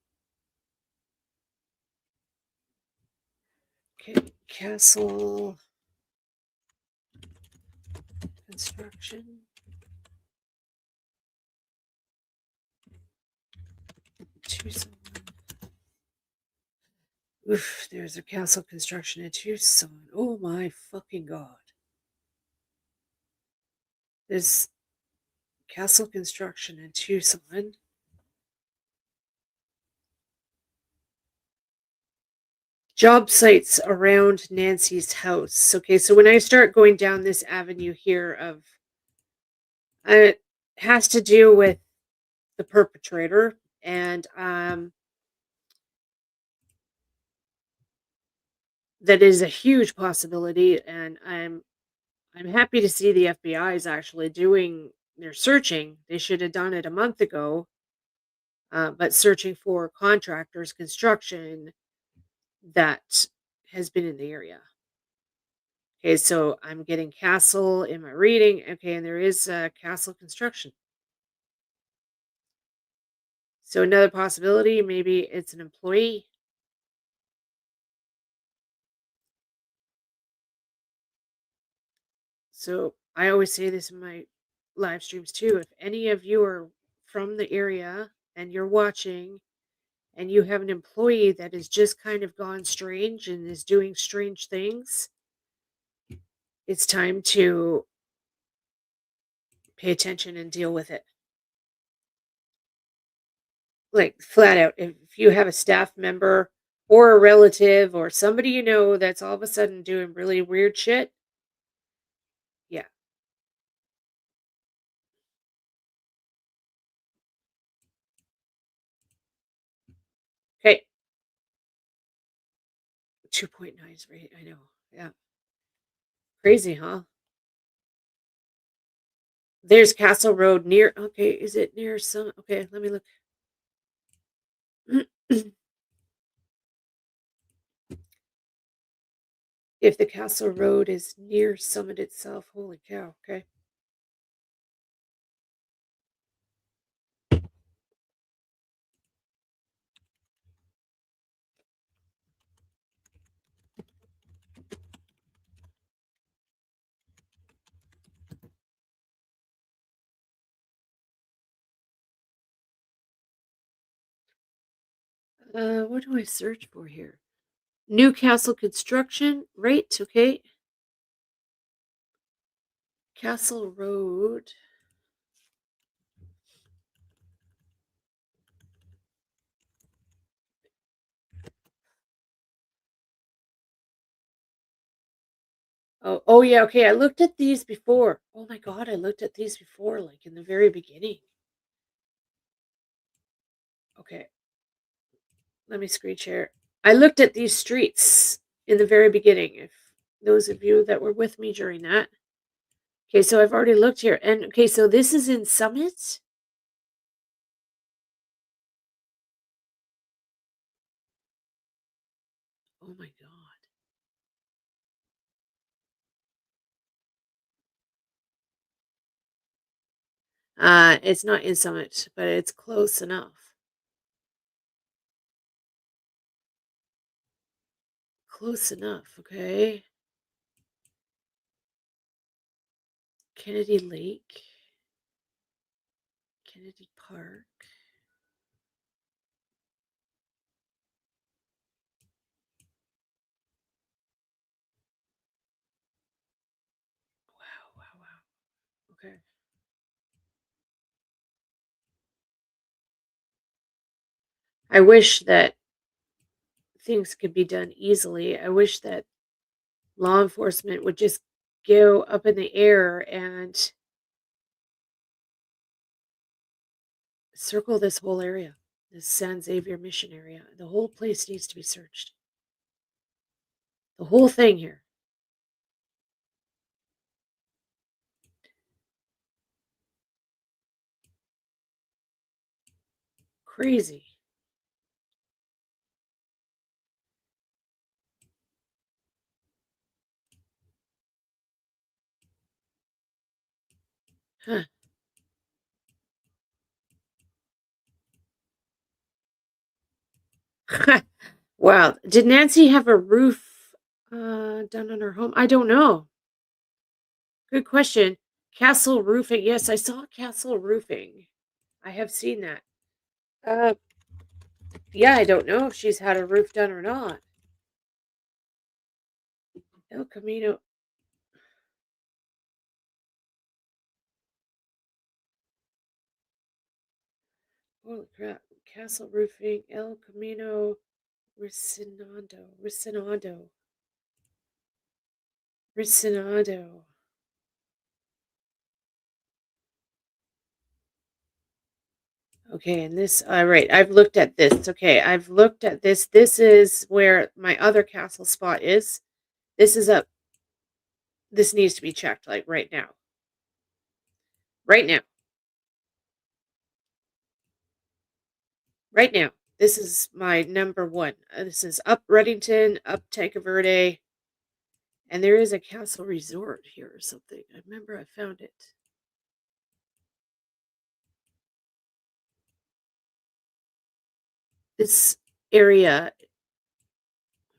Okay, castle construction. Tucson. Oof, there's a castle construction in Tucson. Oh my fucking god. There's castle construction in Tucson. Job sites around Nancy's house. Okay, so when I start going down this avenue here of it has to do with the perpetrator, and that is a huge possibility, and I'm happy to see the FBI is actually doing their searching. They should have done it a month ago, but searching for contractors, construction that has been in the area. Okay, so I'm getting castle in my reading. Okay, and there is castle construction. So another possibility, maybe it's an employee. So I always say this in my live streams too. If any of you are from the area and you're watching and you have an employee that has just kind of gone strange and is doing strange things, it's time to pay attention and deal with it. Like flat out, if you have a staff member or a relative or somebody you know that's all of a sudden doing really weird shit, yeah. Okay. 2.9 is right. I know. Yeah. Crazy, huh? There's Castle Road near. Okay, is it near some? Okay, let me look. If the Castle Road is near Summit itself, holy cow. Okay. What do I search for here? Newcastle construction, right? Okay. Castle Road. Oh yeah, okay. I looked at these before. Oh my god, I looked at these before, like in the very beginning. Okay. Let me screen share. I looked at these streets in the very beginning. If those of you that were with me during that. Okay, so I've already looked here. And okay, so this is in Summit. Oh my god. It's not in Summit, but it's close enough. Close enough, okay? Kennedy Lake. Kennedy Park. Wow. Okay. I wish that things could be done easily. I wish that law enforcement would just go up in the air and circle this whole area, this San Xavier Mission area. The whole place needs to be searched. The whole thing here. Crazy. Huh. Wow. Did Nancy have a roof done on her home? I don't know. Good question. Castle roofing. Yes, I saw Castle roofing. I have seen that. Yeah, I don't know if she's had a roof done or not. El Camino. Holy crap. Castle roofing. El Camino. Ricinado. Okay, and this, all right, I've looked at this. Okay, I've looked at this. This is where my other castle spot is. This is up. This needs to be checked, like right now. Right now. Right now. This is my number one. This is up Reddington, up Tanque Verde. And there is a castle resort here or something. I remember I found it. This area.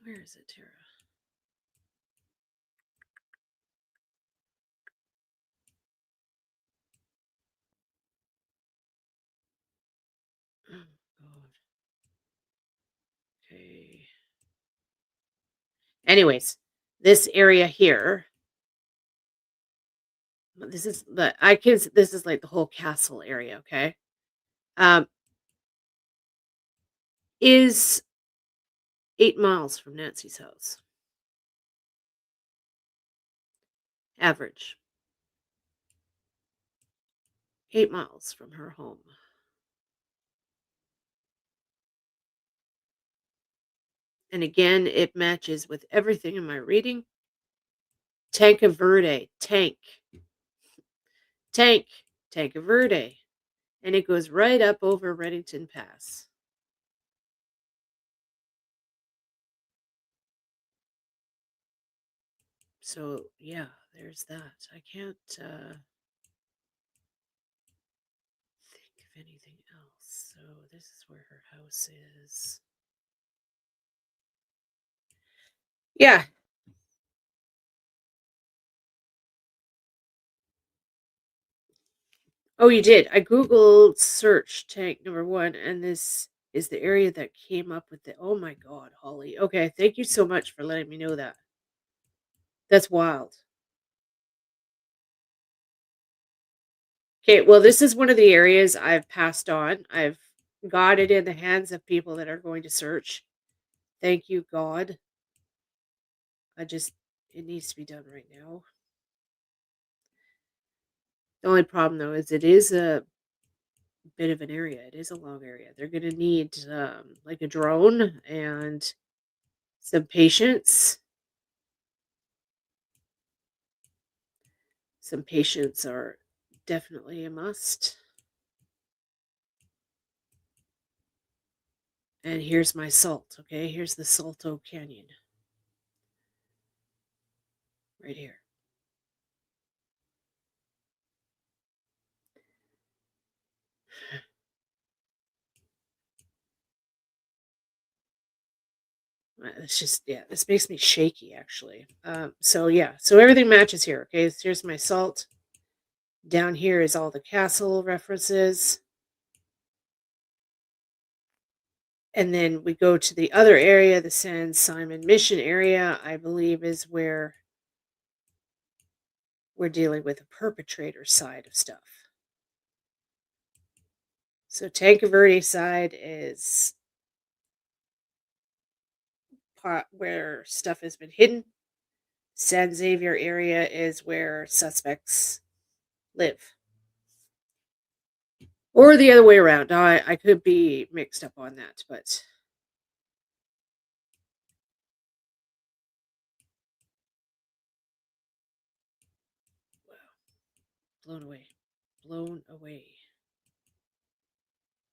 Where is it, Tara? Oh, God. Okay. Anyways, this area here. This is this is like the whole castle area, okay? Is 8 miles from Nancy's house. Average. 8 miles from her home. And again, it matches with everything in my reading. Tanque Verde. Tanque Verde. And it goes right up over Reddington Pass. So, yeah, there's that. I can't think of anything else. So, this is where her house is. Yeah. Oh, you did. I Googled search tank number 1, and this is the area that came up with the. Oh my God, Holly. Okay, thank you so much for letting me know that. That's wild. Okay, well, this is one of the areas I've passed on. I've got it in the hands of people that are going to search. Thank you, God. It needs to be done right now. The only problem, though, is it is a bit of an area. It is a long area. They're going to need like a drone and some patience. Some patience are definitely a must. And here's my salt, okay? Here's the Salto Canyon. Right here. It's just, yeah, this makes me shaky, actually. So everything matches here. Okay, so here's my salt. Down here is all the castle references. And then we go to the other area, the San Simon Mission area, I believe is where we're dealing with the perpetrator side of stuff. So Tanque Verde side is where stuff has been hidden. San Xavier area is where suspects live. Or the other way around. I could be mixed up on that, but wow. Blown away. Blown away.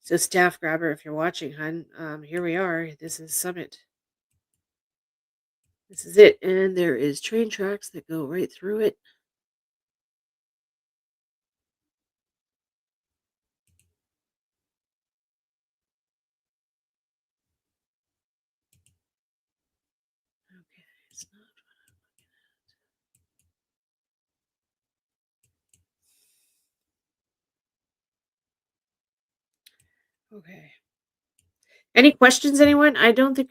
So staff grabber, if you're watching, hun, here we are. This is Summit. This is it. And there is train tracks that go right through it. Okay, it's not what I'm looking at. Okay. Any questions, anyone? I don't think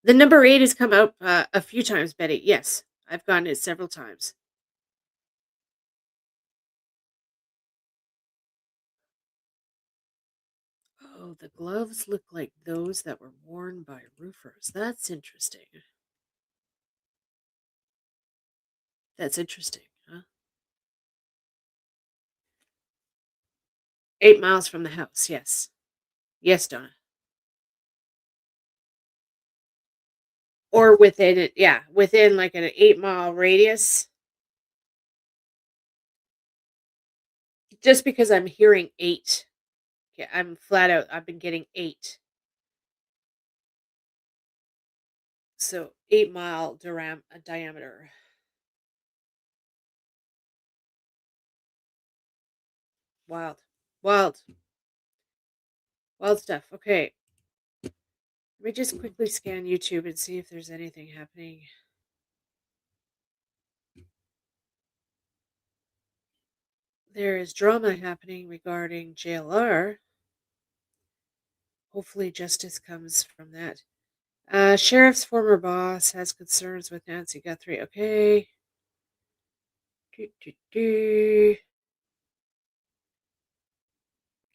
the number 8 has come up a few times, Betty. Yes, I've gotten it several times. Oh, the gloves look like those that were worn by roofers. That's interesting. That's interesting, huh? 8 miles from the house, yes. Yes, Donna. Or within it, yeah, within like an 8-mile radius. Just because I'm hearing 8. Yeah, I'm flat out, I've been getting 8. So 8-mile diameter. Wild. Wild. Wild stuff. Okay. Let me just quickly scan YouTube and see if there's anything happening. There is drama happening regarding JLR. Hopefully justice comes from that. Sheriff's former boss has concerns with Nancy Guthrie. Okay.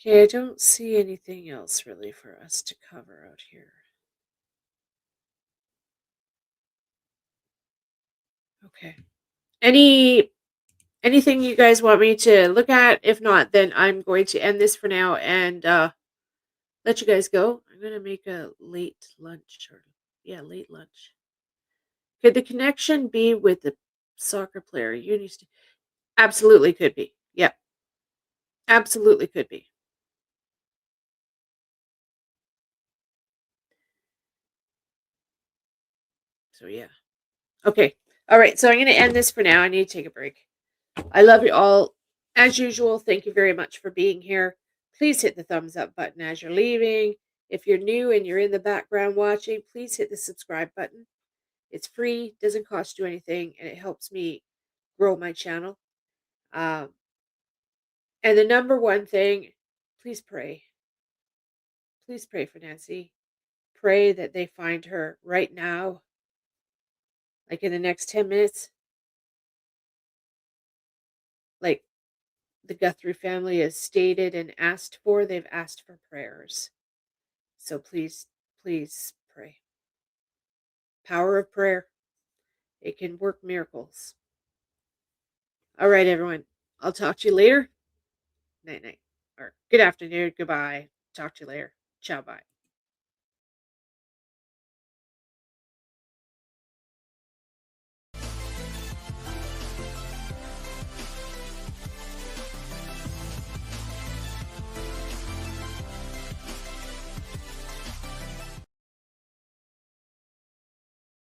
Okay, I don't see anything else really for us to cover out here. Okay. Anything you guys want me to look at? If not, then I'm going to end this for now and let you guys go. I'm going to make a late lunch. Late lunch. Could the connection be with the soccer player? Absolutely could be. Yep. Absolutely could be. So yeah. Okay. All right. So I'm going to end this for now. I need to take a break. I love you all. As usual, thank you very much for being here. Please hit the thumbs up button as you're leaving. If you're new and you're in the background watching, please hit the subscribe button. It's free, doesn't cost you anything, and it helps me grow my channel. And the number one thing, please pray. Please pray for Nancy. Pray that they find her right now, like in the next 10 minutes. Like the Guthrie family has stated and asked for, they've asked for prayers. So please, please pray. Power of prayer. It can work miracles. All right, everyone. I'll talk to you later. Night, night. Or good afternoon. Goodbye. Talk to you later. Ciao, bye.